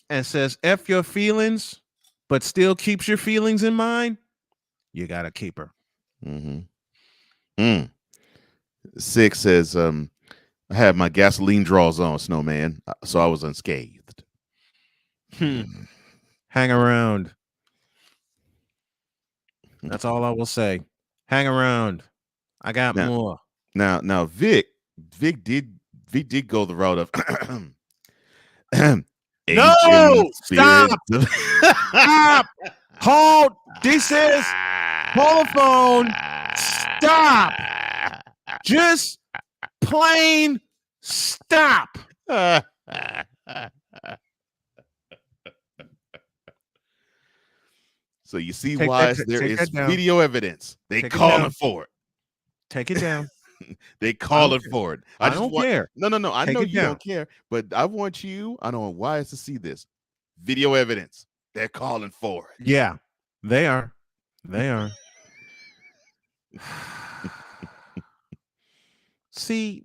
and says F your feelings, but still keeps your feelings in mind, you got to keep her. 6 says, I had my gasoline draws on, Snowman, so I was unscathed. Hang around. That's all I will say. Hang around. I got more. Now, Vic did go the route of no, stop. Stop. Hold. This is telephone. Stop. Just plain stop. So you see why there is video evidence. They calling for it. Take it down. They calling for it. I don't care. No. I know you don't care, but I want you. I don't know why is to see this video evidence. They're calling for it. Yeah, they are. They are. See,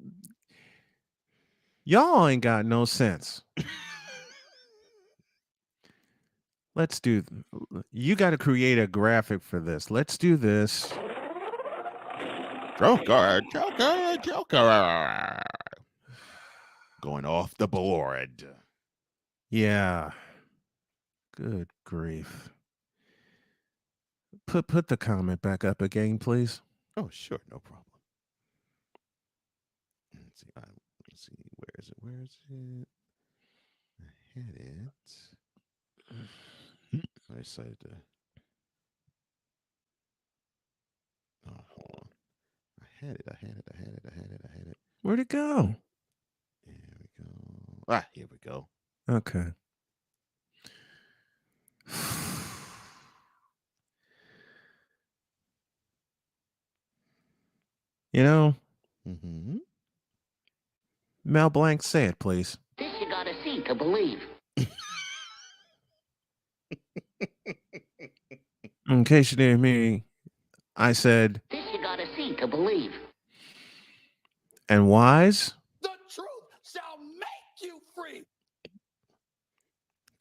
y'all ain't got no sense. Let's do. You got to create a graphic for this. Let's do this. Joker. Going off the board. Yeah. Good grief. Put the comment back up again, please. Oh, sure, no problem. Let's see. Let's see. Where is it? I had it. I decided to. Oh, hold on. I had it. Where'd it go? Here we go. Ah, here we go. Okay. You know, Mel Blanc, say it, please. This you gotta see to believe. In case you didn't hear me, I said, This you gotta see to believe. and Wise? The truth shall make you free.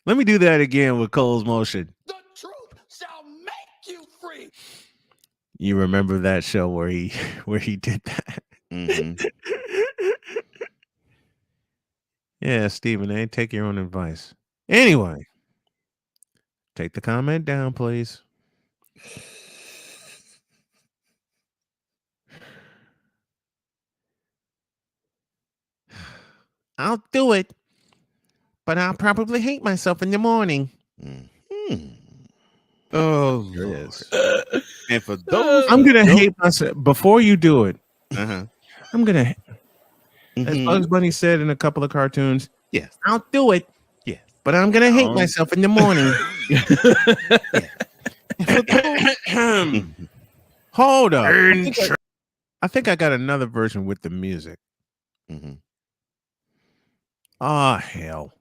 Let me do that again with Cole's motion. The truth shall make you free. You remember that show where he did that? Yeah, Stephen, take your own advice. Anyway, take the comment down, please. I'll do it, but I'll probably hate myself in the morning. Oh, yes. And for those, I'm gonna hate myself before you do it. I'm gonna, as Bugs Bunny said in a couple of cartoons. Yes, I'll do it. Yes, but I'm gonna hate myself in the morning. Hold up. I think I got another version with the music. Oh, hell.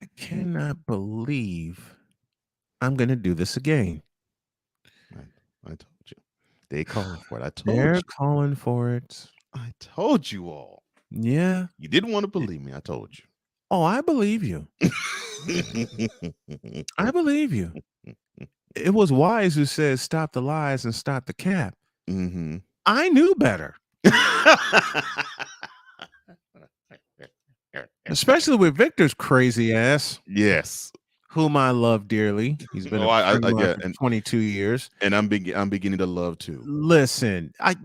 I cannot believe I'm going to do this again. I told you. They calling for it. I told They're you. calling for it. I told you all. Yeah. You didn't want to believe me. I told you. Oh, I believe you. I believe you. It was Wise who says, stop the lies and stop the cap. I knew better. Especially with Victor's crazy ass. Yes. Whom I love dearly. He's been a friend of mine for 22 years. And I'm beginning to love too. Listen, I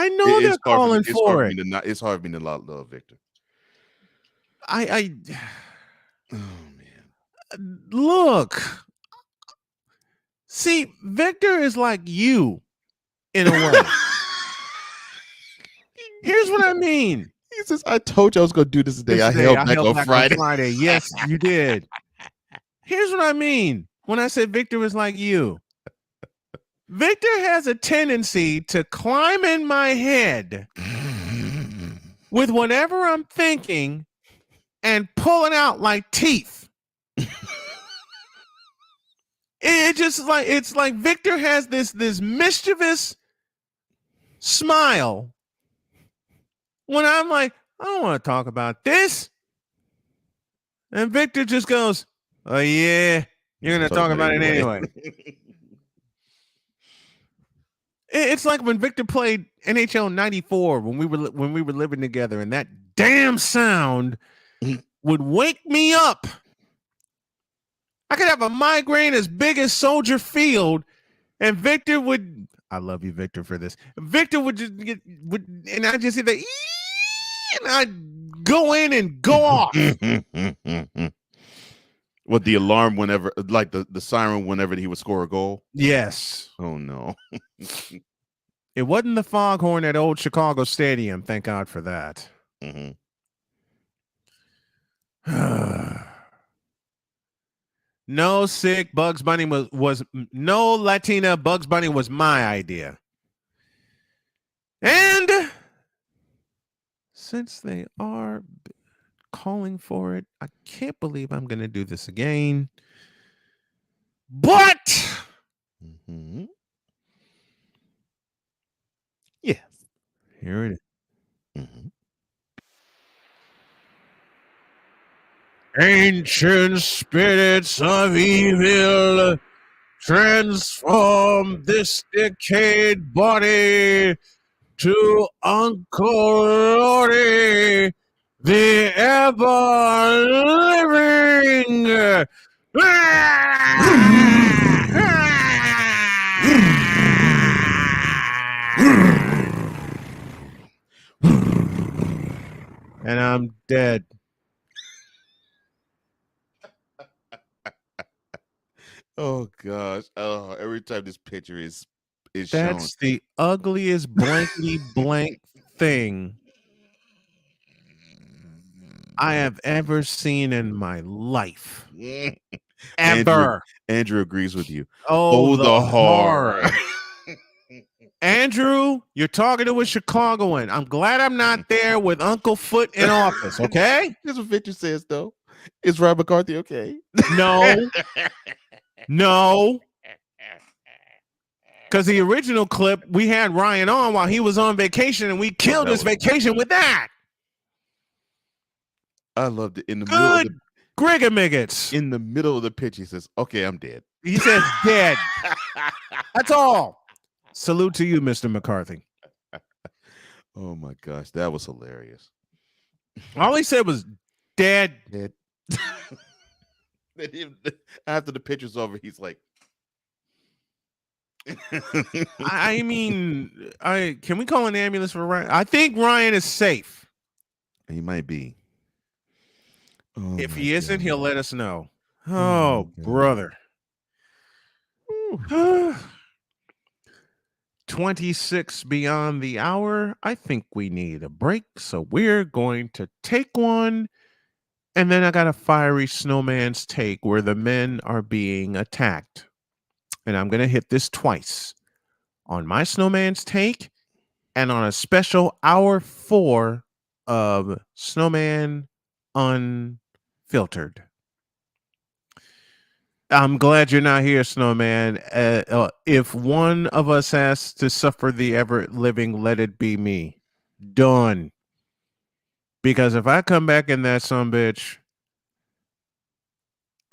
know they're calling for it. It's hard for me to love Victor. Oh man. Look. See, Victor is like you in a way. Here's what I mean. He says, I told you I was going to do this today. I held back on Friday. Yes, you did. Here's what I mean when I said Victor was like you. Victor has a tendency to climb in my head with whatever I'm thinking and pull it out like teeth. It's like Victor has this mischievous smile when I'm like, I don't want to talk about this. And Victor just goes, oh yeah, you're going to talk about it anyway. It's like when Victor played NHL 94 when we were living together, and that damn sound would wake me up. I could have a migraine as big as Soldier Field, and Victor would. I love you, Victor, for this. Victor would just and I just see the, and I'd go in and go off. What, the alarm whenever, like the siren whenever he would score a goal? Yes. Oh no. It wasn't the foghorn at old Chicago Stadium. Thank God for that. No sick Bugs Bunny was no Latina Bugs Bunny was my idea. And since they are calling for it, I can't believe I'm going to do this again. But yes, here it is. Ancient spirits of evil, transform this decayed body to Uncle Lordy, the ever-living. And I'm dead. Oh gosh! Oh, every time this picture is shown, That's the ugliest blankety blank thing I have ever seen in my life. Ever. Andrew agrees with you. Oh, the horror. Andrew, you're talking to a Chicagoan. I'm glad I'm not there with Uncle Foot in office, okay? That's what Victor says, though. Is Rob McCarthy okay? No. No. Because the original clip, we had Ryan on while he was on vacation, and we killed his vacation with that. I loved it. In the middle of the Grigamiggets. In the middle of the pitch, he says, "Okay, I'm dead." He says, "Dead." That's all. Salute to you, Mr. McCarthy. Oh my gosh, that was hilarious. All he said was dead. Dead. After the picture's over, he's like, I mean, can we call an ambulance for Ryan? I think Ryan is safe. He might be. Oh, if he isn't, he'll let us know. Oh, brother. 26 beyond the hour. I think we need a break, so we're going to take one. And then I got a fiery snowman's take where the men are being attacked. And I'm going to hit this twice on my snowman's take and on a special hour 4 of Snowman Unfiltered. I'm glad you're not here, Snowman. If one of us has to suffer the ever living, let it be me. Done. Because if I come back in that sumbitch,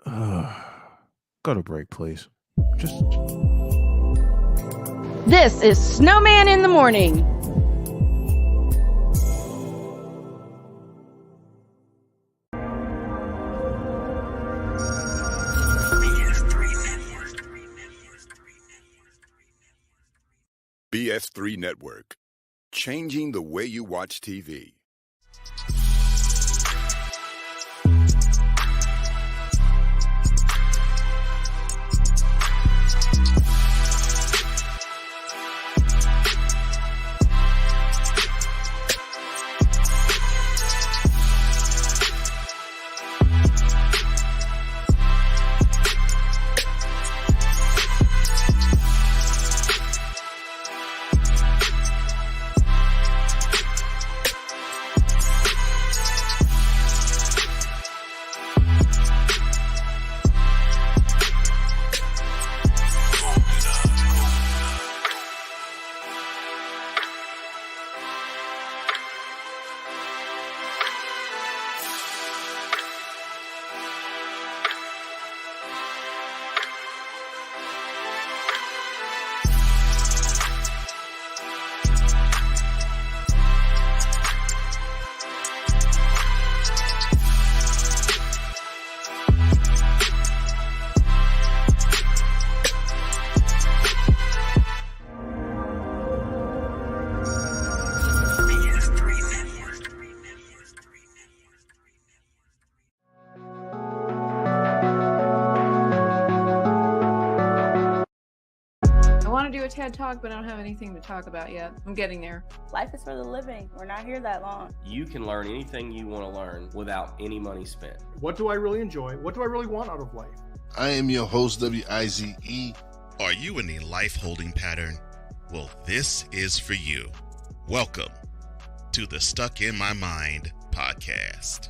go to break, please. This is Snowman in the Morning. BS3 Network, changing the way you watch TV. TED Talk, but I don't have anything to talk about yet. I'm getting there. Life is for the living. We're not here that long. You can learn anything you want to learn without any money spent. What do I really enjoy? What do I really want out of life? I am your host, WIZE. Are you in a life holding pattern? Well, this is for you. Welcome to the Stuck in My Mind podcast.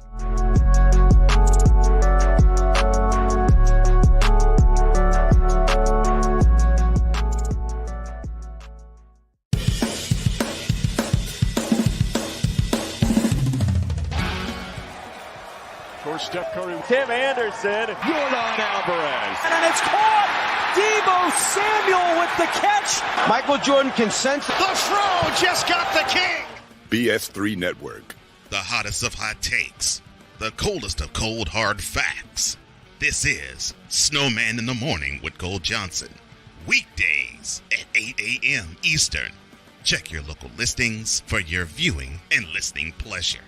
Steph Curry through Tim Anderson. Jordan Alvarez. And it's caught! Debo Samuel with the catch. Michael Jordan can sense it. The throw just got the king. BS3 Network. The hottest of hot takes. The coldest of cold hard facts. This is Snowman in the Morning with Cole Johnson. Weekdays at 8 a.m. Eastern. Check your local listings for your viewing and listening pleasure.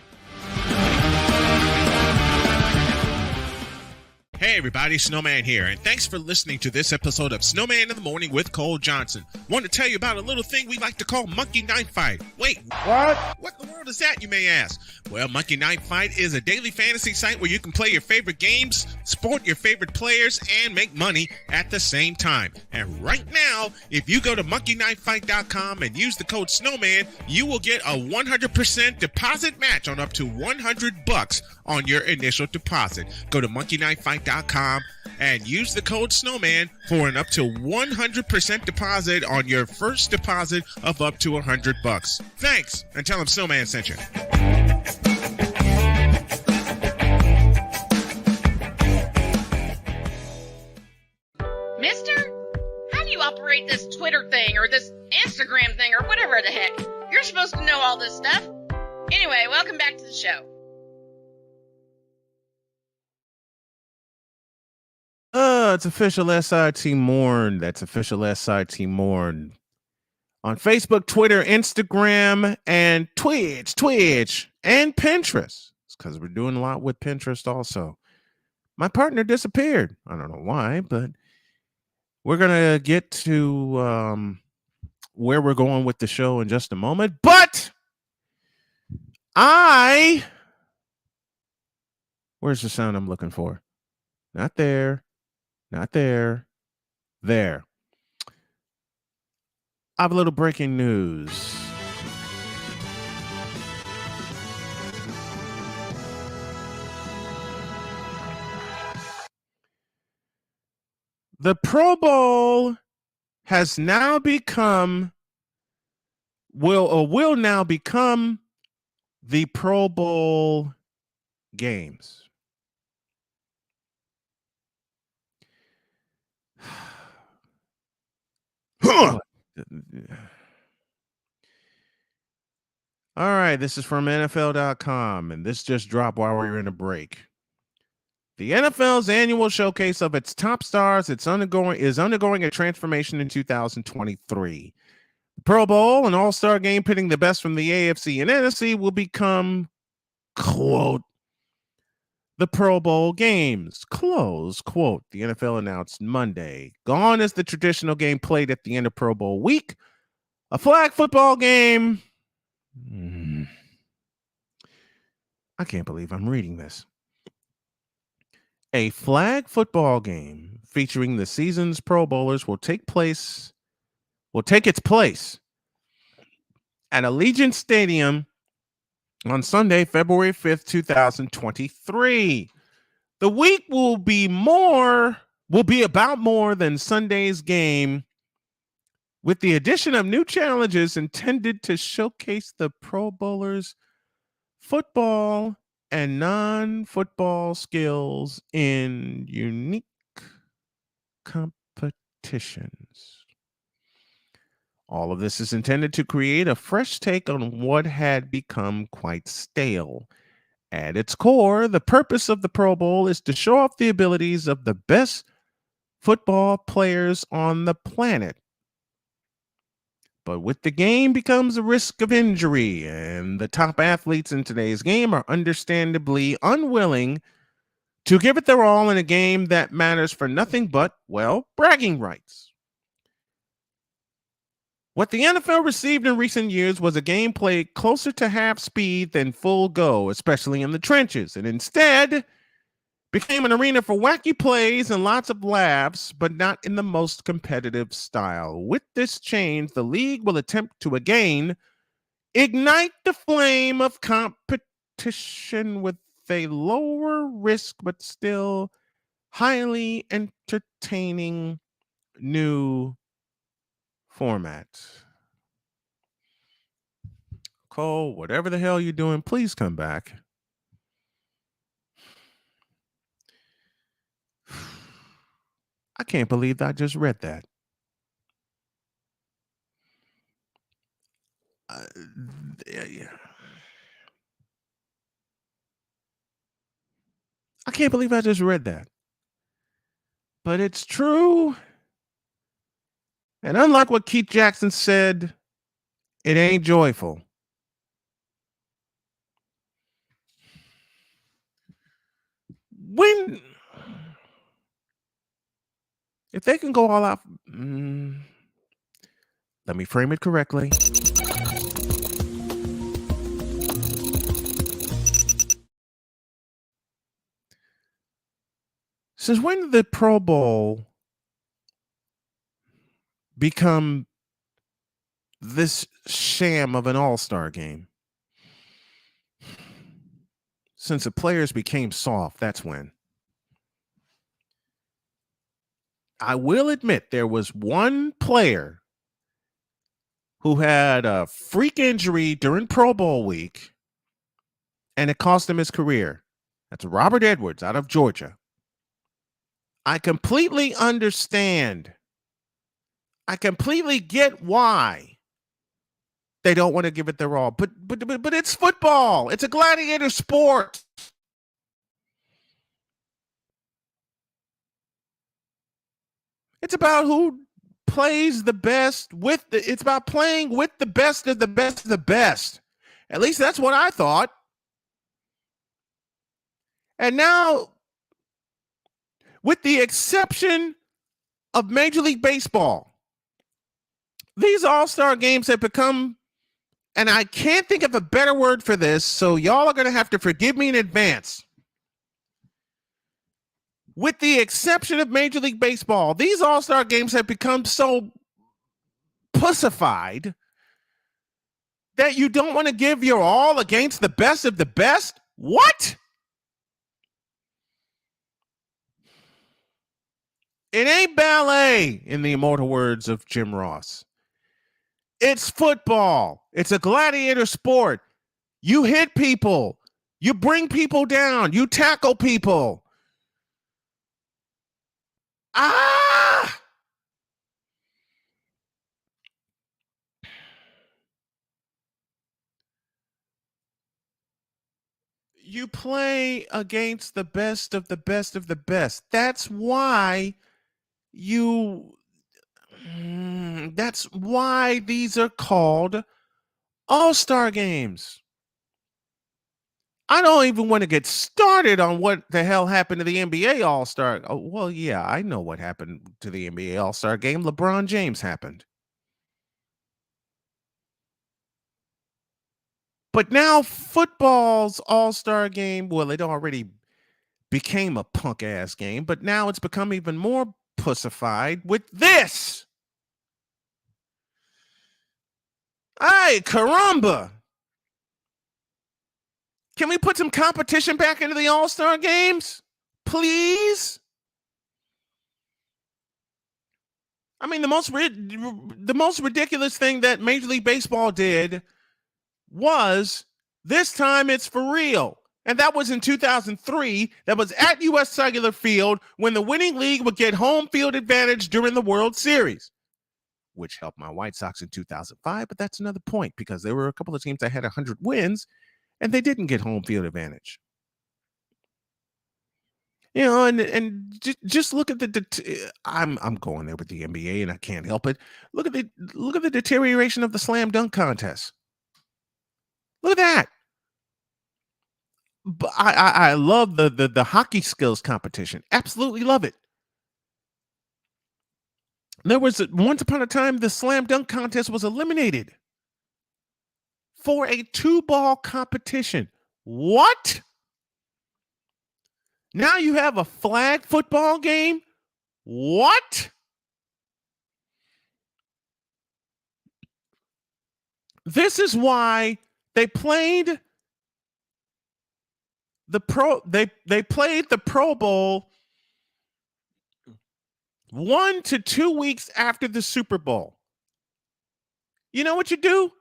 Hey everybody, Snowman here, and thanks for listening to this episode of Snowman in the Morning with Cole Johnson. Want to tell you about a little thing we like to call Monkey Knife Fight. Wait, what? What in the world is that, you may ask? Well, Monkey Knife Fight is a daily fantasy site where you can play your favorite games, support your favorite players, and make money at the same time. And right now, if you go to monkeyknifefight.com and use the code Snowman, you will get a 100% deposit match on up to $100 on your initial deposit. Go to monkeyknifefight.com and use the code Snowman for an up to 100% deposit on your first deposit of up to $100. Thanks, and tell them Snowman sent you. Mister, how do you operate this Twitter thing or this Instagram thing or whatever the heck? You're supposed to know all this stuff. Anyway, welcome back to the show. It's official SIT Morn. That's official SIT Morn. On Facebook, Twitter, Instagram, and Twitch, and Pinterest. It's because we're doing a lot with Pinterest also. My partner disappeared. I don't know why, but we're going to get to where we're going with the show in just a moment. But where's the sound I'm looking for? Not there. Not there. There. I have a little breaking news. The Pro Bowl has now become, will now become the Pro Bowl games. All right, this is from NFL.com, and this just dropped while we were in a break. The NFL's annual showcase of its top stars is undergoing a transformation in 2023. The Pro Bowl, an all-star game pitting the best from the AFC and NFC, will become, quote, the Pro Bowl games, close quote, the NFL announced Monday. Gone is the traditional game played at the end of Pro Bowl week. A flag football game. I can't believe I'm reading this. A flag football game featuring the season's Pro Bowlers will take its place at Allegiant Stadium on Sunday, February 5th, 2023. The week will be about more than Sunday's game, with the addition of new challenges intended to showcase the Pro Bowlers' football and non-football skills in unique competitions. All of this is intended to create a fresh take on what had become quite stale. At its core, the purpose of the Pro Bowl is to show off the abilities of the best football players on the planet. But with the game becomes a risk of injury, and the top athletes in today's game are understandably unwilling to give it their all in a game that matters for nothing but, well, bragging rights. What the NFL received in recent years was a game played closer to half speed than full go, especially in the trenches, and instead became an arena for wacky plays and lots of laughs, but not in the most competitive style. With this change, the league will attempt to again ignite the flame of competition with a lower risk but still highly entertaining new format. Cole, whatever the hell you're doing, please come back. I can't believe I just read that. Yeah. I can't believe I just read that. But it's true. And unlike what Keith Jackson said, it ain't joyful. If they can go all out, let me frame it correctly. Since when did the Pro Bowl become this sham of an all-star game? Since the players became soft, that's when. I will admit there was one player who had a freak injury during Pro Bowl week, and it cost him his career. That's Robert Edwards out of Georgia. I completely understand. I completely get why they don't want to give it their all. But it's football. It's a gladiator sport. It's about who plays the best it's about playing with the best of the best of the best. At least that's what I thought. And now, with the exception of Major League Baseball, these all-star games have become, and I can't think of a better word for this, so y'all are going to have to forgive me in advance. With the exception of Major League Baseball, these all-star games have become so pussified that you don't want to give your all against the best of the best? What? It ain't ballet, in the immortal words of Jim Ross. It's football. It's a gladiator sport. You hit people. You bring people down. You tackle people. You play against the best of the best of the best. That's why that's why these are called all-star games. I don't even want to get started on what the hell happened to the NBA All-Star. Oh, well, yeah, I know what happened to the NBA All-Star game. LeBron James happened. But now football's all-star game, well, it already became a punk-ass game, but now it's become even more pussified with this. Ay, caramba. Can we put some competition back into the all-star games? Please? I mean, the most ridiculous thing that Major League Baseball did was this time it's for real. And that was in 2003. That was at U.S. Cellular Field when the winning league would get home field advantage during the World Series, which helped my White Sox in 2005. But that's another point because there were a couple of teams that had 100 wins and they didn't get home field advantage. You know, and just look at I'm going there with the NBA, and I can't help it. Look at the deterioration of the slam dunk contest. Look at that. But I love the hockey skills competition. Absolutely love it. There was once upon a time the slam dunk contest was eliminated for a 2-ball competition. What? Now you have a flag football game? What? This is why they played the Pro Bowl 1 to 2 weeks after the Super Bowl. You know what you do?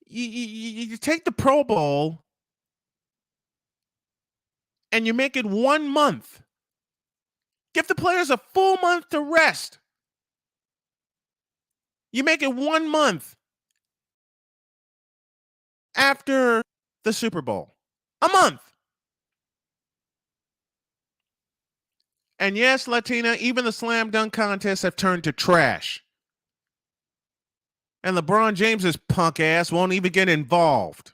You take the Pro Bowl and you make it 1 month Give the players a full month to rest. You make it 1 month after the Super Bowl. A month. And yes, Latina, even the slam dunk contests have turned to trash. And LeBron James's punk ass won't even get involved.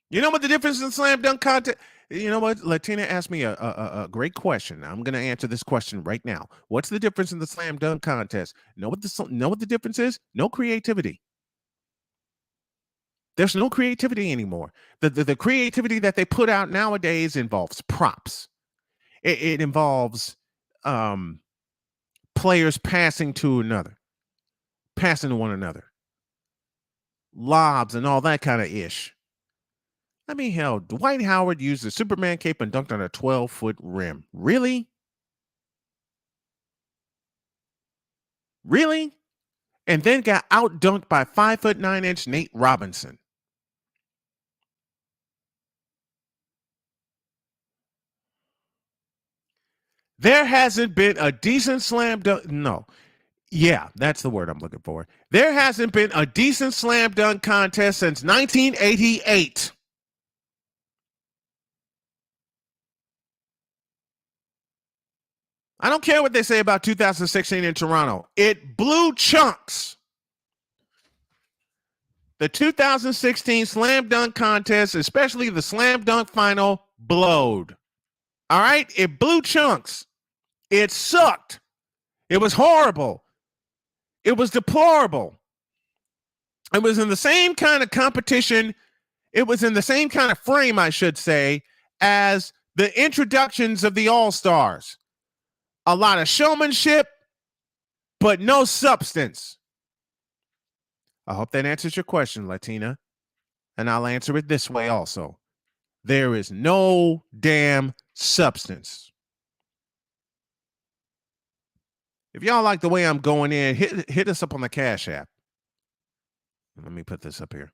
You know what the difference in slam dunk contest? You know what? Latina asked me a great question. I'm going to answer this question right now. What's the difference in the slam dunk contest? Know what the difference is? No creativity. There's no creativity anymore. The creativity that they put out nowadays involves props. It involves players passing to one another, lobs and all that kind of ish. I mean, hell, Dwight Howard used the Superman cape and dunked on a 12-foot rim. Really? Really? And then got out-dunked by 5'9" Nate Robinson. There hasn't been a decent slam dunk. No. Yeah, that's the word I'm looking for. There hasn't been a decent slam dunk contest since 1988. I don't care what they say about 2016 in Toronto. It blew chunks. The 2016 slam dunk contest, especially the slam dunk final, blowed. All right? It blew chunks. It sucked. It was horrible. It was deplorable. It was in the same kind of competition. It was in the same kind of frame, I should say, as the introductions of the All-Stars. A lot of showmanship, but no substance. I hope that answers your question, Latina. And I'll answer it this way also. There is no damn substance. If y'all like the way I'm going in, hit us up on the Cash App. Let me put this up here.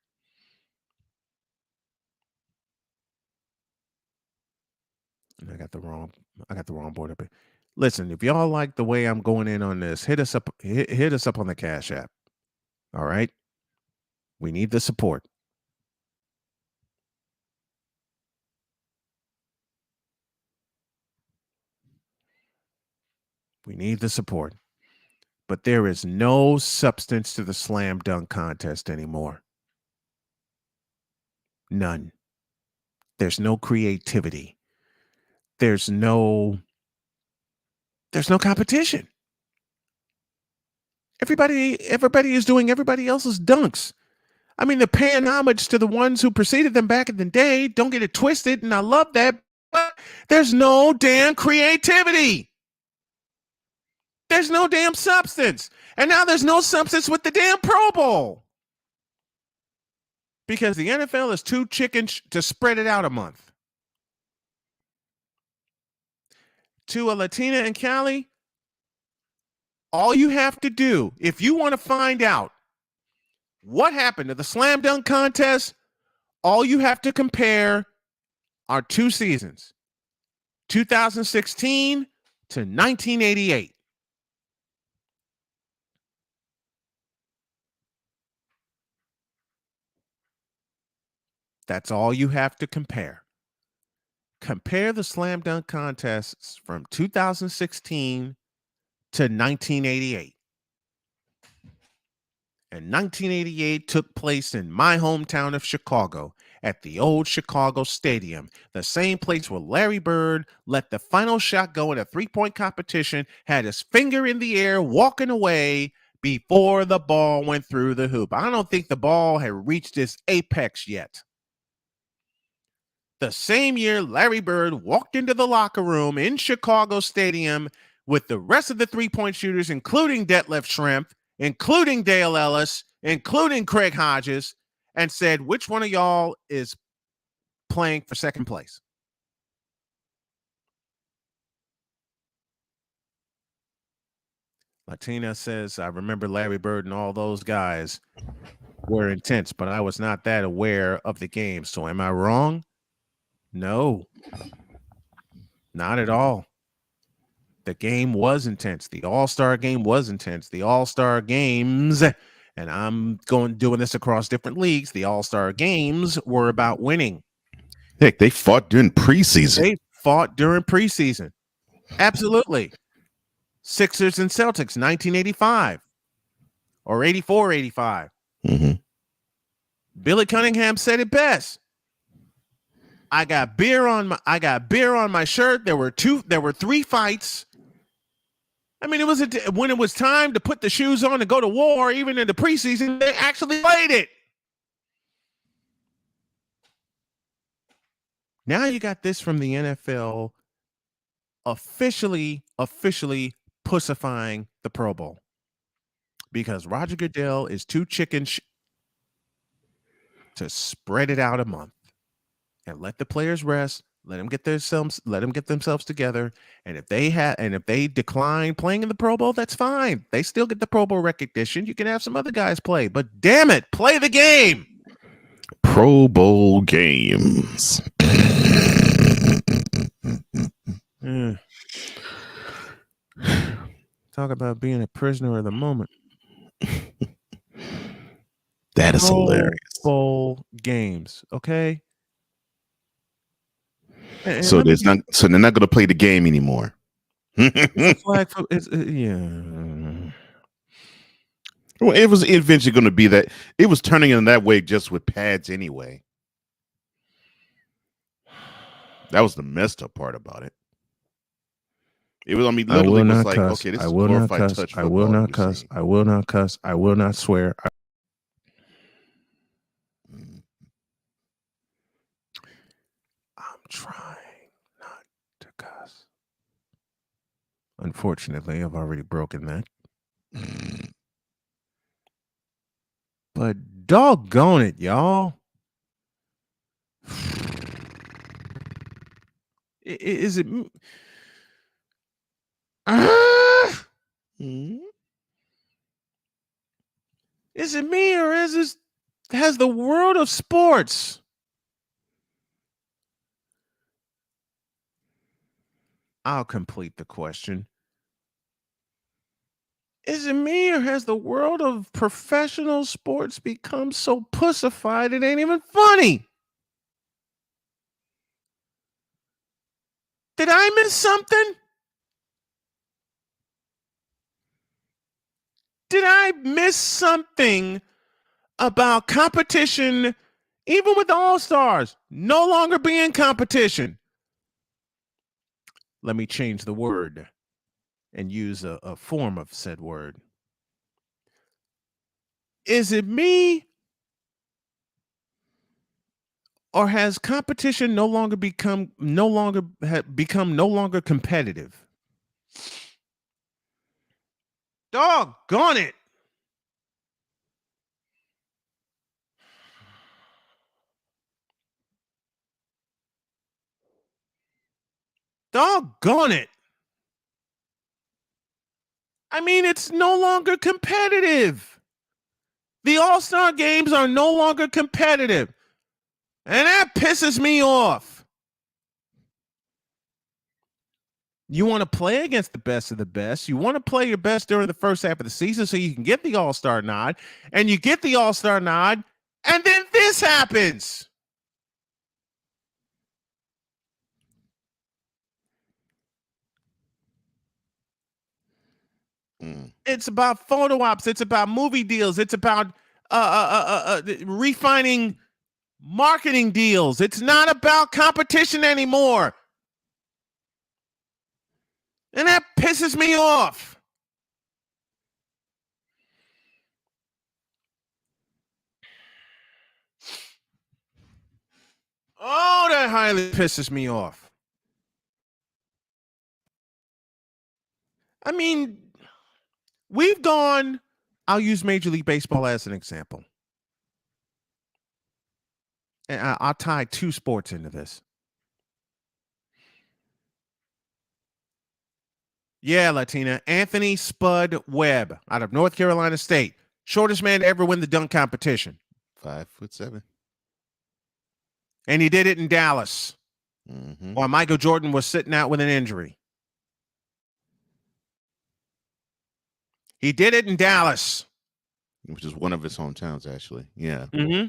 And I got the wrong board up here. Listen, if y'all like the way I'm going in on this, hit us up on the Cash App. All right? We need the support. We need the support. But there is no substance to the slam dunk contest anymore. None. There's no creativity. There's no competition. Everybody is doing everybody else's dunks. I mean, they're paying homage to the ones who preceded them back in the day. Don't get it twisted, and I love that. But there's no damn creativity. There's no damn substance. And now there's no substance with the damn Pro Bowl. Because the NFL is too chicken to spread it out a month. To a Latina and Cali, all you have to do, if you want to find out what happened to the slam dunk contest, all you have to compare are 2 seasons, 2016 to 1988. That's all you have to compare. Compare the slam dunk contests from 2016 to 1988. And 1988 took place in my hometown of Chicago at the old Chicago Stadium, the same place where Larry Bird let the final shot go in a three-point competition, had his finger in the air, walking away before the ball went through the hoop. I don't think the ball had reached its apex yet. The same year, Larry Bird walked into the locker room in Chicago Stadium with the rest of the three-point shooters, including Detlef Schrempf, including Dale Ellis, including Craig Hodges, and said, which one of y'all is playing for second place? Latina says, I remember Larry Bird and all those guys were intense, but I was not that aware of the game. So am I wrong? No, not at all. The game was intense. The All-Star game was intense. The All-Star games, and I'm doing this across different leagues. The All-Star games were about winning. Heck, they fought during preseason. Absolutely. Sixers and Celtics, 1985 or 84-85. Mm-hmm. Billy Cunningham said it best. I got beer on my shirt. There were 3 fights. I mean, when it was time to put the shoes on and go to war, even in the preseason, they actually played it. Now you got this from the NFL officially pussifying the Pro Bowl because Roger Goodell is too chicken to spread it out a month and let the players rest. Let them get themselves together. And if they decline playing in the Pro Bowl, that's fine. They still get the Pro Bowl recognition. You can have some other guys play, but damn it, play the game. Pro Bowl games. Talk about being a prisoner of the moment. That is hilarious. Bowl games, okay? So they're not going to play the game anymore. Well, it was eventually going to be that. It was turning in that way just with pads anyway. That was the messed up part about it. It was, literally was like, okay, this is glorified touch football. I will not cuss. I will not cuss. I will not swear. I'm trying not to cuss. Unfortunately, I've already broken that. But doggone it, y'all. Is it... Is it me or has the world of sports I'll complete the question. Is it me or has the world of professional sports become so pussified it ain't even funny? Did I miss something? Did I miss something about competition, even with the All-Stars, no longer being competition? Let me change the word and use a form of said word. Is it me or has competition no longer become no longer competitive? Doggone it. Doggone it. I mean, it's no longer competitive. The All-Star games are no longer competitive. And that pisses me off. You want to play against the best of the best. You want to play your best during the first half of the season so you can get the All-Star nod. And you get the All-Star nod, and then this happens. It's about photo ops. It's about movie deals. It's about refining marketing deals. It's not about competition anymore. And that pisses me off. Oh, that highly pisses me off. I mean, we've gone, I'll use Major League Baseball as an example. And I'll tie 2 sports into this. Yeah, Latina. Anthony Spud Webb out of North Carolina State. Shortest man to ever win the dunk competition. 5'7". And he did it in Dallas. Mm-hmm. While Michael Jordan was sitting out with an injury. He did it in Dallas, which is one of his hometowns, actually. Yeah. Mm-hmm.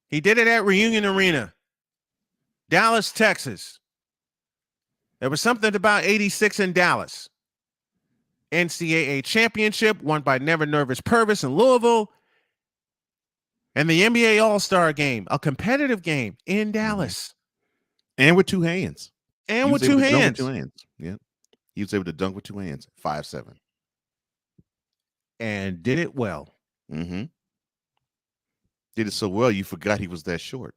He did it at Reunion Arena, Dallas, Texas. There was something about 86 in Dallas. NCAA championship won by Never Nervous Purvis in Louisville. And the NBA All-Star game, a competitive game in Dallas. And with two hands. And with two hands. Dunk with two hands. Yeah. He was able to dunk with two hands. 5'7". And did it well. Mm-hmm. Did it so well you forgot he was that short.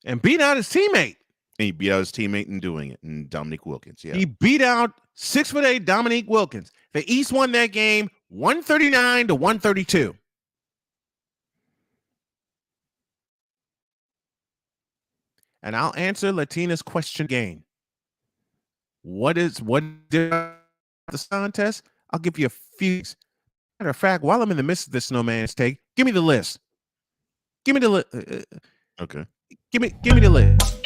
And beat out his teammate. And he beat out his teammate in doing it. And Dominique Wilkins. Yeah. He beat out 6'8" Dominique Wilkins. The East won that game 139-132. And I'll answer Latina's question again. What did the contest? I'll give you a few. Matter of fact, while I'm in the midst of the Snowman's take, give me the list. Give me the list. Okay. Give me the list.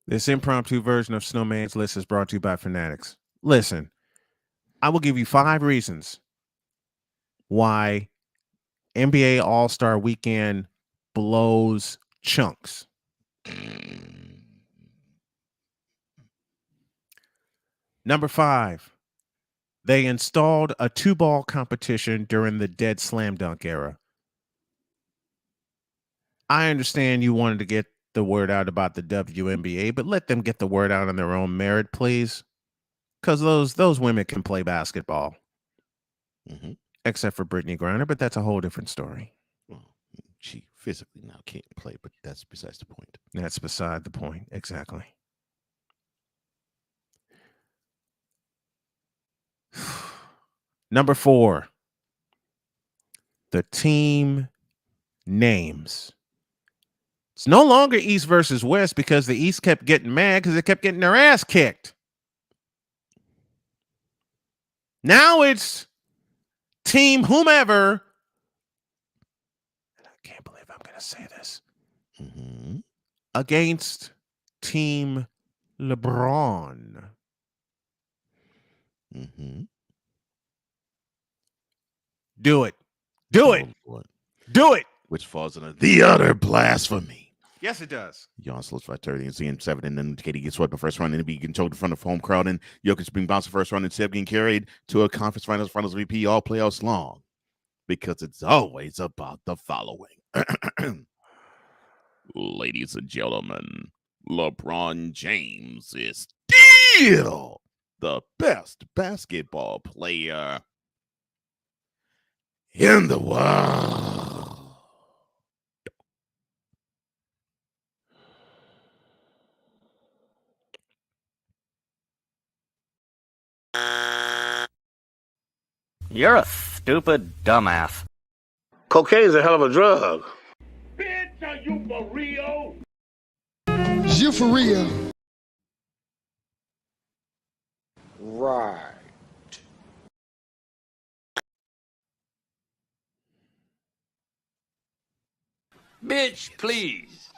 This impromptu version of Snowman's List is brought to you by Fanatics. Listen, I will give you 5 reasons why NBA All-Star Weekend blows chunks. Number 5, they installed a 2-ball competition during the dead slam dunk era. I understand you wanted to get the word out about the WNBA, but let them get the word out on their own merit, please. Because those women can play basketball. Mm-hmm. Except for Brittany Griner, but that's a whole different story. Well, she physically now can't play, but that's besides the point. That's beside the point. Exactly. Number 4, the team names. It's no longer East versus West because the East kept getting mad because they kept getting their ass kicked. Now it's team whomever. I can't believe I'm going to say this. Mm-hmm. Against team LeBron. Mm-hmm. Do it. Do it. Lord. Do it. Which falls under the utter blasphemy. Yes, it does. Giannis slows 530 and CM7, and then KD gets swept the first round, and he getting choked in front of home crowd, and Jokic being bounced the first round, and Seb getting carried to a conference finals VP all playoffs long, because it's always about the following. Ladies and gentlemen, LeBron James is still the best basketball player in the world. You're a stupid dumbass. Cocaine's a hell of a drug. Bitch, are you for real? You for real? Right. Bitch, please.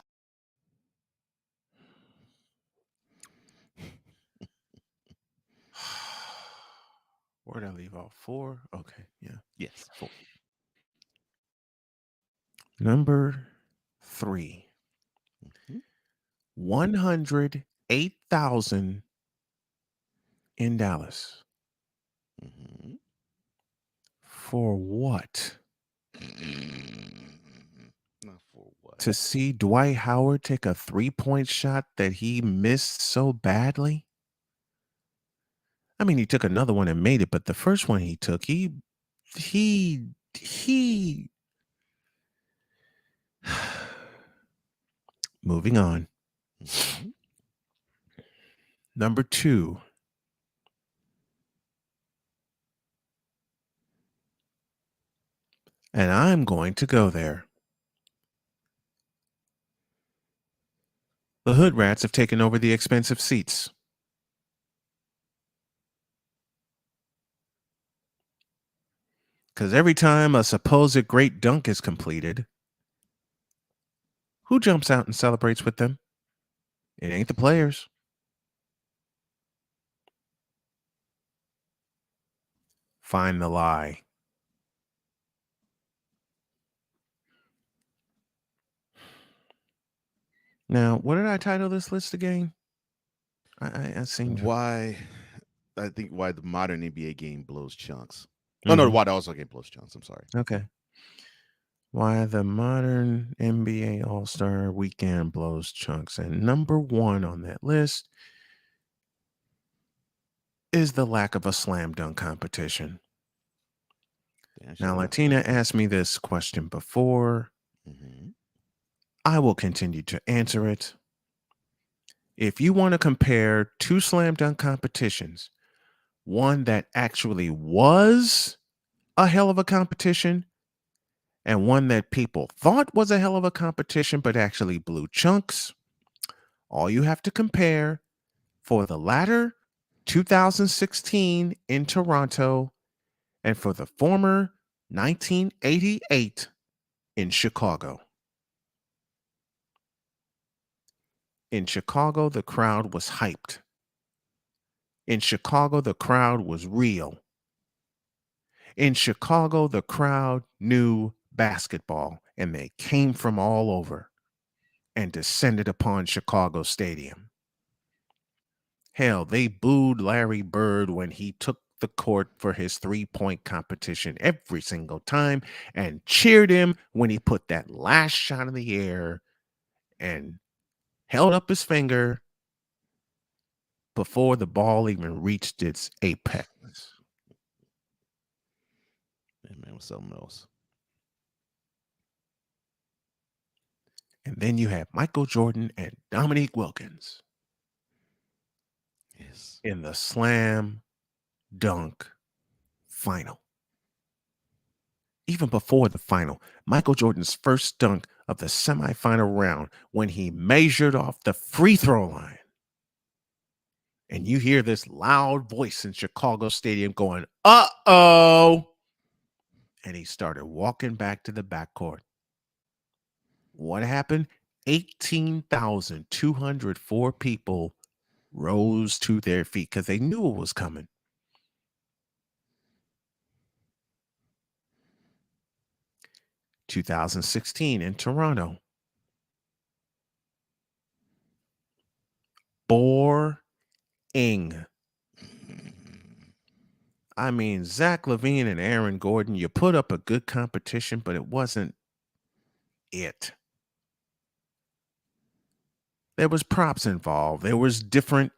Where'd I leave off? 4? Okay, yeah. Yes, 4. Number 3. 108,000 in Dallas. Mm-hmm. For what? Not for what? To see Dwight Howard take a 3-point shot that he missed so badly? I mean, he took another one and made it, but the first one he took, he moving on. Mm-hmm. Number 2. And I'm going to go there. The hood rats have taken over the expensive seats. Because every time a supposed great dunk is completed, who jumps out and celebrates with them? It ain't the players. Find the lie. Now, what did I title this list again? I seem why the modern NBA game blows chunks. Mm-hmm. Oh no, why the All-Star game blows chunks. I'm sorry. Okay. Why the modern NBA All-Star weekend blows chunks. And number 1 on that list is the lack of a slam dunk competition. Now, Latina asked me this question before. Mm-hmm. I will continue to answer it. If you want to compare 2 slam dunk competitions, one that actually was a hell of a competition and one that people thought was a hell of a competition but actually blew chunks, all you have to compare for the latter, 2016 in Toronto, and for the former, 1988 in Chicago. In Chicago, the crowd was hyped. In Chicago, the crowd was real. In Chicago, the crowd knew basketball, and they came from all over and descended upon Chicago Stadium. Hell, they booed Larry Bird when he took the court for his 3-point competition every single time and cheered him when he put that last shot in the air and held up his finger before the ball even reached its apex. That man was something else. And then you have Michael Jordan and Dominique Wilkins. Yes. In the slam dunk final. Even before the final, Michael Jordan's first dunk of the semifinal round when he measured off the free throw line. And you hear this loud voice in Chicago Stadium going, uh-oh. And he started walking back to the backcourt. What happened? 18,204 people rose to their feet because they knew it was coming. (2016) in Toronto. Boring. I mean, Zach LaVine and Aaron Gordon, you put up a good competition, but it wasn't it. There was props involved. There was different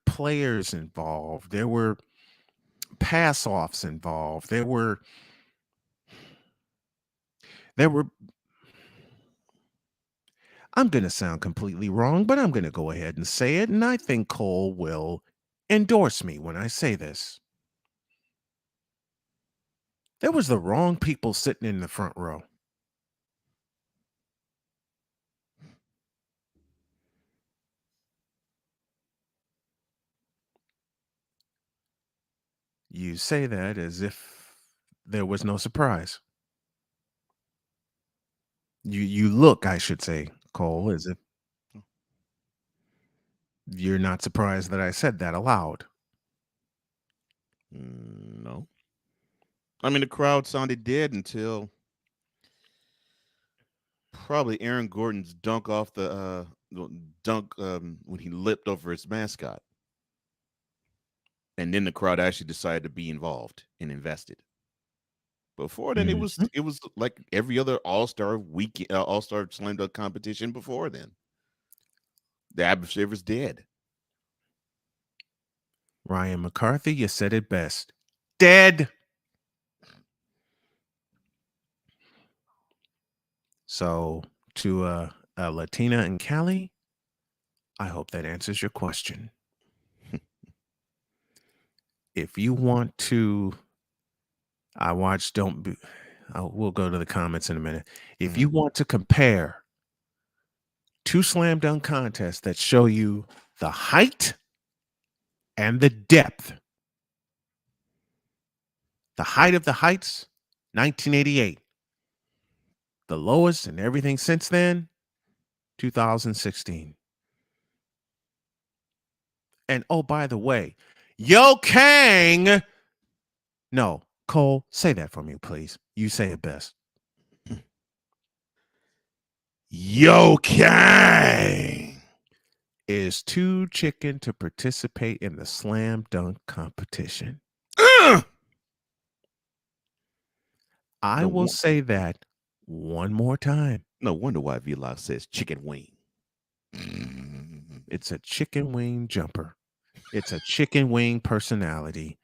players involved. There were pass-offs involved. There were I'm going to sound completely wrong, but I'm going to go ahead and say it, and I think Cole will endorse me when I say this. There was the wrong people sitting in the front row. You say that as if there was no surprise. You look, I should say, Cole, as if you're not surprised that I said that aloud. No. I mean, the crowd sounded dead until probably Aaron Gordon's dunk off the when he lipped over his mascot. And then the crowd actually decided to be involved and invested. Before then, it was like every other All-Star weekend, All-Star slam dunk competition before then. The atmosphere was dead. Ryan McCarthy, you said it best. Dead. So to Latina and Callie, I hope that answers your question. If you want to, we'll go to the comments in a minute. If you want to compare 2 slam dunk contests that show you the height and the depth. The height of the heights, 1988. The lowest and everything since then, 2016. And oh, by the way, Yo Kang. No, Cole, say that for me, please. You say it best. Yo Kang is too chicken to participate in the slam dunk competition. I will say that one more time. No wonder why Vlog says chicken wing. It's a chicken wing jumper. It's a chicken wing personality.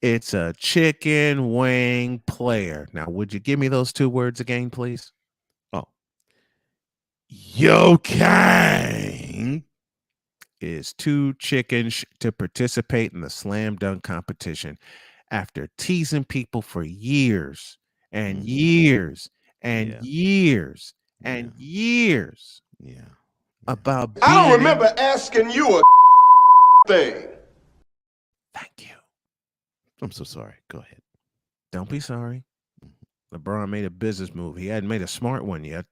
It's a chicken wing player. Now, would you give me those 2 words again, please? Oh. Yo Kang is too chicken to participate in the slam dunk competition after teasing people for years and years and years and years about being I don't remember asking you a thing. Thank you. I'm so sorry. Go ahead. Don't be sorry. LeBron made a business move. He hadn't made a smart one yet.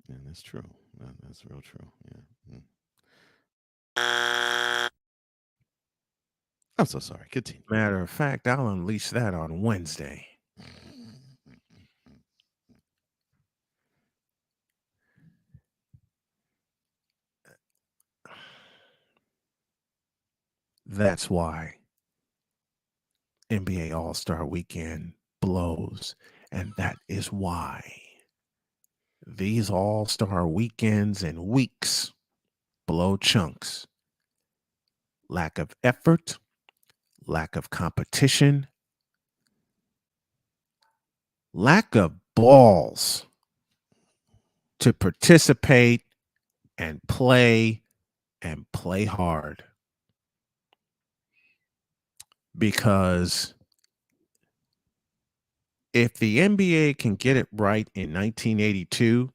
Yeah, that's true. That's real true. Yeah. I'm so sorry. Continue. Matter of fact, I'll unleash that on Wednesday. That's why NBA All-Star Weekend blows. And that is why these All-Star weekends and weeks blow chunks. Lack of effort, lack of competition, lack of balls to participate and play hard. Because if the NBA can get it right in 1982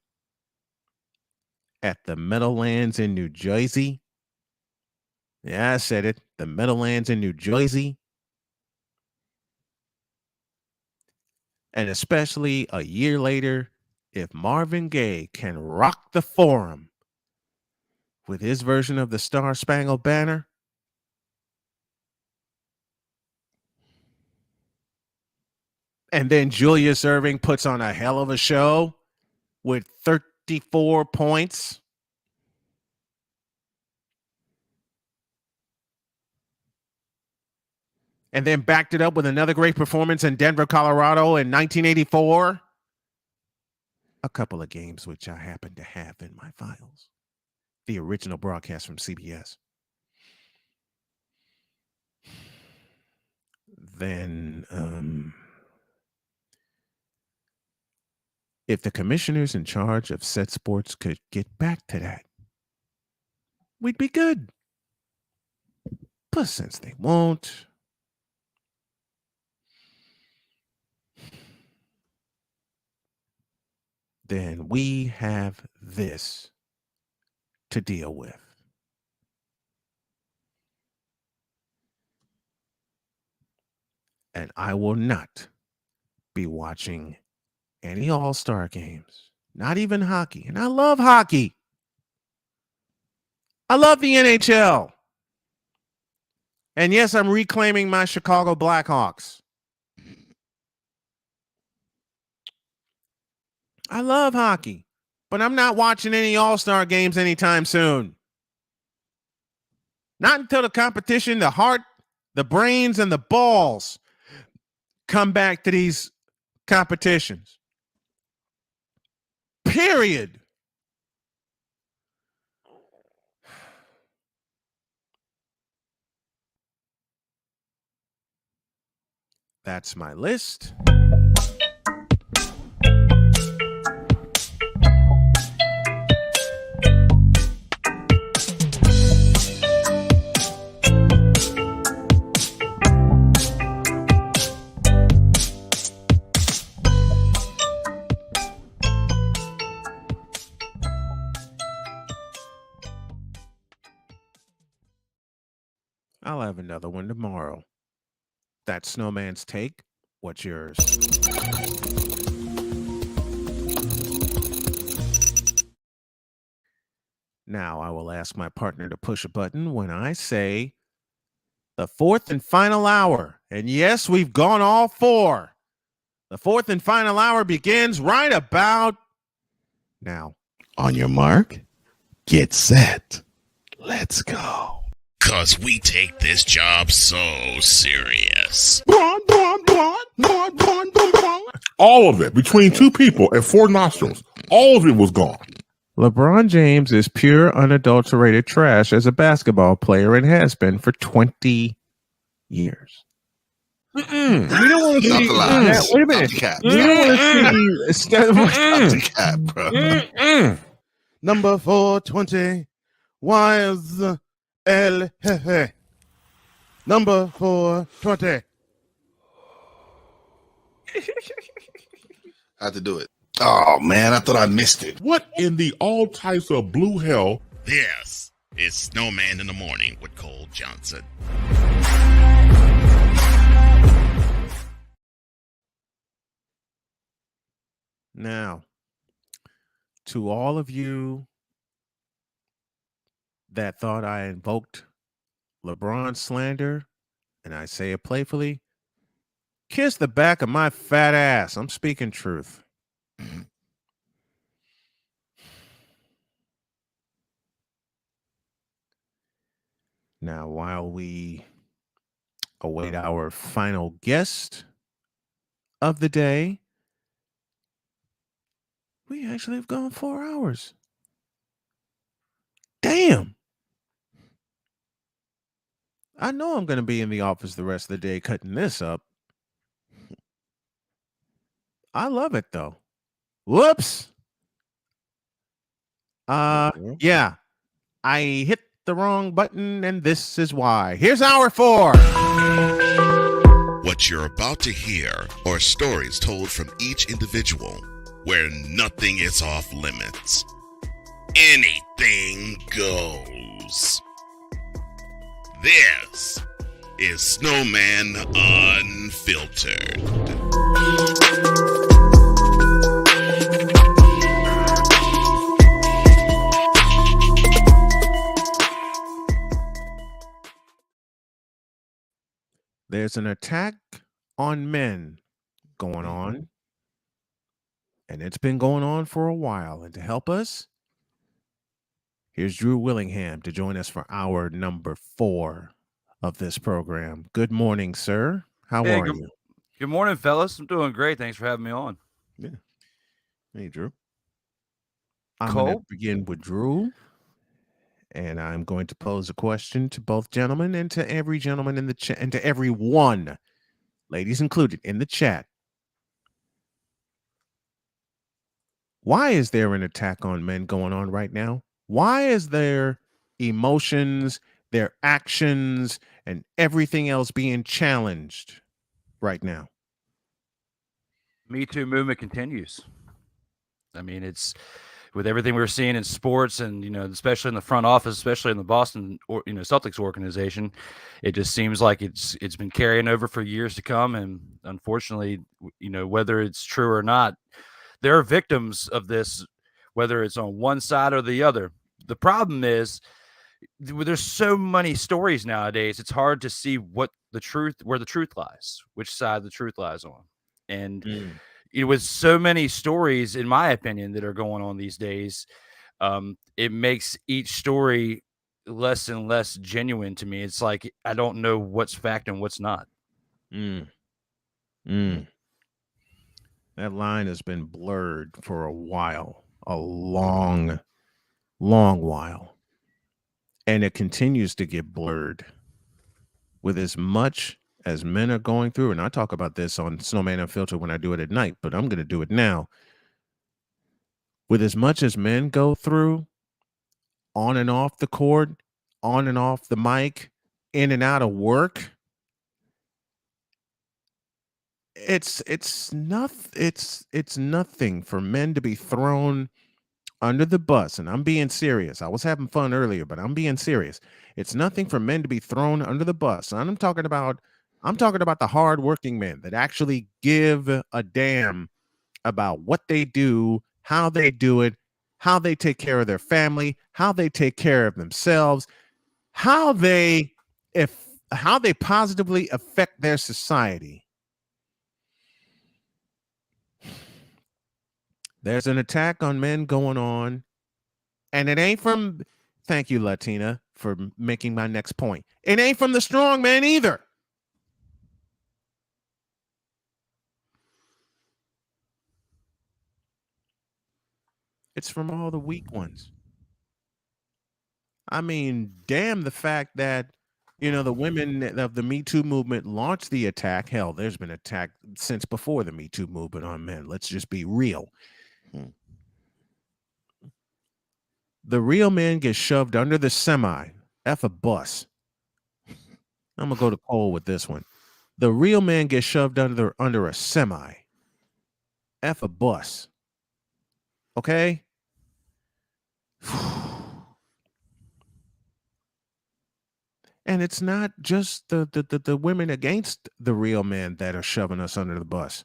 at the Meadowlands in New Jersey, yeah, I said it, the Meadowlands in New Jersey, and especially a year later, if Marvin Gaye can rock the Forum with his version of the Star Spangled Banner, and then Julius Erving puts on a hell of a show with 34 points. And then backed it up with another great performance in Denver, Colorado in 1984. A couple of games which I happen to have in my files. The original broadcast from CBS. Then if the commissioners in charge of said sports could get back to that, we'd be good. But since they won't, then we have this to deal with. And I will not be watching any All-Star games, not even hockey. And I love hockey. I love the NHL. And yes, I'm reclaiming my Chicago Blackhawks. I love hockey, but I'm not watching any All-Star games anytime soon. Not until the competition, the heart, the brains, and the balls come back to these competitions. Period. That's my list. another one tomorrow. That's Snowman's take. What's yours? Now I will ask my partner to push a button when I say the fourth and final hour. And yes, we've gone all four. The fourth and final hour begins right about now. On your mark, get set. Let's go. 'Cause we take this job so serious. All of it between two people and four nostrils. All of it was gone. LeBron James is pure, unadulterated trash as a basketball player and has been for 20 years. We don't want to see. Wait a minute. We don't want to see. bro. Number 420. Wise El Jefe. Number 420. I had to do it. Oh man, I thought I missed it. What in the all types of blue hell? This is Snowman in the Morning with Cole Johnson. Now, to all of you that thought I invoked LeBron slander, and I say it playfully, kiss the back of my fat ass. I'm speaking truth. Now, while we await our final guest of the day, we actually have gone 4 hours. Damn. I know I'm going to be in the office the rest of the day cutting this up. I love it, though. Whoops. Yeah. I hit the wrong button, and this is why. Here's hour 4. What you're about to hear are stories told from each individual where nothing is off limits. Anything goes. This is Snowman Unfiltered. There's an attack on men going on, and it's been going on for a while. And to help us, here's Drew Willingham to join us for hour number 4 of this program. Good morning, sir. How are you? Good morning, fellas. I'm doing great. Thanks for having me on. Yeah. Hey, Drew. I'm going to begin with Drew, and I'm going to pose a question to both gentlemen and to every gentleman in the chat and to everyone, ladies included, in the chat. Why is there an attack on men going on right now? Why is their emotions, their actions, and everything else being challenged right now? Me Too movement continues. I mean, it's with everything we're seeing in sports and, especially in the front office, especially in the Boston Celtics organization, it just seems like it's been carrying over for years to come. And unfortunately, whether it's true or not, there are victims of this, whether it's on one side or the other. The problem is there's so many stories nowadays. It's hard to see where the truth lies, which side the truth lies on. And with so many stories, in my opinion, that are going on these days, it makes each story less and less genuine to me. It's like I don't know what's fact and what's not. That line has been blurred for a while, a long, long while. And it continues to get blurred with as much as men are going through. And I talk about this on Snowman Unfiltered when I do it at night, but I'm going to do it now. With as much as men go through on and off the court, on and off the mic, in and out of work, it's nothing for men to be thrown under the bus, and I'm being serious. I was having fun earlier, but I'm being serious. It's nothing for men to be thrown under the bus. And I'm talking about the hardworking men that actually give a damn about what they do, how they do it, how they take care of their family, how they take care of themselves, how they positively affect their society. There's an attack on men going on, and it ain't from, thank you, Latina, for making my next point. It ain't from the strong man either. It's from all the weak ones. I mean, damn the fact that, the women of the Me Too movement launched the attack. Hell, there's been attack since before the Me Too movement on men. Let's just be real. The real men get shoved under the semi. F a bus. I'm going to go to Cole with this one. The real man gets shoved under a semi. F a bus. Okay? And it's not just the women against the real men that are shoving us under the bus.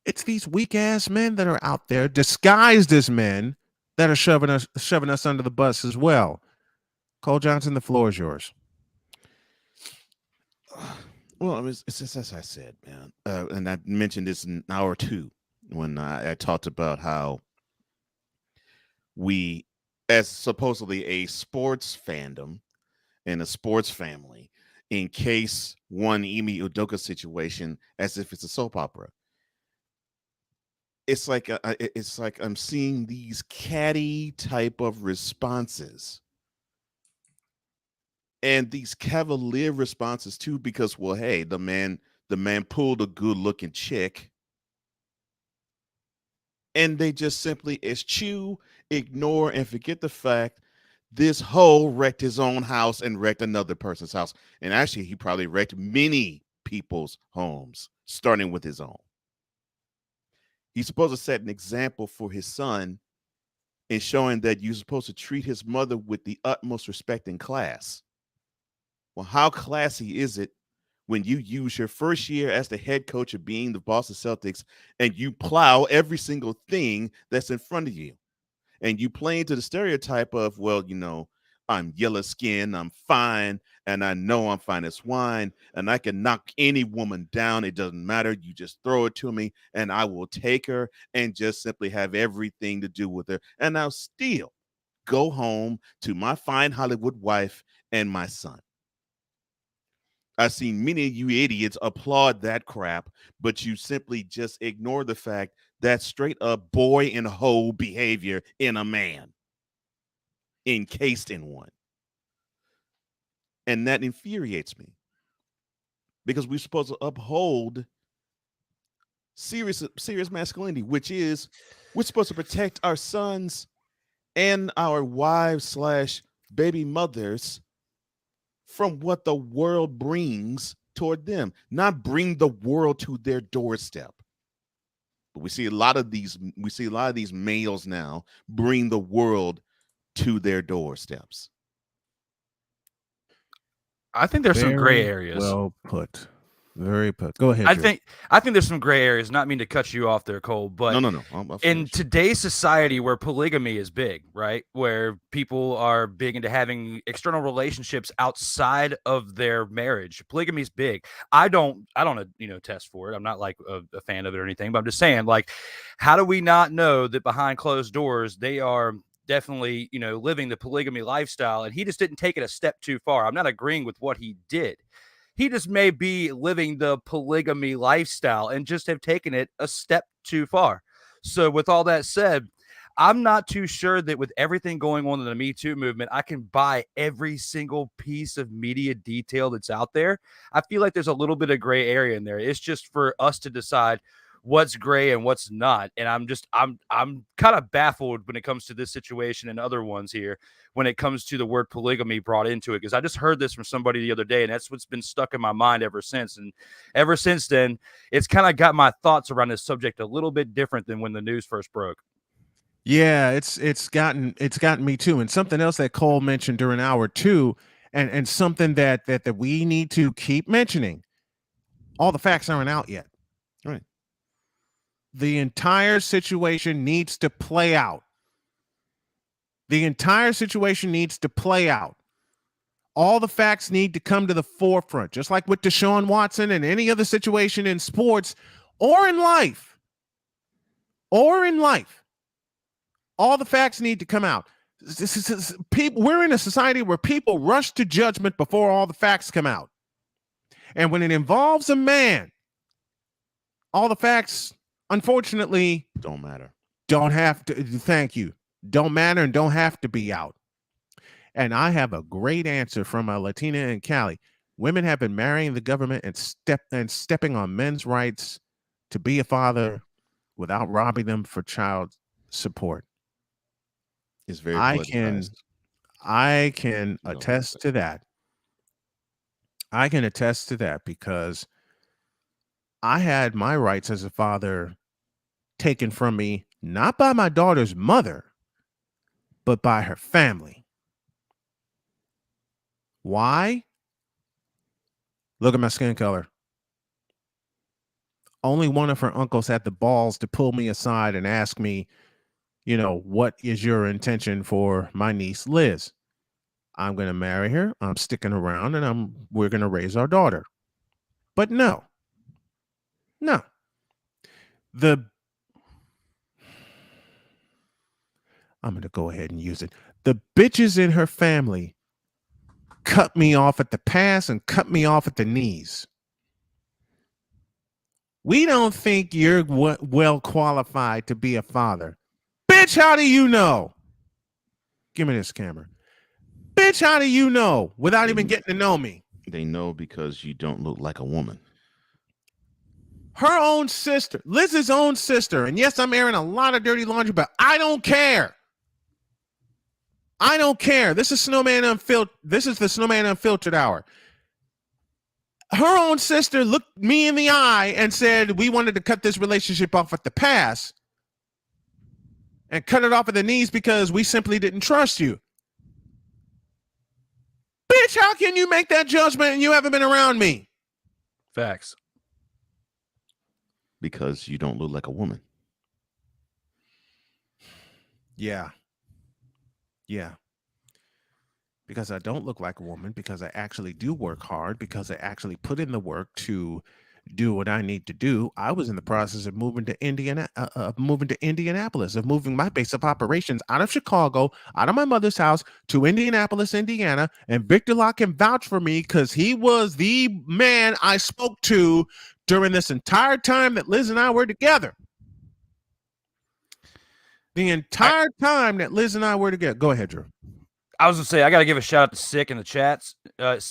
It's these weak ass men that are out there disguised as men that are shoving us under the bus as well. Cole Johnson, the floor is yours. Well, it's as I said, man, and I mentioned this in hour 2 when I talked about how we, as supposedly a sports fandom and a sports family, encase one Emi Udoka situation as if it's a soap opera. It's like I'm seeing these catty type of responses. And these cavalier responses too, because well, hey, the man pulled a good-looking chick, and they just simply eschew, ignore, and forget the fact this hoe wrecked his own house and wrecked another person's house, and actually, he probably wrecked many people's homes, starting with his own. He's supposed to set an example for his son in showing that you're supposed to treat his mother with the utmost respect and class. Well, how classy is it when you use your first year as the head coach of being the Boston Celtics and you plow every single thing that's in front of you? And you play into the stereotype of, well, I'm yellow skinned, I'm fine, and I know I'm fine as wine, and I can knock any woman down. It doesn't matter. You just throw it to me, and I will take her and just simply have everything to do with her. And I'll still go home to my fine Hollywood wife and my son. I've seen many of you idiots applaud that crap, but you simply just ignore the fact that straight up boy and hoe behavior in a man, encased in one. And that infuriates me because we're supposed to uphold serious masculinity, which is we're supposed to protect our sons and our wives / baby mothers from what the world brings toward them, not bring the world to their doorstep. But we see a lot of these males now bring the world to their doorsteps. I think there's some gray areas. Well put. Very put. Go ahead. I think there's some gray areas. Not mean to cut you off there, Cole, but no. In today's society, where polygamy is big, right, where people are big into having external relationships outside of their marriage, polygamy is big. I don't test for it. I'm not like a fan of it or anything, but I'm just saying, like, how do we not know that behind closed doors they are definitely living the polygamy lifestyle, and he just didn't take it a step too far. I'm not agreeing with what he did. He just may be living the polygamy lifestyle and just have taken it a step too far. So with all that said, I'm not too sure that with everything going on in the Me Too movement, I can buy every single piece of media detail that's out there. I feel like there's a little bit of gray area in there. It's just for us to decide what's gray and what's not. And I'm kind of baffled when it comes to this situation and other ones here when it comes to the word polygamy brought into it, because I just heard this from somebody the other day, and that's what's been stuck in my mind ever since. And ever since then, it's kind of got my thoughts around this subject a little bit different than when the news first broke. Yeah, it's gotten me too. And something else that Cole mentioned during hour 2, and something that we need to keep mentioning. All the facts aren't out yet. Right. The entire situation needs to play out. The entire situation needs to play out. All the facts need to come to the forefront, just like with Deshaun Watson and any other situation in sports or in life. Or in life. All the facts need to come out. We're in a society where people rush to judgment before all the facts come out. And when it involves a man, all the facts, unfortunately, don't matter. Don't have to. Thank you. Don't matter and don't have to be out. And I have a great answer from a Latina in Cali. Women have been marrying the government and stepping on men's rights to be a father without robbing them for child support. It's very I can attest to that. I can attest to that because I had my rights as a father taken from me, not by my daughter's mother, but by her family. Why? Look at my skin color. Only one of her uncles had the balls to pull me aside and ask me, what is your intention for my niece, Liz? I'm going to marry her. I'm sticking around and we're going to raise our daughter. But no. I'm going to go ahead and use it. The bitches in her family cut me off at the pass and cut me off at the knees. We don't think you're well qualified to be a father. Bitch, how do you know? Give me this camera. Bitch, how do you know without even getting to know me? They know because you don't look like a woman. Her own sister, Liz's own sister. And yes, I'm airing a lot of dirty laundry, but I don't care. I don't care. This is Snowman Unfiltered. This is the Snowman Unfiltered Hour. Her own sister looked me in the eye and said, we wanted to cut this relationship off at the pass and cut it off at the knees because we simply didn't trust you. Bitch, how can you make that judgment and you haven't been around me? Facts. Because you don't look like a woman. Yeah. Because I don't look like a woman, because I actually do work hard, because I actually put in the work to do what I need to do. I was in the process of moving to Indianapolis, of moving my base of operations out of Chicago, out of my mother's house to Indianapolis, Indiana. And Victor Locke can vouch for me because he was the man I spoke to during this entire time that Liz and I were together. The entire time that Liz and I were together. Go ahead, Drew. I was going to say, I got to give a shout out to Sick in the chats.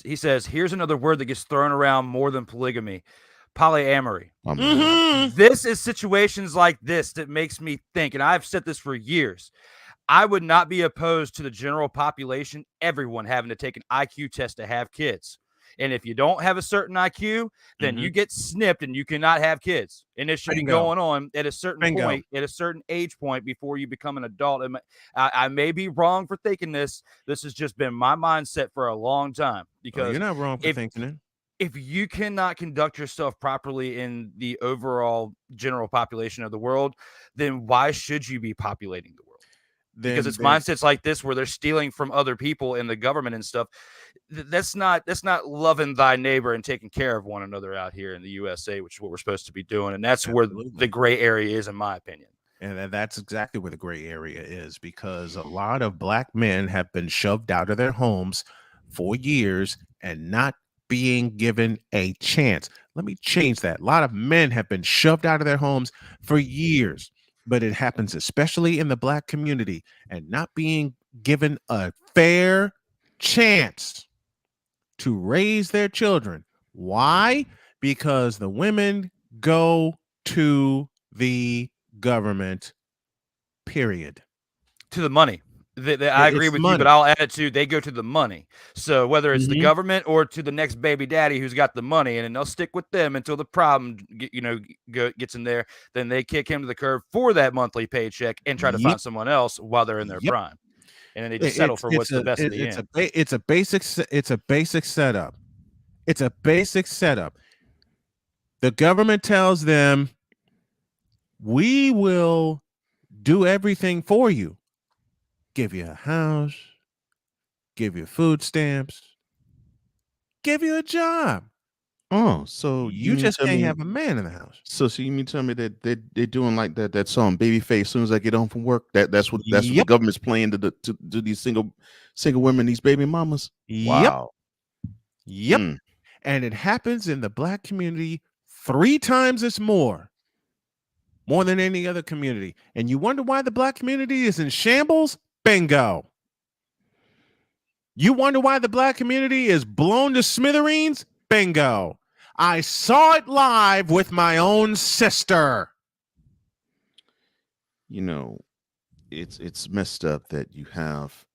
He says, here's another word that gets thrown around more than polygamy, polyamory. This is situations like this that makes me think, and I've said this for years, I would not be opposed to the general population, everyone having to take an IQ test to have kids. And if you don't have a certain IQ, then you get snipped and you cannot have kids. And it should be going on at a certain point, at a certain age point before you become an adult. And I may be wrong for thinking this. This has just been my mindset for a long time. Because you're not wrong for thinking it. If you cannot conduct yourself properly in the overall general population of the world, then why should you be populating the world? Because it's mindsets like this where they're stealing from other people in the government and stuff. That's not loving thy neighbor and taking care of one another out here in the USA, which is what we're supposed to be doing. And that's where the gray area is, in my opinion. And that's exactly where the gray area is, because a lot of black men have been shoved out of their homes for years and not being given a chance. Let me change that. A lot of men have been shoved out of their homes for years, but it happens especially in the black community, and not being given a fair chance to raise their children. Why? Because the women go to the government, period. To the money. I agree It's with you, money. but I'll add it to they go to the money. So whether it's the Mhm. government or to the next baby daddy who's got the money, and then they'll stick with them until the problem gets in there. Then they kick him to the curb for that monthly paycheck and try to Yep. find someone else while they're in their Yep. prime, and then they just settle for what's the best in the end. It's a basic setup. It's a basic setup. The government tells them, we will do everything for you. Give you a house, give you food stamps, give you a job. Oh, so You just can't have a man in the house. So you mean tell me that they're doing like that song Babyface as soon as I get home from work? That's what the Yep. government's playing to these single women, these baby mamas. Yep. Wow. Yep. And it happens in the black community 3 times as more than any other community. And you wonder why the black community is in shambles? Bingo. You wonder why the black community is blown to smithereens? Bingo. I saw it live with my own sister. You know, it's messed up that you have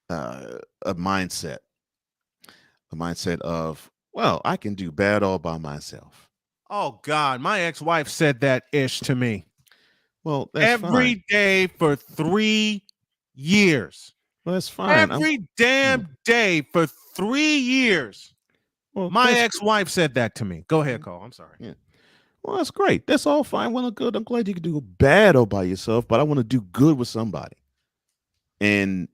a mindset of, well, I can do bad all by myself. Oh God, my ex-wife said that ish to me. Well, that's every fine. day for 3 years. Well, that's fine. Every damn day for 3 years. Well, my ex-wife said that to me. Go ahead, Cole. I'm sorry. Yeah. Well, that's great. That's all fine. Well, good. I'm glad you can do bad all by yourself, but I want to do good with somebody. And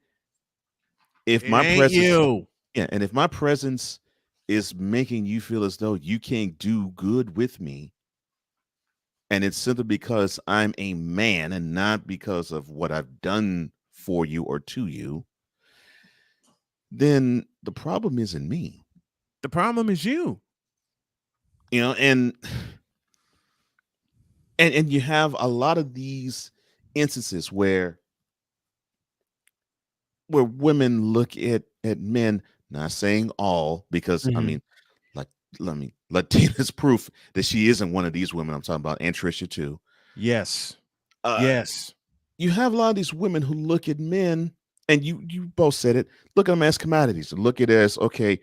if It my ain't presence, you. and if my presence is making you feel as though you can't do good with me, and it's simply because I'm a man and not because of what I've done for you or to you, then the problem isn't me. The problem is you. You know, and you have a lot of these instances where women look at men, not saying all, because I mean, like, Latina's proof that she isn't one of these women I'm talking about, and Trisha too. Yes. Yes. You have a lot of these women who look at men, and you both said it, look at them as commodities, look at it as, okay,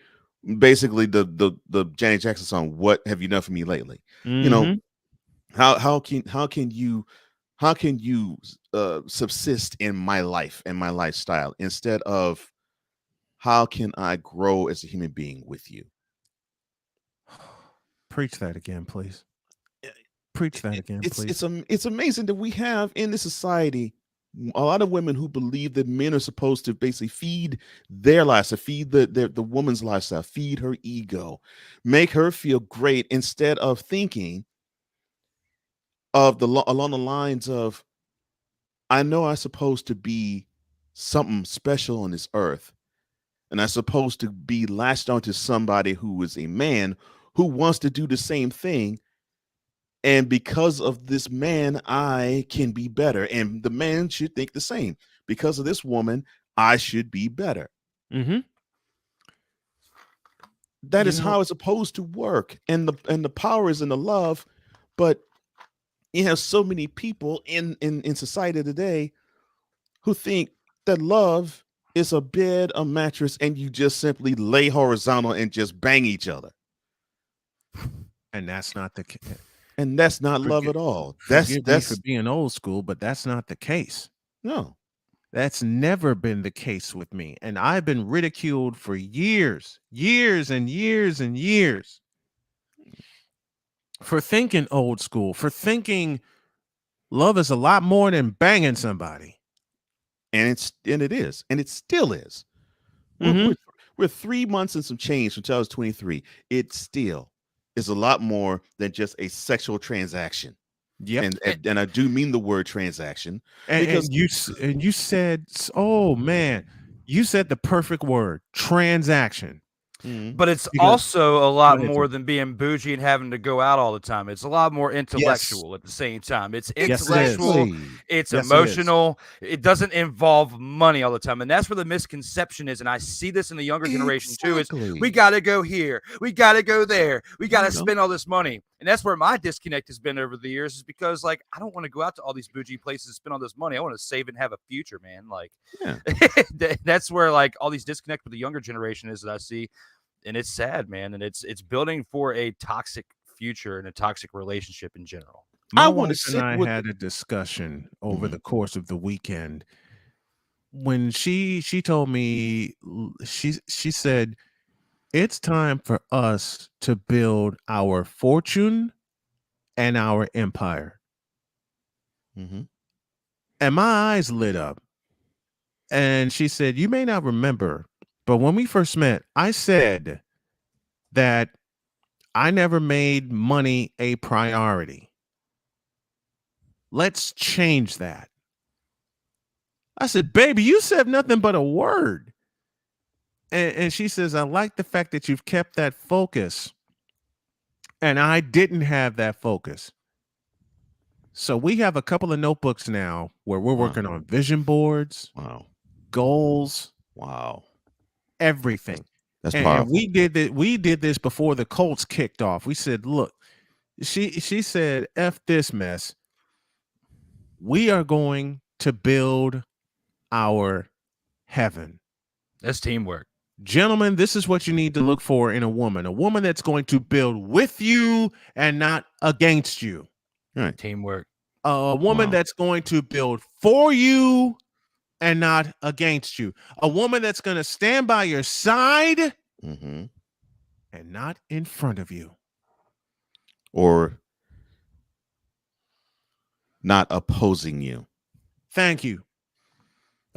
basically the Janet Jackson song, "What Have You Done For Me Lately?" You know, how can you subsist in my life and my lifestyle, instead of how can I grow as a human being with you? Preach that again, please. Preach that again, please. It's amazing that we have in this society a lot of women who believe that men are supposed to basically feed their lives, to feed the woman's lifestyle, feed her ego, make her feel great, instead of thinking of along the lines of, I know I'm supposed to be something special on this earth, and I'm supposed to be latched onto somebody who is a man who wants to do the same thing. And because of this man, I can be better. And the man should think the same. Because of this woman, I should be better. That is how it's supposed to work. And the power is in the love. But you have so many people in society today who think that love is a bed, a mattress, and you just simply lay horizontal and just bang each other. And that's not the case. And that's not love at all. Forgive me for being old school, but that's not the case. No. That's never been the case with me. And I've been ridiculed for years and years for thinking old school, for thinking love is a lot more than banging somebody. And it is. And it still is. We're 3 months and some change from 2023. It still is a lot more than just a sexual transaction. Yep. And I do mean the word transaction. And you said, oh man, you said the perfect word, transaction. But it's also a lot more than being bougie and having to go out all the time. It's a lot more intellectual at the same time. It's intellectual, it's emotional. It doesn't involve money all the time. And that's where the misconception is. And I see this in the younger generation too, is we got to go here. We got to go there. We got to spend all this money. And that's where my disconnect has been over the years, is because like I don't want to go out to all these bougie places and spend all this money. I want to save and have a future, man. Like that's where like all these disconnect with the younger generation is that I see. And it's sad, man. And it's building for a toxic future and a toxic relationship in general. My wife and I had a discussion over the course of the weekend when she told me, she said, it's time for us to build our fortune and our empire. And my eyes lit up. And she said, you may not remember, but when we first met, I said that I never made money a priority. Let's change that. I said, baby, you said nothing but a word. And she says, I like the fact that you've kept that focus. And I didn't have that focus. So we have a couple of notebooks now where we're working on vision boards, goals, everything. That's and powerful. we did this before the Colts kicked off. We said, look, she said, F this mess. We are going to build our heaven. That's teamwork. Gentlemen, this is what you need to look for in a woman that's going to build with you and not against you. Right. Teamwork. A woman that's going to build for you and not against you. A woman that's going to stand by your side and not in front of you. Or not opposing you. Thank you.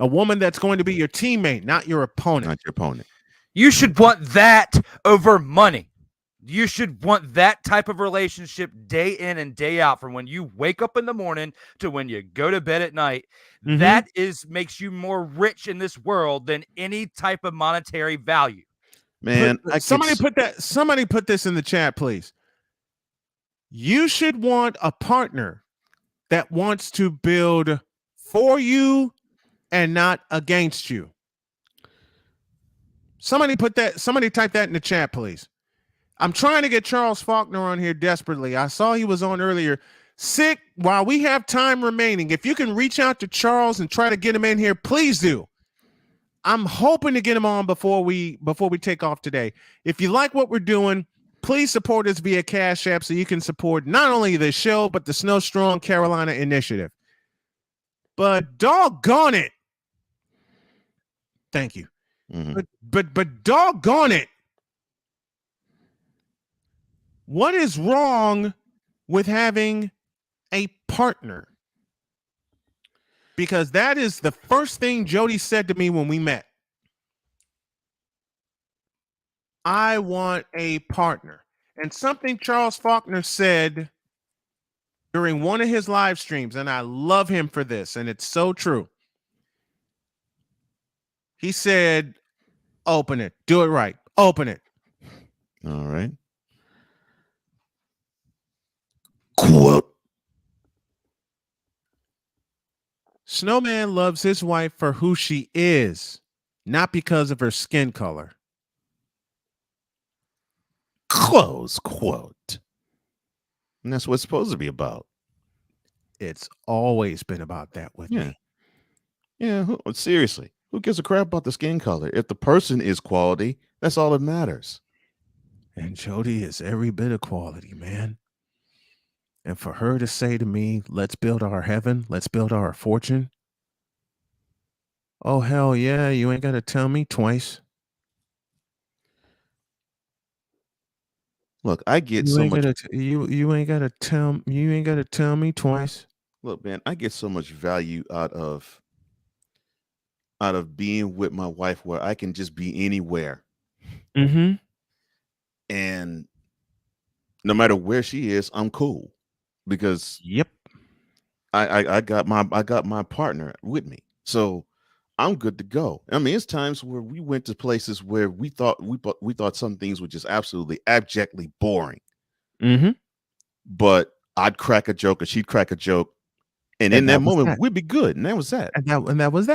A woman that's going to be your teammate, not your opponent. Not your opponent. You should want that over money. You should want that type of relationship day in and day out, from when you wake up in the morning to when you go to bed at night. That makes you more rich in this world than any type of monetary value. Man, somebody put this in the chat, please. You should want a partner that wants to build for you and not against you. Somebody type that in the chat, please. I'm trying to get Charles Faulkner on here desperately. I saw he was on earlier. Sick, while we have time remaining, if you can reach out to Charles and try to get him in here, please do. I'm hoping to get him on before we take off today. If you like what we're doing, please support us via Cash App so you can support not only the show, but the Snow Strong Carolina initiative. But doggone it. Thank you. But doggone it. What is wrong with having a partner? Because that is the first thing Jody said to me when we met. I want a partner. And something Charles Faulkner said during one of his live streams, and I love him for this, and it's so true. He said, open it. Do it right. Open it. All right. Quote. Snowman loves his wife for who she is, not because of her skin color. Close quote. And that's what it's supposed to be about. It's always been about that with me. Yeah, seriously. Who gives a crap about the skin color? If the person is quality, that's all that matters. And Jody is every bit of quality, man. And for her to say to me, let's build our heaven, let's build our fortune. Oh, hell yeah, you ain't got to tell me twice. Look, I get so much. You ain't got to tell me twice. Look, man, I get so much value out of being with my wife where I can just be anywhere. And no matter where she is, I'm cool. Because I got my partner with me, so I'm good to go. I mean, it's times where we went to places where we thought some things were just absolutely abjectly boring. But I'd crack a joke or she'd crack a joke, and in that moment we'd be good, and that was that. And that was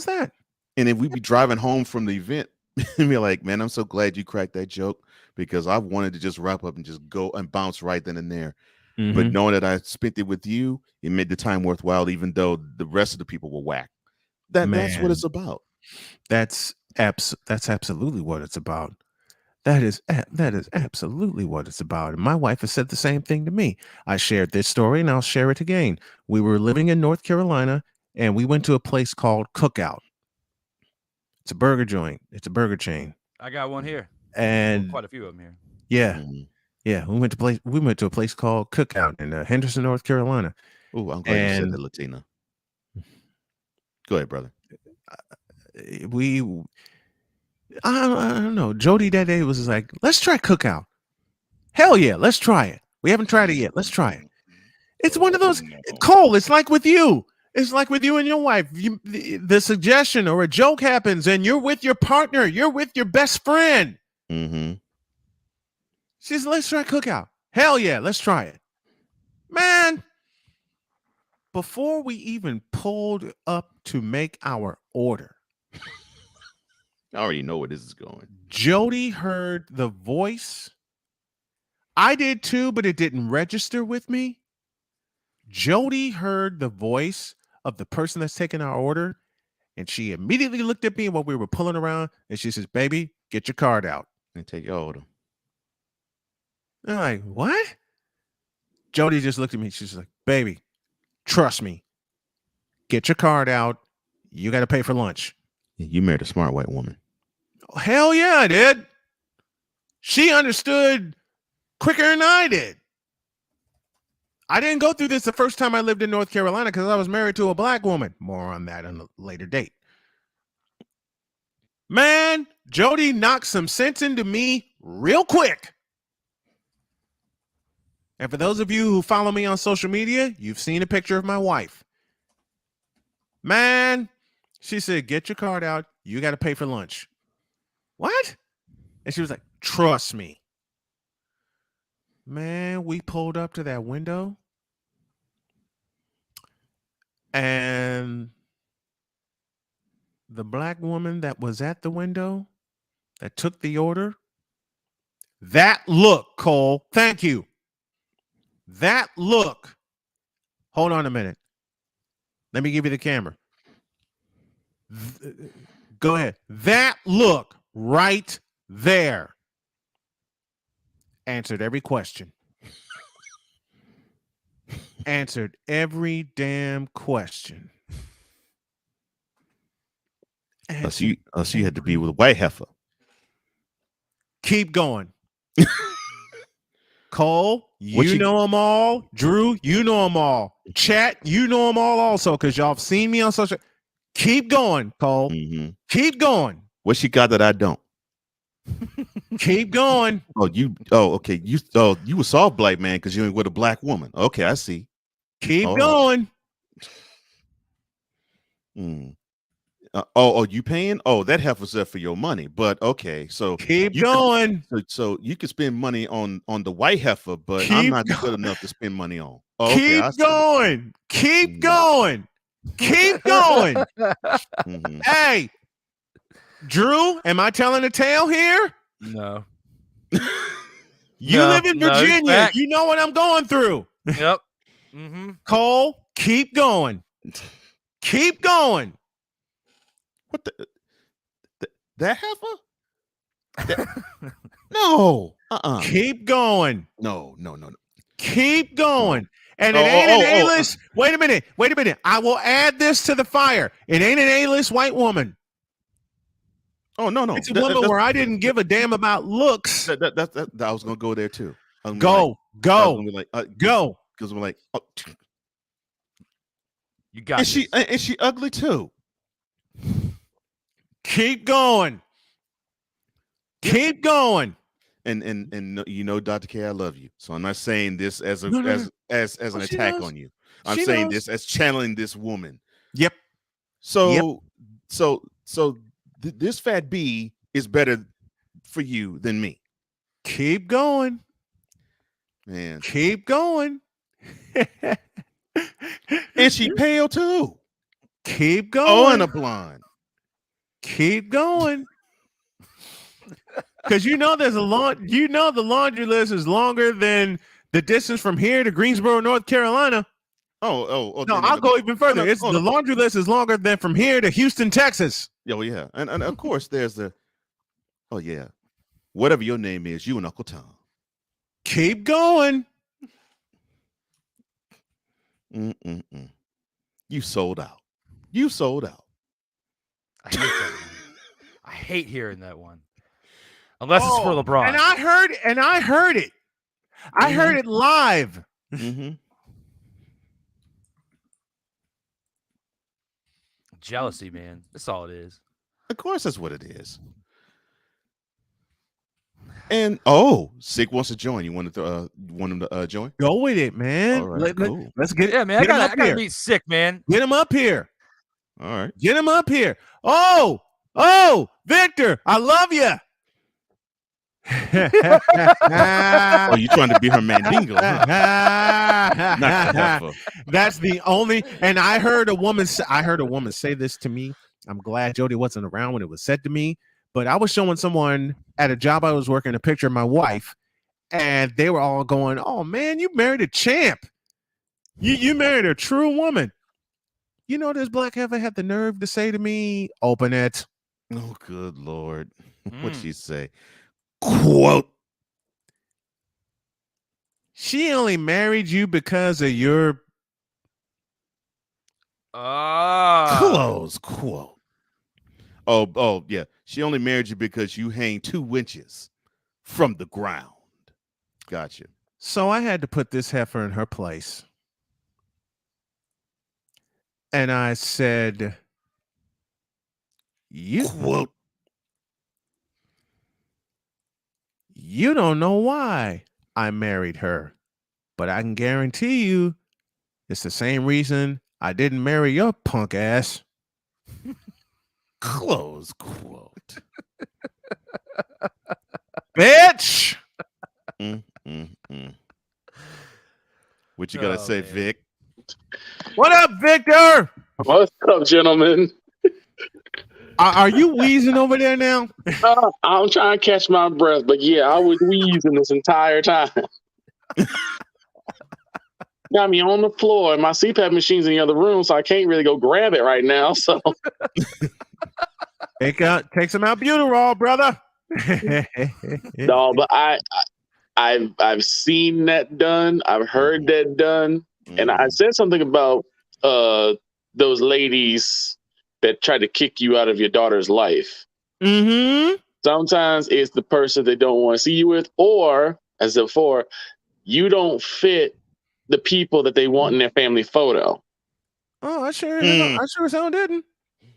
that. And if we'd be driving home from the event and be like, man, I'm so glad you cracked that joke, because I wanted to just wrap up and just go and bounce right then and there. Mm-hmm. But knowing that I spent it with you, it made the time worthwhile, even though the rest of the people were whack. That's what it's about. That's absolutely what it's about. That is absolutely what it's about. And my wife has said the same thing to me. I shared this story and I'll share it again. We were living in North Carolina and we went to a place called Cookout. It's a burger joint. It's a burger chain. I got one here. And quite a few of them here. Yeah. Yeah. We went to a place called Cookout in Henderson, North Carolina. Oh, I'm glad you said that, Latina. Go ahead, brother. I don't know. Jody that day was like, let's try Cookout. Hell yeah, let's try it. We haven't tried it yet. Let's try it. It's one of those, Cole, it's like with you. It's like with you and your wife. The suggestion or a joke happens and you're with your partner. You're with your best friend. Mm-hmm. She says, let's try Cookout. Hell yeah, let's try it. Man, before we even pulled up to make our order, I already know where this is going. Jody heard the voice. I did too, but it didn't register with me. Jody heard the voice of the person that's taking our order, and she immediately looked at me while we were pulling around, and she says, baby, get your card out. And take your order. And I'm like, what? Jody just looked at me. She's like, baby, trust me. Get your card out. You got to pay for lunch. You married a smart white woman. Oh, hell yeah, I did. She understood quicker than I did. I didn't go through this the first time I lived in North Carolina because I was married to a black woman. More on that on a later date. Man, Jody knocked some sense into me real quick. And for those of you who follow me on social media, you've seen a picture of my wife. Man, she said, get your card out. You got to pay for lunch. What? And she was like, trust me. Man, we pulled up to that window. And the black woman that was at the window that took the order, that look, Cole, thank you. That look. Hold on a minute. Let me give you the camera. Go ahead. That look right there answered every question. Answered every damn question. So you had to be with a white heifer. Keep going. Cole, you know them all. Drew, you know them all. Chat, you know them all also because y'all have seen me on social. Keep going, Cole. Mm-hmm. Keep going. What she got that I don't? Keep going. Okay. You a soft black man because you ain't with a black woman. Okay, I see. Keep going. You paying? Oh, that heifer's there for your money. But okay, so keep going. So you can spend money on the white heifer, but I'm not good enough to spend money on. Oh, keep going. Keep going. Keep going. Mm-hmm. Hey, Drew, am I telling a tale here? No. You live in Virginia. You know what I'm going through. Yep. Mm-hmm. Cole, keep going. Keep going. What that heifer? No. Keep going. No. Keep going. And it ain't an A-list. Wait a minute. I will add this to the fire. It ain't an A-list white woman. Oh, no. It's a woman where I didn't give a damn about looks. I was gonna go there too. Go. Because we're like, oh. You got and she ugly too. Keep going. Keep going. And you know, Dr. K, I love you. So I'm not saying this as an attack on you. I'm saying this as channeling this woman. Yep. So this fat B is better for you than me. Keep going. Man. Keep going. And she pale too. Keep going. Oh, and a blonde. Keep going. Because you know there's a the laundry list is longer than the distance from here to Greensboro, North Carolina. No, I'll go even further. The laundry list is longer than from here to Houston, Texas. Oh yeah, and of course there's the. Oh yeah, whatever your name is, you and Uncle Tom. Keep going. You sold out. You sold out. I hate that one. I hate hearing that one. Unless it's for LeBron. And I heard it. I heard it live. Jealousy, man. That's all it is. Of course, that's what it is. And Sick wants to join. You want him to join? Go with it, man. All right, cool. Let's get. Yeah, man. I gotta meet Sick, man. Get him up here. All right. Get him up here. Oh, Victor, I love you. Oh, you trying to be her mandingo? Huh? Not the heifer. That's the only. And I heard a woman say this to me. I'm glad Jody wasn't around when it was said to me. But I was showing someone at a job I was working a picture of my wife, and they were all going, "Oh man, you married a champ. You married a true woman." You know, this black heifer had the nerve to say to me, "Open it." Oh, good Lord. What'd she say? Quote. She only married you because of your close quote. Oh, yeah. She only married you because you hang 2 inches from the ground. Gotcha. So I had to put this heifer in her place. And I said, quote. You don't know why I married her, but I can guarantee you it's the same reason I didn't marry your punk ass. Close quote. Bitch. What you gotta say, man. Vic? What up, Victor? What's up, gentlemen? Are you wheezing over there now? I'm trying to catch my breath, but yeah, I was wheezing this entire time. Got me on the floor, and my CPAP machine's in the other room, so I can't really go grab it right now. So take some albuterol, brother. no, but I've seen that done. I've heard that done, and I said something about those ladies that tried to kick you out of your daughter's life. Sometimes it's the person they don't want to see you with, or as before, you don't fit the people that they want in their family photo. Oh, I sure sound didn't.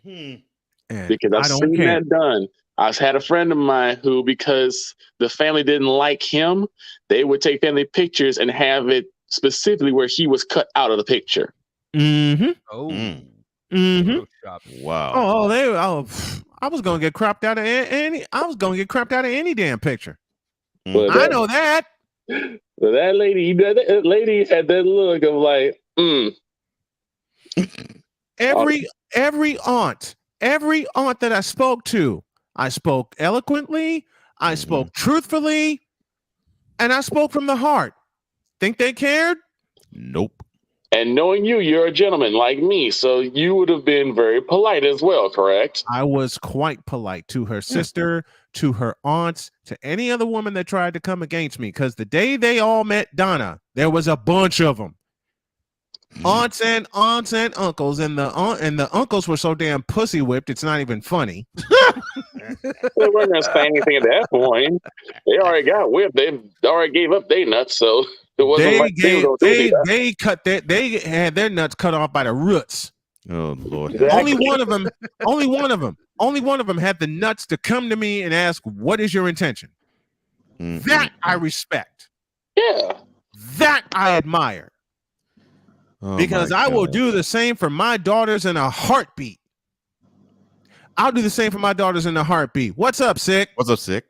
Because I've seen that done. I've had a friend of mine who, because the family didn't like him, they would take family pictures and have it specifically where he was cut out of the picture. Wow. I was gonna get cropped out of any. I was gonna get cropped out of any damn picture. But I know that. But that lady had that look of like, Every aunt that I spoke to, I spoke eloquently, I spoke truthfully, and I spoke from the heart. Think they cared? Nope. And knowing you, you're a gentleman like me, so you would have been very polite as well, correct? I was quite polite to her sister, to her aunts, to any other woman that tried to come against me. Because the day they all met Donna, there was a bunch of them. Aunts and uncles, and the uncles were so damn pussy whipped, it's not even funny. They weren't gonna say anything at that point. They already got whipped. They already gave up their nuts, so it wasn't they had their nuts cut off by the roots. Oh Lord! Only one of them had the nuts to come to me and ask, "What is your intention?" That I respect. Yeah, that I admire. Because I will God. do the same for my daughters in a heartbeat. I'll do the same for my daughters in a heartbeat. What's up, Sick? What's up, Sick?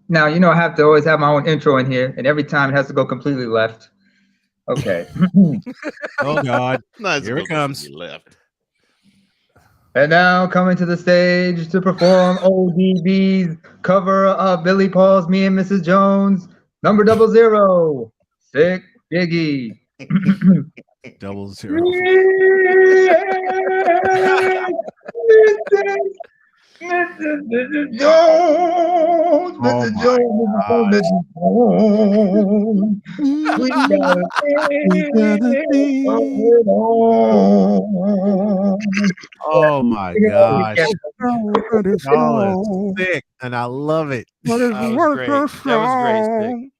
Now, you know, I have to always have my own intro in here, and every time it has to go completely left. Okay. Oh, God. Nice. Here it comes. Left. And now coming to the stage to perform ODB's cover of Billy Paul's Me and Mrs. Jones, number 00, Sick Biggie. 00. Mrs. Jones, Mrs. Jones, we gotta hold on. Oh my gosh. Y'all are sick, and I love it. That was great. That was great,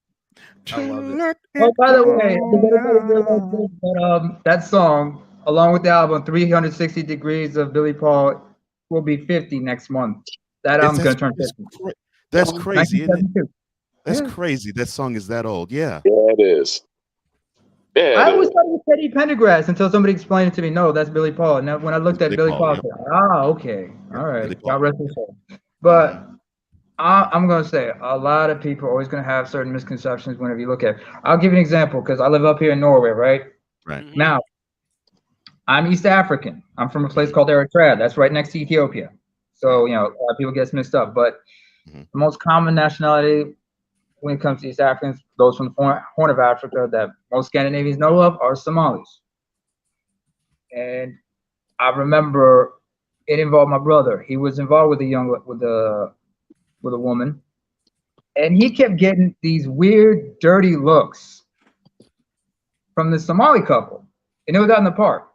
Stick. I love it. Oh, by the way, everybody realize this, but, that song, along with the album 360 Degrees of Billy Paul, will be 50 next month. That album's going to turn 50. That's crazy, isn't it? 1972. That's Yeah. crazy. That song is that old. Yeah. Yeah, it is. Yeah, I it always is. thought it was Teddy Pendergrass until somebody explained it to me. No, that's Billy Paul. And then when I looked at Billy Paul, I yep. said, okay. All right. Billy Paul. God rest his soul. But I'm going to say a lot of people are always going to have certain misconceptions whenever you look at it. I'll give you an example because I live up here in Norway, right? Right. Now, I'm East African. I'm from a place called Eritrea. That's right next to Ethiopia. So, a lot of people get mixed up. But the most common nationality when it comes to East Africans, those from the Horn of Africa that most Scandinavians know of are Somalis. And I remember it involved my brother. He was involved with a woman, and he kept getting these weird, dirty looks from the Somali couple, and it was out in the park.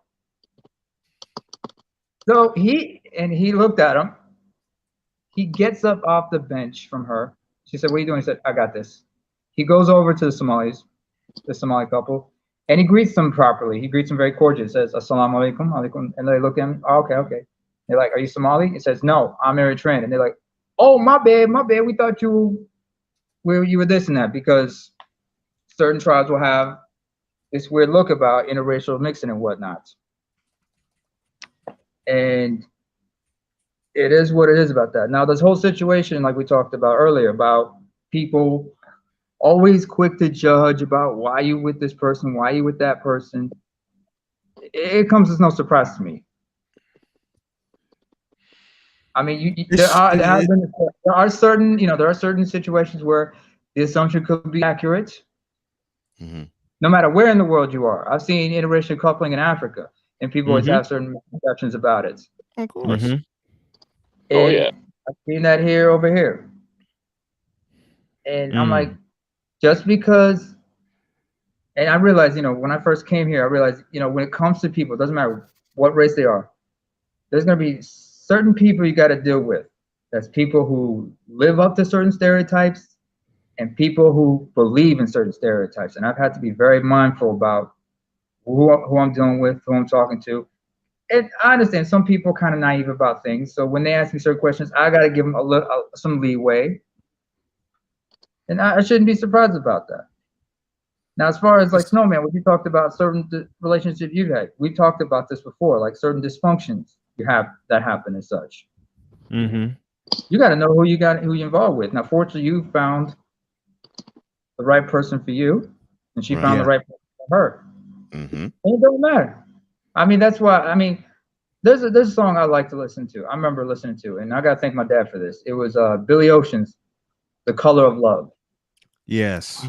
So he looked at him. He gets up off the bench from her. She said, "What are you doing?" He said, "I got this." He goes over to the Somali couple, and he greets them properly. He greets them very cordial. He says, "Assalamu alaikum, alaikum," and they look at him. Oh, okay. They're like, "Are you Somali?" He says, "No, I'm Eritrean." And they're like, "Oh, my bad. We thought you were this and that," because certain tribes will have this weird look about interracial mixing and whatnot. And it is what it is about that. Now, this whole situation, like we talked about earlier, about people always quick to judge about why you with this person, why you with that person. It comes as no surprise to me. I mean, there are certain situations where the assumption could be accurate. No matter where in the world you are. I've seen interracial coupling in Africa, and people always have certain perceptions about it. Of course. Oh yeah. I've seen that over here. And I'm like, just because, and I realized, when I first came here, I realized, when it comes to people, it doesn't matter what race they are, there's going to be certain people you got to deal with. That's people who live up to certain stereotypes and people who believe in certain stereotypes. And I've had to be very mindful about who I'm dealing with, who I'm talking to. And I understand some people are kind of naive about things. So when they ask me certain questions, I got to give them some leeway. And I shouldn't be surprised about that. Now, as far as like Snowman, what you talked about, certain relationships you've had, we talked about this before, like certain dysfunctions you have that happen and such. You got to know who you're involved with. Now, fortunately, you found the right person for you, and she found the right person for her. And it don't matter. I mean, that's why. I mean, there's a song I like to listen to. I remember listening to, and I got to thank my dad for this. It was Billy Ocean's "The Color of Love." Yes.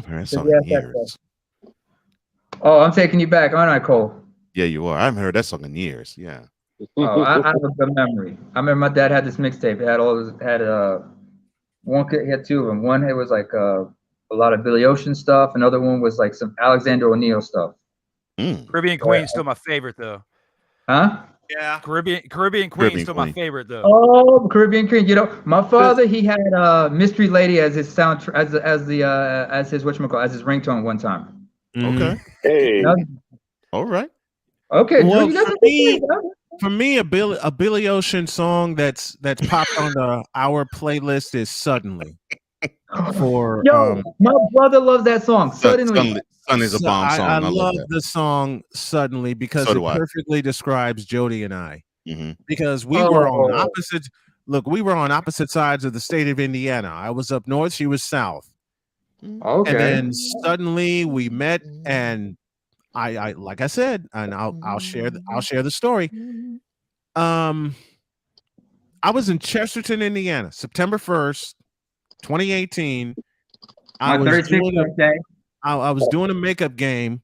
Oh, I'm taking you back, aren't I, Cole? Yeah, you are. I haven't heard that song in years. Yeah. Oh, I have a good memory. I remember my dad had this mixtape. It had he had two of them. One, it was like a lot of Billy Ocean stuff. Another one was like some Alexander O'Neal stuff. Caribbean Queen's still my favorite though. Huh? Yeah. Caribbean Queen's still my favorite though. Oh, Caribbean Queen. My father, he had Mystery Lady as his sound as his whatchamacallit, as his ringtone one time. Okay. Hey. All right. Okay. Well, Drew, for me, a Billy Ocean song that's popped onto our playlist is "Suddenly." My brother loves that song. Suddenly. Sun is a bomb song. I love the song "Suddenly" because it perfectly describes Jody and I. Because we were on opposite. Look, we were on opposite sides of the state of Indiana. I was up north; she was south. Okay. And then suddenly we met, and I like I said, and I'll share the story. I was in Chesterton, Indiana, September 1st, 2018. My 36th birthday. I was doing a makeup game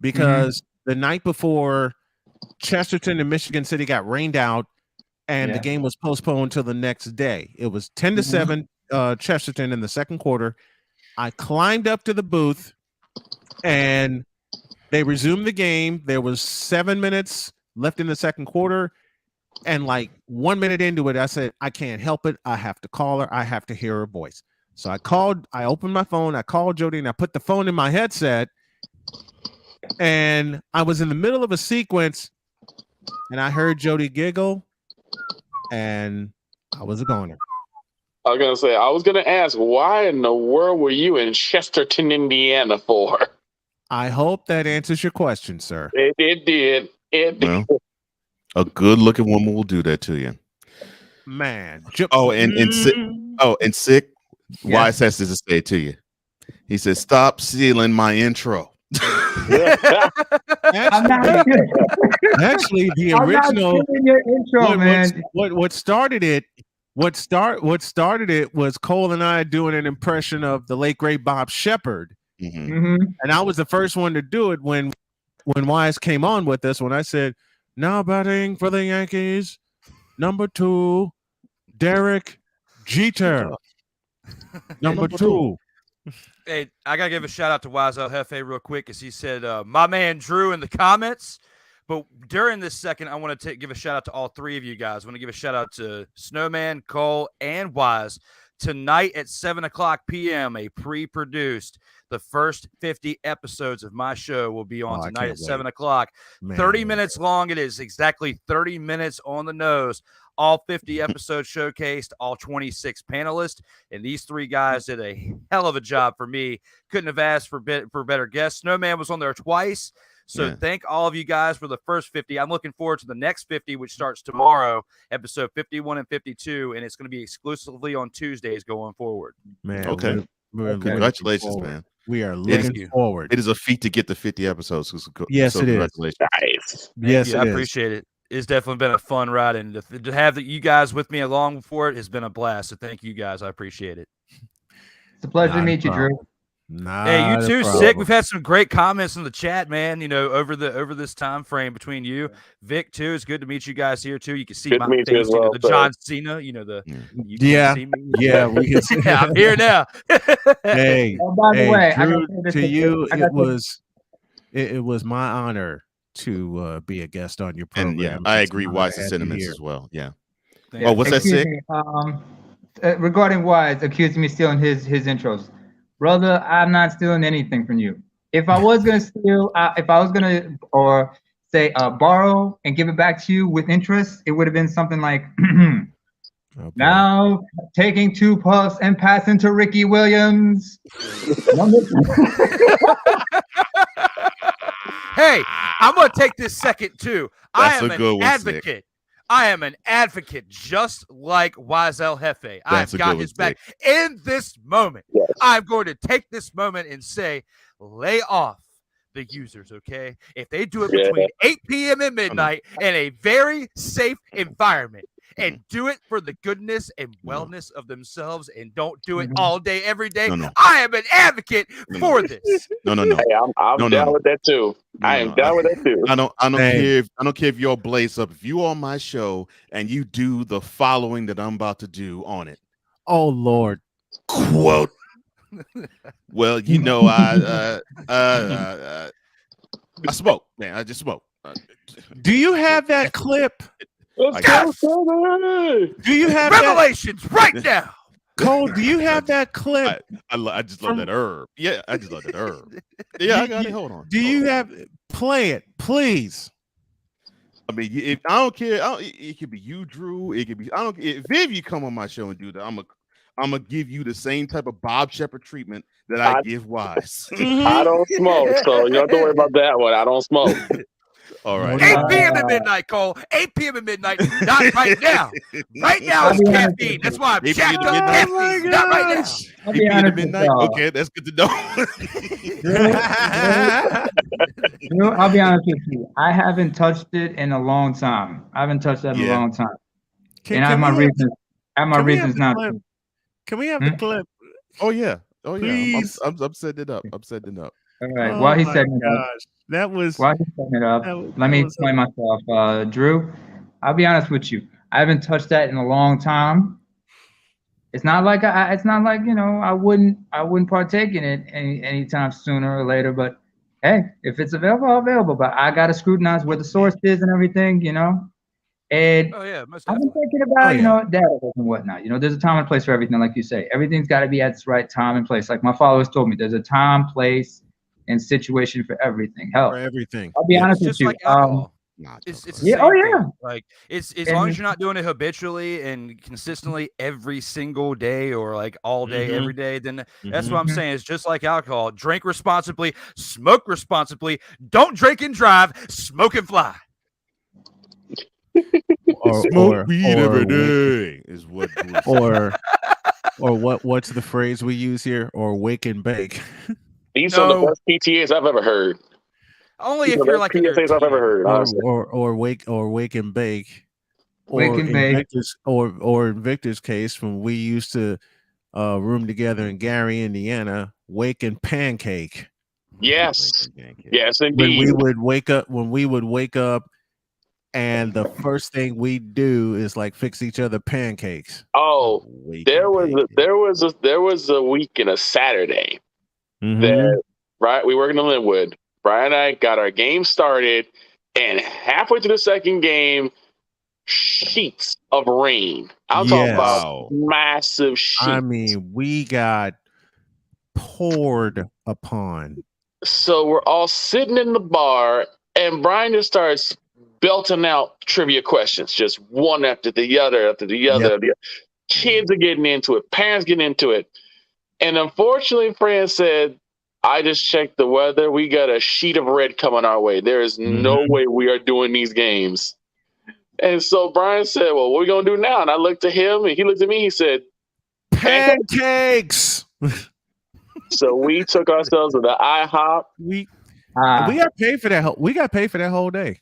because the night before Chesterton and Michigan City got rained out, and the game was postponed till the next day. It was 10-7 Chesterton in the second quarter. I climbed up to the booth, and they resumed the game. There was 7 minutes left in the second quarter, and like 1 minute into it, I said, I can't help it. I have to call her. I have to hear her voice. So I opened my phone, I called Jody, and I put the phone in my headset, and I was in the middle of a sequence, and I heard Jody giggle, and I was a goner. I was gonna say, I was gonna ask, why in the world were you in Chesterton, Indiana for? I hope that answers your question, sir. It did. Well, a good-looking woman will do that to you. Man. And sick. Wise has to say it to you. He says, "Stop stealing my intro." Actually, the original your intro, man. What started it was Cole and I doing an impression of the late great Bob Shepard. And I was the first one to do it when Wise came on with us, when I said, "Now batting for the Yankees, number 2, Derek Jeter." Number 2. Hey, I gotta give a shout out to Wise El Jefe real quick, as he said, my man Drew in the comments. But during this second, I want to give a shout out to all three of you guys. I want to give a shout out to Snowman, Cole, and Wise. Tonight at 7:00 p.m., a pre-produced, the first 50 episodes of my show will be on tonight at 7:00. 30 minutes long. It is exactly 30 minutes on the nose. All 50 episodes showcased, all 26 panelists, and these three guys did a hell of a job for me. Couldn't have asked for better guests. Snowman was on there twice. So thank all of you guys for the first 50. I'm looking forward to the next 50, which starts tomorrow, episode 51 and 52, and it's going to be exclusively on Tuesdays going forward. Man, okay. Congratulations, man. We are looking forward. It is a feat to get to 50 episodes. Yes, it is. Nice. Yes, I appreciate it. It's definitely been a fun ride, and to have you guys with me along for it has been a blast. So thank you guys. I appreciate it. It's a pleasure to meet you, Drew. Hey, you too, Sick. We've had some great comments in the chat, man. You know, over this time frame between you, Vic too. It's good to meet you guys here too. You can see my face, well, the John Cena. You know the. We can see. Yeah, I'm here now. Hey, by the way, Drew, to you, it was my honor to be a guest on your program. And I agree. Wise's sentiments as well. Yeah. Oh, what's that, Sick? Regarding Wise accusing me of stealing his intros. Brother, I'm not stealing anything from you. If I was gonna steal, or say borrow and give it back to you with interest, it would have been something like, now taking 2 puffs and passing to Ricky Williams. Hey, I'm gonna take this second too. I am an advocate. Sick. I am an advocate, just like Wise El Jefe. I've got his back in this moment. Yes. I'm going to take this moment and say, lay off the users, okay? If they do it between 8 p.m. and midnight in a very safe environment, and do it for the goodness and wellness of themselves, and don't do it all day, every day. I am an advocate for this. No. Hey, I'm down with that too. I am down with that too. I don't care if you're blaze up. If you on my show and you do the following that I'm about to do on it. Oh Lord. Quote. Well, you know, I smoke, man. I just smoke. Do you have that clip? Do you have revelations right now? Cole, do you have that clip? I just love that herb. Yeah, I just love that herb. Yeah, I got it. Hold on. Do you have play it, please? I mean, if I don't care, it could be you, Drew. It could be I don't. If any of you come on my show and do that, I'm gonna give you the same type of Bob Shepard treatment that I give Wise. I don't smoke, so you don't have to worry about that one. I don't smoke. All right. 8 p.m. at midnight, Cole. 8 p.m. at midnight. Not right now. Right now is caffeine. That's why I'm jacked up caffeine. Not right now. 8 p.m. at midnight. Okay, that's good to know. I'll be honest with you. I haven't touched it in a long time. I haven't touched that in a long time. And I have my reasons. I have my reasons not to. Can we have the clip? Oh yeah. Oh yeah. Please. I'm setting it up. I'm setting it up. All right. Oh While he's my setting it up, gosh, that was. while he's setting it up, let me explain myself. Drew, I'll be honest with you. I haven't touched that in a long time. It's not like I wouldn't partake in it anytime sooner or later. But hey, if it's available. But I gotta scrutinize where the source is and everything, And Oh yeah, most I've been definitely. thinking about, data and whatnot. There's a time and place for everything, like you say. Everything's got to be at its right time and place. Like my followers told me, there's a time, place, and situation for everything. Hell, For everything. I'll be honest It's just with you. like alcohol. It's the Yeah, same oh yeah. thing. Like it's as long as you're not doing it habitually and consistently every single day or like all day, every day, then that's what I'm saying. It's just like alcohol. Drink responsibly, smoke responsibly, don't drink and drive, smoke and fly. Smoke weed every day is what. What's the phrase we use here? Or wake and bake. These are the best PTAs I've ever heard. Only if you're like in your PTAs I've ever heard. Honestly. Or wake and bake. Wake and bake. Or in Victor's case, when we used to room together in Gary, Indiana, wake and pancake. Yes. Yes, indeed. When we would wake up, and the first thing we do is like fix each other pancakes. Oh, there was a week and a Saturday that we working in Linwood. Brian and I got our game started, and halfway through the second game, sheets of rain. I'm talking about massive sheets. I mean, we got poured upon. So we're all sitting in the bar, and Brian just starts belting out trivia questions, just one after the other, after the other. Yep. Kids are getting into it, parents getting into it. And unfortunately, Fran said, I just checked the weather. We got a sheet of red coming our way. There is no way we are doing these games. And so Brian said, well, what are we going to do now? And I looked at him, and he looked at me. He said, pancakes. So we took ourselves to the IHOP. We got paid for that. We got paid for that whole day.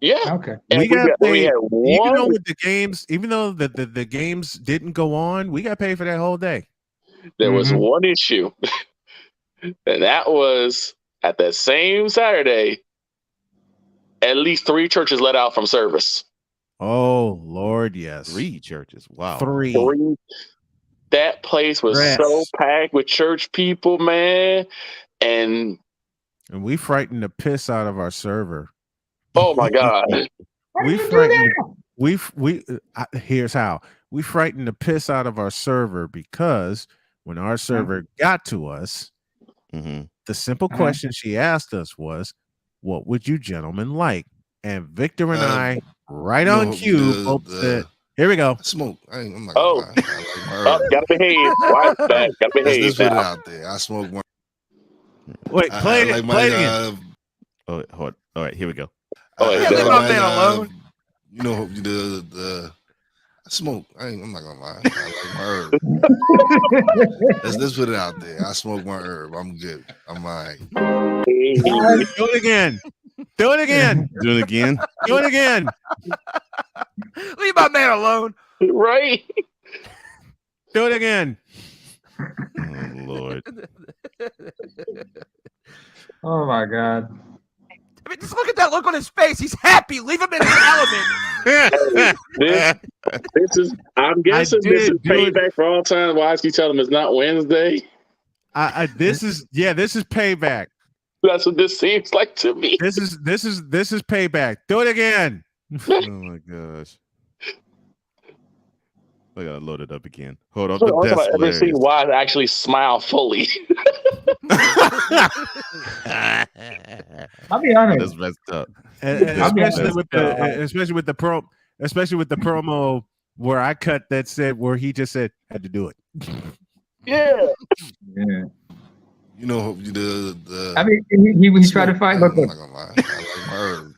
Yeah. Okay. We got paid, even though with the games, even though the games didn't go on, we got paid for that whole day. There was one issue, and that was at that same Saturday, at least 3 churches let out from service. Oh Lord, yes. 3 churches. Wow. 3. That place was so packed with church people, man, and we frightened the piss out of our server. Oh my God. Here's how. We frightened the piss out of our server because when our server got to us, the simple question she asked us was, what would you gentlemen like? And Victor and I, right on cue, both said, here we go. Smoke. I'm not gonna lie. Gotta behave. Why that? Gotta behave. Let's put it out there. I smoke one. Wait, play it again. Oh, hold. All right, here we go. Leave my man alone. You know the I smoke. I'm not gonna lie. I like my herb. Let's put it out there. I smoke one herb. I'm good. I'm all right. Do it again. Do it again. Do it again. Do it again. Leave my man alone. Right. Do it again. Oh Lord. Oh my God. I mean, just look at that look on his face. He's happy. Leave him in his element. This is, I'm guessing this is payback for all time. Why is he telling him it's not Wednesday? This is payback. That's what this seems like to me. This is payback. Do it again. Oh my gosh. I gotta load it up again. Hold on. I've ever seen Wise actually smile fully. I'll be honest. That's messed up. Especially with the promo where I cut that said where he just said had to do it. Yeah. You know the. I mean, he tried to fight. Look, I'm not gonna lie. I like my herb.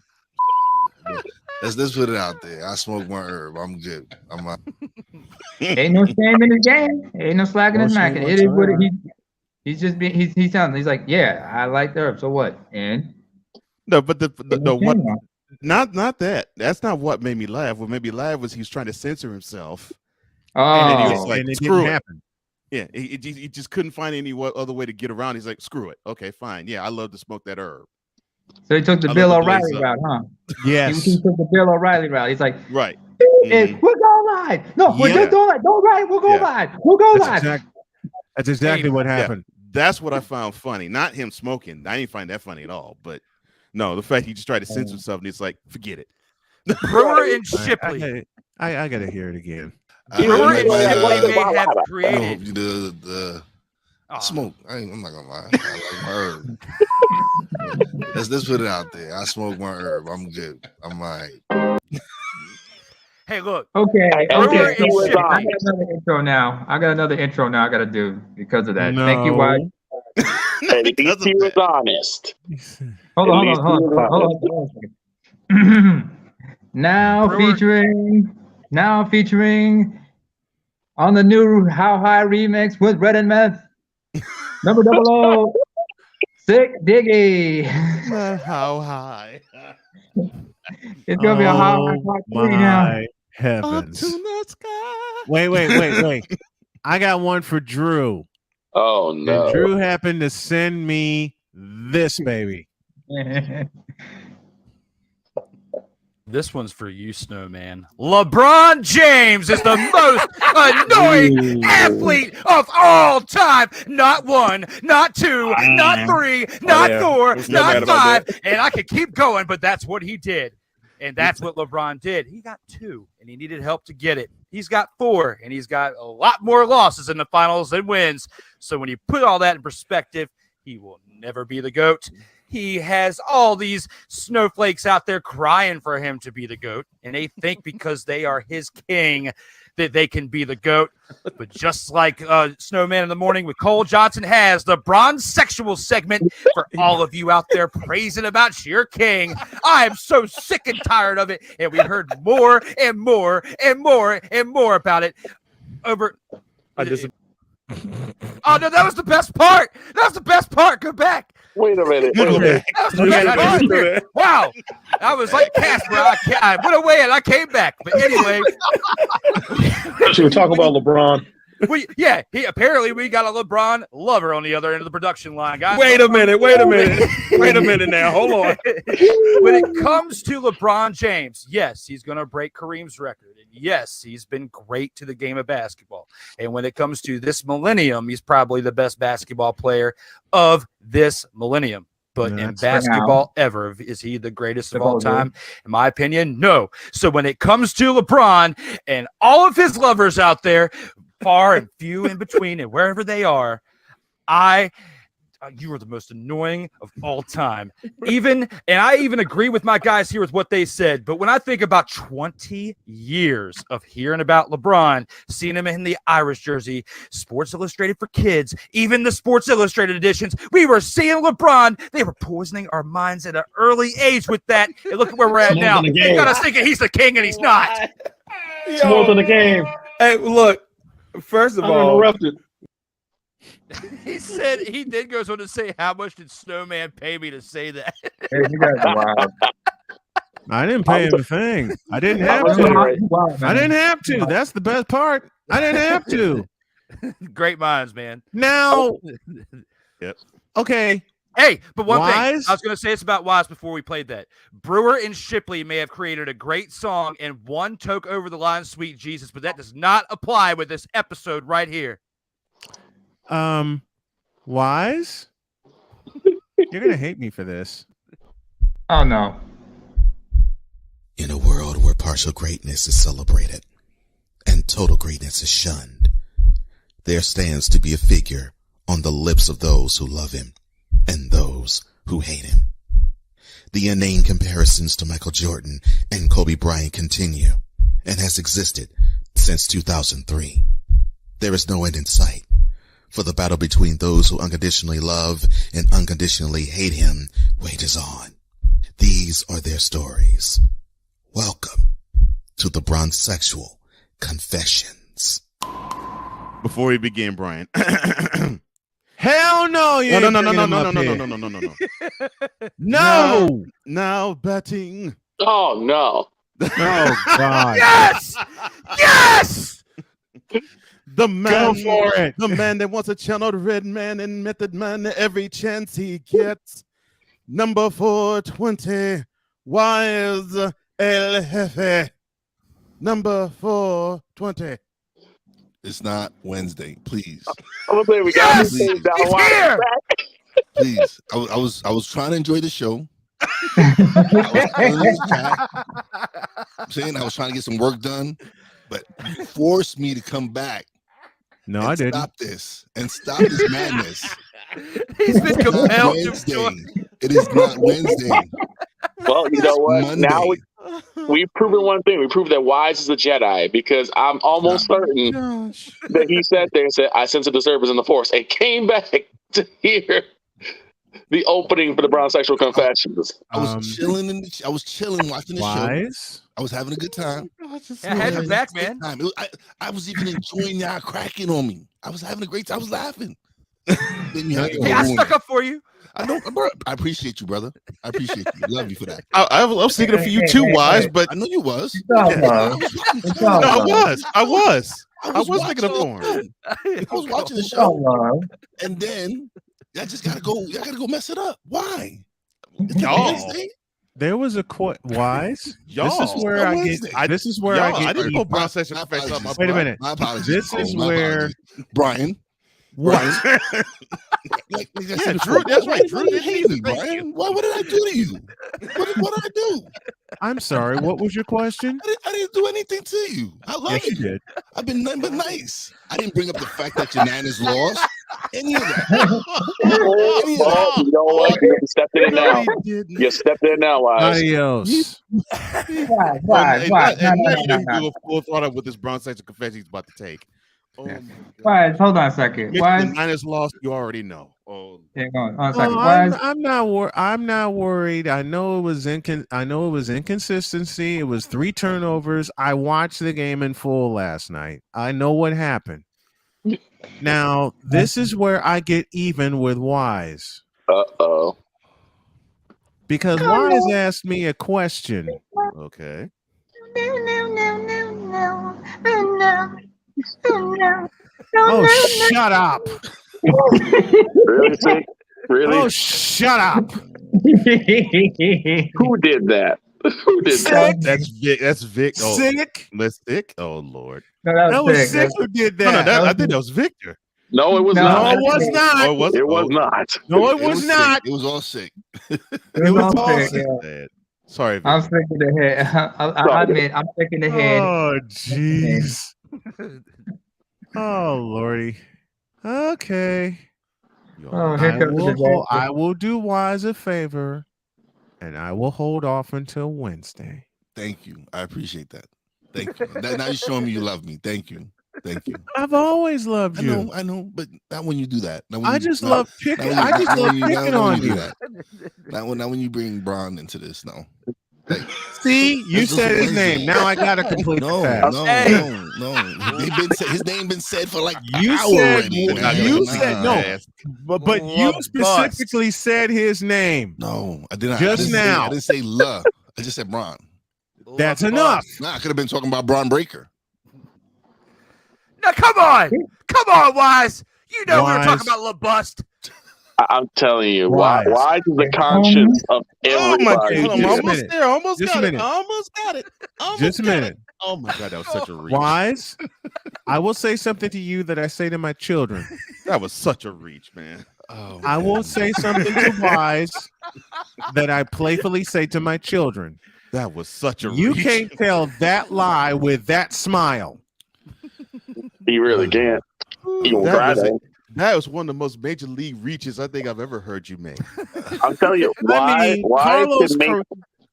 Let's put it out there. I smoke one herb. I'm good. I'm out. Ain't no shame in his game. Ain't no slacking his mac. It is what he's just being. He's telling. He's like, yeah, I like the herb. So what? And no, but Not that. That's not what made me laugh. What made me laugh was he was trying to censor himself. Oh, and he was like, and it "Screw didn't it." happen. Yeah, he just couldn't find any other way to get around. He's like, "Screw it. Okay, fine. Yeah, I love to smoke that herb." So he took the I Bill love to blaze O'Reilly up. route, huh? Yes. He took the Bill O'Reilly route. He's like, Right. "Hey, we'll go live. No, we're Yeah. just doing it. Go right. We'll go Yeah. live. We'll go live." That's exactly what Yeah, happened. that's what I found funny. Not him smoking. I didn't find that funny at all. But no, the fact he just tried to censor himself and it's like, forget it. Brewer and Shipley. I gotta hear it again. Brewer and I Shipley may have created. the smoke. I'm not gonna lie. I like my herb. let's put it out there. I smoke my herb. I'm good. I'm all right. Hey, look. Okay. Brewer Okay. and So Shipley. I got another intro now. I got to do because of that. Thank you, Wyatt. At least he was honest. Hold on a second. Now featuring on the new How High remix with Red and Meth, number 00, Sick Diggy. How high? It's gonna be a How High part 3 now. My heavens! Wait! I got one for Drew. Oh no! And Drew happened to send me this baby. This one's for you, Snowman. LeBron James is the most annoying athlete of all time. Not one, not two, not three, not four, not five. And I could keep going, but that's what he did. And that's what LeBron did. He got 2, and he needed help to get it. He's got 4, and he's got a lot more losses in the finals than wins. So when you put all that in perspective, he will never be the GOAT. He has all these snowflakes out there crying for him to be the GOAT, and they think because they are his king that they can be the GOAT. But just like Snowman in the Morning with Cole Johnson has the bronze sexual segment for all of you out there praising about your king, I am so sick and tired of it, and we heard more and more and more and more about it over. Oh no, that was the best part. That was the best part. Go back. Wait a minute. Wow. I was like Casper. I went away and I came back. But anyway. Should we talk about LeBron? We apparently we got a LeBron lover on the other end of the production line, guys. Wait a minute now. Hold on. When it comes to LeBron James, yes, he's going to break Kareem's record. And yes, he's been great to the game of basketball. And when it comes to this millennium, he's probably the best basketball player of this millennium. But in basketball ever, is he the greatest of all time? In my opinion, no. So when it comes to LeBron and all of his lovers out there, far and few in between and wherever they are, you are the most annoying of all time. And I even agree with my guys here with what they said. But when I think about 20 years of hearing about LeBron, seeing him in the Irish jersey, Sports Illustrated for kids, even the Sports Illustrated editions, we were seeing LeBron. They were poisoning our minds at an early age with that. And look at where we're at now. They got us thinking he's the king and he's not. More than the game. Hey, look. First of all, uninterrupted. He said he then goes on to say, "How much did Snowman pay me to say that?" Hey, you guys are wild. I didn't pay him a thing. I didn't have to. I didn't have to. That's the best part. I didn't have to. Great minds, man. Now, yep. Okay. Hey, but one thing I Wise? was going to say this about Wise before we played that. Brewer and Shipley may have created a great song and one toke over the line, Sweet Jesus, but that does not apply with this episode right here. Wise? You're going to hate me for this. Oh, no. In a world where partial greatness is celebrated and total greatness is shunned, there stands to be a figure on the lips of those who love him and those who hate him. The inane comparisons to Michael Jordan and Kobe Bryant continue and has existed since 2003. There is no end in sight, for the battle between those who unconditionally love and unconditionally hate him wages on. These are their stories. Welcome to the Bronzexual Confessions. Before we begin, Brian. Hell no! No. No. Now batting Oh no! Oh God! Yes! Yes! The man, Go for it. The man that wants a channeled red man and method man every chance he gets. Number 420, Wise El Jefe. Number 420. It's not Wednesday, please. I'm gonna say we got to say He's here. Please. I was trying to enjoy the show. I'm saying I was trying to get some work done, but you forced me to come back. No, I didn't. Stop this and stop this madness. He's been compelled to Wednesday. join. It is not Wednesday. Well, you know what? Monday. Now we've proven one thing. We proved that Wise is a Jedi because I'm almost certain that he sat there and said, "I sense a disturbance in the Force," and came back to hear the opening for the Brown Sexual Confessions. I was chilling watching the Wise? show. I was having a good time. Yeah, I had your back, man. I was even enjoying y'all cracking on me. I was having a great time. I was laughing. Then you had to go Hey, I ruin stuck it. up for you. I know, bro. I appreciate you, brother. I appreciate you. Love you for that. I was thinking of you too, Wise, but I know you was. I was thinking of Thorn. I was watching the show, and then y'all just gotta go. Y'all gotta go mess it up. Why? There was a Wise. Y'all. This is where I get. This is where I get. I didn't put Brown Sexual Confessions on my Wait a butt. minute. My apologies. This is My where apologies. Brian. What? Like I Yeah, said Drew. before, That's right. why Drew you didn't hate even me, thank Brian? you. What did I do to you? What did I do? I'm sorry. What was your question? I didn't do anything to you. I love Yes, you did. I've been nothing but nice. I didn't bring up the fact that your Nana's lost. Any of that. Oh, you know what? You stepped in it No, now. he didn't. You stepped in now, Wise. Adios. Why? No. Do a full throttle with this Brown Sexual Confession he's about to take. Oh my God. Why? Hold on a second. Why? The Niners lost. You already know. Oh, Hang on a Oh, second. Why? I'm not worried. I know it was inconsistency. It was 3 turnovers. I watched the game in full last night. I know what happened. Now, this is where I get even with Wise. Uh-oh. Because Wise asked me a question. okay. Oh, shut up. Really, Sick? Really? Oh, shut up. Who did that? Who did that? That's Vic. That's Vic. Oh, Sick. That's Vic. Oh Lord. No, That was Sick who did that. No, I think that was Victor. No, it was No, not. No, it was not. Oh, it was. It was not. No, it was not. It was all sick. It was all all sick. sad. Sorry, Victor. I'm sick in the head. I admit, I'm sick in the head. Oh, jeez. Oh, Lordy. Okay. Oh, here comes the disaster. I will do Wise a favor, and I will hold off until Wednesday. Thank you. I appreciate that. Thank you. Now you're showing me you love me. Thank you. Thank you. I've always loved you. I know, but not when you do that. Not when I you- just not- love picking. not when I you- just not love when you- picking not when on do you. that. Not when you bring Braun into this. No. Like, See, you That's said his Wednesday. name. Now I gotta complete no, the task. no. His name been said for like an You hour said already. man. you Nah. said no, but you specifically said his name. No, I did not. Just now. I didn't say La. I just said Braun. That's enough. Nah, I could have been talking about Braun Breaker. Now, come on, Wise. You know we were Wise. talking about LaBust. I'm telling you, Wise. why is the conscience of Oh my everybody? God! I'm Just a almost minute. there. Almost Just a got it. minute. Almost got it. Almost Just a got minute. it. Oh my God! That was such a reach. Wise, I will say something to you that I say to my children. That was such a reach, man. Oh, I will say something to Wise that I playfully say to my children. That was such a You reach. can't tell that lie with that smile. You really can't. Even That was one of the most major league reaches I think I've ever heard you make. I'm telling you, I mean, why could make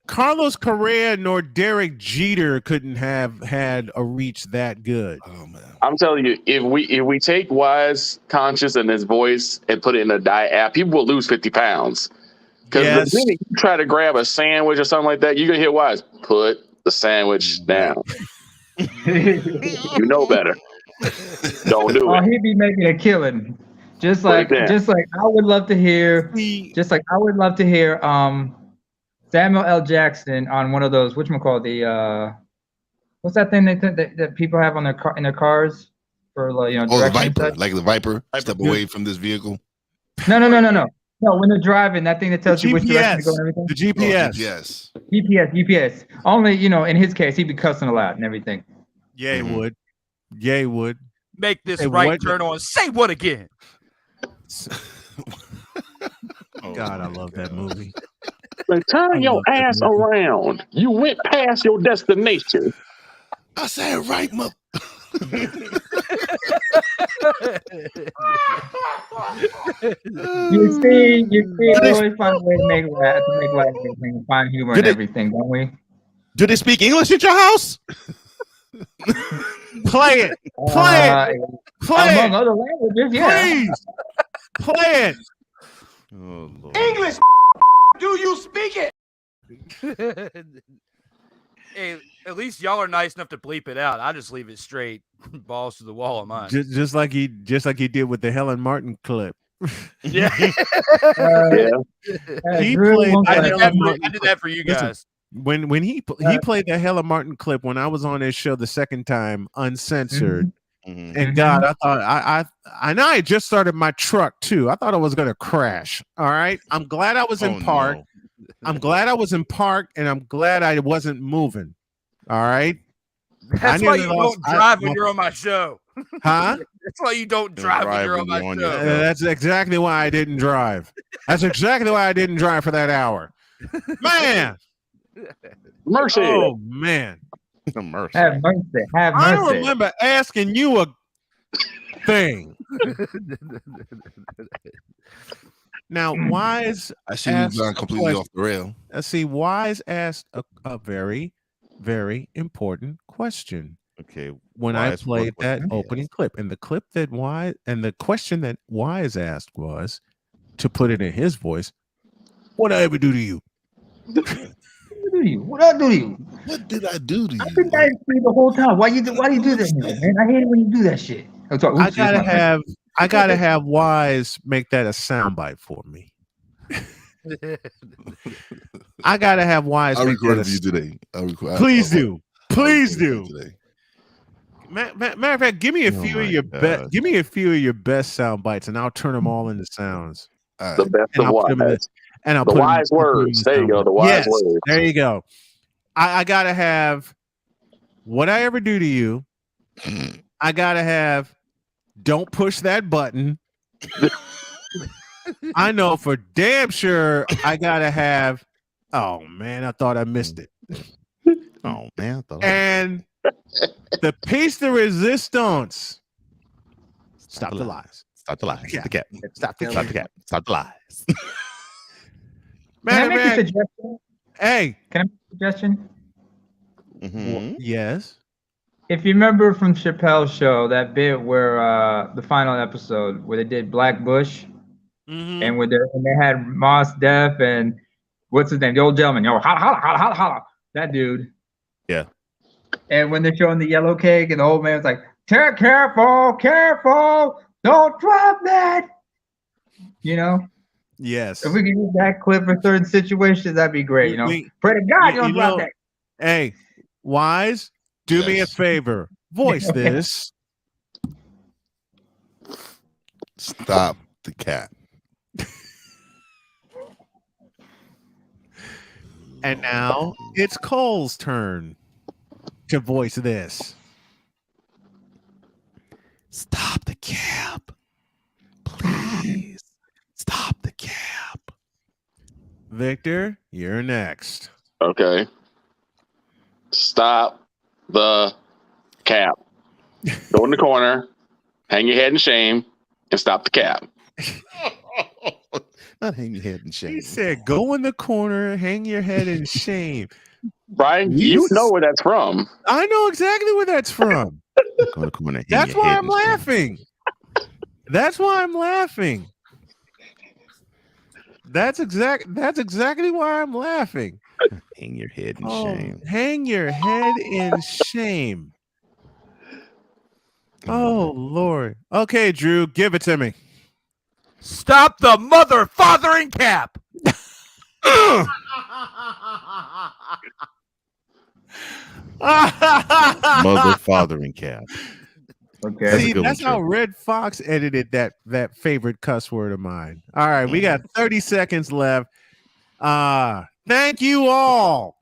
Carlos Correa nor Derek Jeter couldn't have had a reach that good. Oh man. I'm telling you, if we take Wise conscious and his voice and put it in a diet app, people will lose 50 pounds. Because Yes. the minute you try to grab a sandwich or something like that, you're gonna hear Wise put the sandwich down. You know better. Don't do Oh, it. he'd be making a killing. Just Put it like down. I would love to hear Samuel L. Jackson on one of those, whatchamacallit, the what's that thing that people have on in their cars for like, the Viper, like the Viper. Step away from this vehicle. No, when they're driving, that thing that tells you which direction to go and everything. The GPS. GPS. Only, in his case, he'd be cussing a lot and everything. Yeah, he would. Yeah, he would. Make this Hey, right what? turn on. Say what again? God, I love that movie. Like, turn your ass around. You went past your destination. I said right, mother. You see, we always find a way to make laugh and find humor and everything, don't we? Do they speak English at your house? Play it. Play Among it. other languages, yeah. Please. Play it. Oh, Lord. English, do you speak it? Hey, at least y'all are nice enough to bleep it out. I just leave it straight, balls to the wall on mine. Just like he did with the Helen Martin clip. Yeah. He Drew, played. I did that for you guys. Listen, when he played the Helen Martin clip when I was on his show the second time, uncensored. And God, I thought I know I just started my truck too. I thought I was gonna crash. All right. I'm glad I was in park. No. I'm glad I was in park, and I'm glad I wasn't moving. All right. That's why you don't drive when you're on my show. Huh? That's why you don't drive when you're on my show. That's exactly why I didn't drive. That's exactly why I didn't drive for that hour. Man. Mercy. Oh man. Mercy. Have mercy. Have mercy. I don't remember asking you a thing. Now, Wise. I see we've gone completely off the rail. See, Wise asked a very, very important question. Okay. When I played that opening clip, and the clip that Wise and the question that Wise asked was, to put it in his voice, "What I ever do to you?" What I do to you? What did I do to you? I've been nice for you the whole time. Why do you do that, man? I hate it when you do that shit. I gotta have Wise make that a soundbite for me. I gotta have Wise. I'll record it for you today. Please do. Matter of fact, give me a few of your best. Give me a few of your best sound bites, and I'll turn them all into sounds. The best of Wise. And I'll the put wise words. There you go. The wise words. There you go. I gotta have what I ever do to you. I gotta have don't push that button. I know for damn sure I gotta have. Oh man, I thought I missed it. Oh man, and the piece de resistance. Stop the lies. Stop the lies. Yeah. The cap. Stop the cap. Stop the lies. Can I make a suggestion? Hey. Can I make a suggestion? Yes. If you remember from Chappelle's show, that bit where the final episode where they did Black Bush, and when they had Mos Def and what's his name, the old gentleman, holla, holla, holla, holla, holla, that dude. Yeah. And when they're showing the yellow cake, and the old man's like, careful, don't drop that. You know? Yes. If we can use that clip for certain situations, that'd be great. Pray to God you don't drop that. Hey, Wise, do me a favor. Voice this. Stop the cat. And now it's Cole's turn to voice this. Stop the cap. Please. Stop the cap. Victor, you're next. Okay. Stop the cap. Go in the corner, hang your head in shame, and stop the cap. Not hang your head in shame. He said, go in the corner, hang your head in shame. Brian, you know where that's from. I know exactly where that's from. Go in the corner, That's why I'm laughing. That's why I'm laughing. That's exactly why I'm laughing. Hang your head in shame. Hang your head in shame. Oh Lord. Okay, Drew, give it to me. Stop the mother fathering cap. Mother, father, and cap. Okay. See, that's how Red Fox edited that favorite cuss word of mine. All right, we got 30 seconds left. Thank you all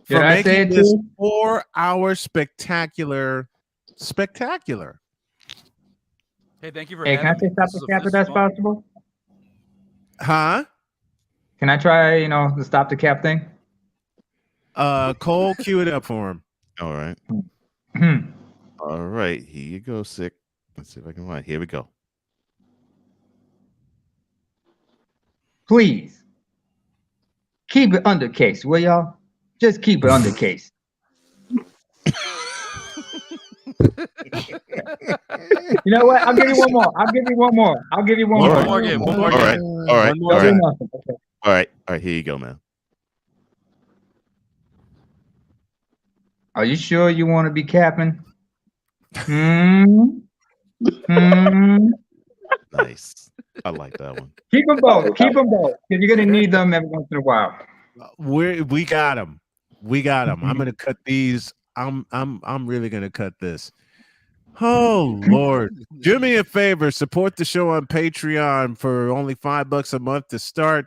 for Did I say making it this too? 4-hour spectacular. Hey, thank you for Hey, can I having say me. stop the cap if that's possible? Huh? Can I try, the stop the cap thing? Cole, cue it up for him. All right. All right. Here you go, Sick. Let's see if I can find. Here we go. Please keep it under case, will y'all? Just keep it under case. You know what? I'll give you one more. I'll give you one more. All right. All right. Here you go, man. Are you sure you want to be capping? Nice. I like that one. Keep them both. Keep them both. Because you're gonna need them every once in a while. We got them. We got them. I'm gonna cut these. I'm really gonna cut this. Oh Lord, do me a favor, support the show on Patreon for only $5 a month to start.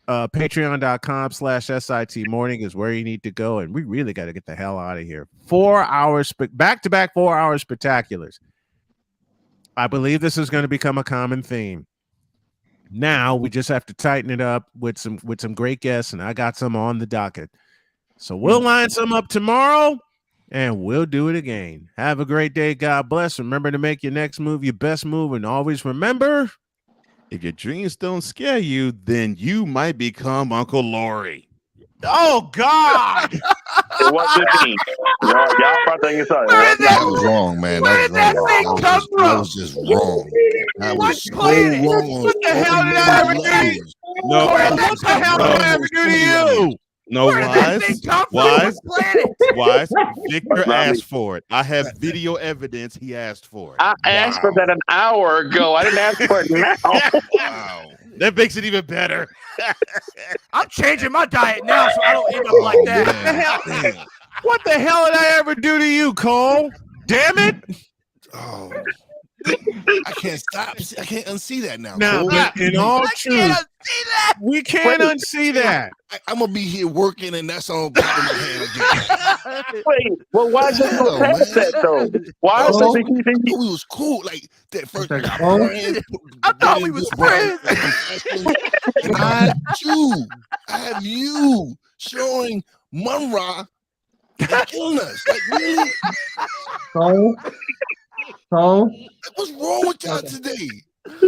Patreon.com/SIT morning is where you need to go, and we really got to get the hell out of here. 4 hours, back-to-back 4-hour spectaculars. I believe this is going to become a common theme. Now we just have to tighten it up with some great guests, and I got some on the docket. So we'll line some up tomorrow, and we'll do it again. Have a great day. God bless. Remember to make your next move your best move, and always remember, if your dreams don't scare you, then you might become Uncle Lori. Oh God! It wasn't me. Y'all probably think That was wrong, man. That was just wrong. That was so wrong. What the hell did I ever do to you? No. What the hell did I ever do to you? No, Wise. Victor asked for it. I have video evidence. He asked for it. I asked for that an hour ago. I didn't ask for it now. Wow. That makes it even better. I'm changing my diet now so I don't end up like that. What the hell did I ever do to you, Cole? Damn it! Oh, I can't stop. I can't unsee that now. Now, but in all truth, we can't unsee that. I'm gonna be here working, and that's on top of my hand again. Wait, well, why did you pass that though? Why was it? We was cool. Like that first. I thought we was friends. And I have you showing Munra and killing us. Like really? So what's wrong with y'all today?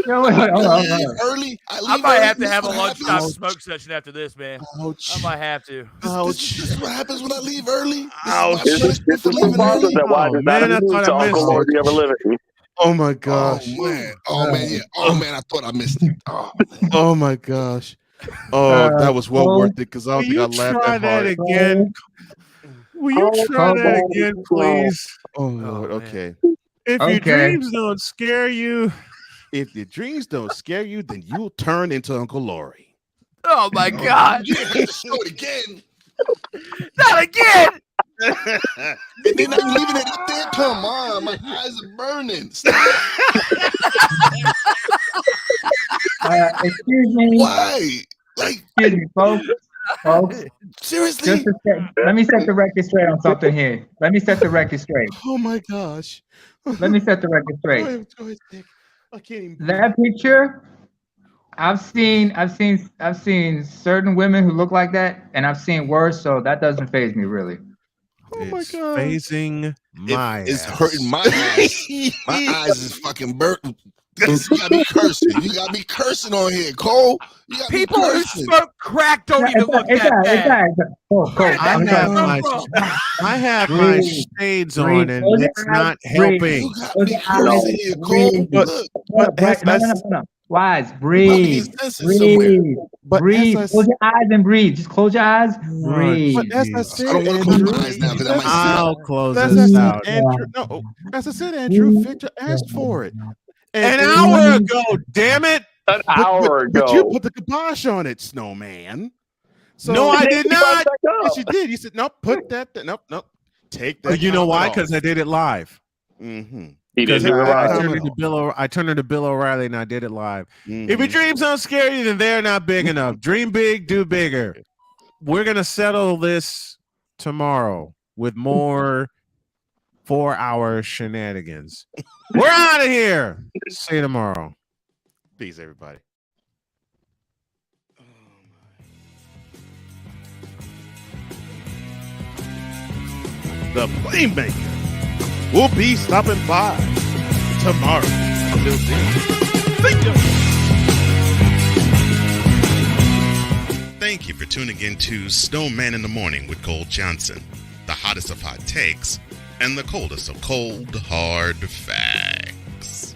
No, wait, hold on. Early. I might have to have a lunchtime smoke session after this, man. Ouch. I might have to. This is what happens when I leave early. Ouch. This is the father that why does not mean to Uncle Lord you ever live it. Oh my gosh. Oh man. Yeah. Oh man, I thought I missed it. Oh my gosh. Oh, that was well worth it because I don't think I laughed try that hard. again? Will you try that again, please? Oh Lord. Okay. If your dreams don't scare you, if your dreams don't scare you, then you'll turn into Uncle Lori. Oh my God! You have to show it again. Not again! And then I'm leaving it up there. Come on, my eyes are burning. Excuse me. Why? Like, excuse me, folks. Seriously? Let me set the record straight on something here. Let me set the record straight. Oh my gosh. Let me set the record straight. I can't even. That picture, I've seen certain women who look like that, and I've seen worse. So that doesn't faze me really. Oh my it's God. phasing my It's ass. hurting my eyes. My eyes is fucking burnt. You got me cursing. You got me cursing on here, Cole. You got People me who cursing. smoke crack don't even look that bad. I have my shades on, and it's not helping. You got me cursing here, Cole. No. Wise, breathe. Breathe. Close your eyes and breathe. Just close your eyes. Breathe. But as I said, I don't want to close my eyes now because I might see. I'll close As this I out. said, Andrew, no, as I said, Andrew, Victor asked for it. An hour ago, damn it! An hour ago. But you put the kibosh on it, Snowman. So, no, I did not. Yes, you did. You said, nope, put that. Nope. Take that. You know why? off. Because I did it live. Mm-hmm. He did Because it I live. turned into Bill O'Reilly and I did it live. Mhm. If your dreams don't scare you, then they're not big enough. Dream big, do bigger. We're gonna settle this tomorrow with more 4-hour shenanigans. We're out of here. See you tomorrow. Peace, everybody. The Playmaker will be stopping by tomorrow. Until then, thank you. Thank you for tuning in to Snowman in the Morning with Cole Johnson, the hottest of hot takes and the coldest of cold, hard facts.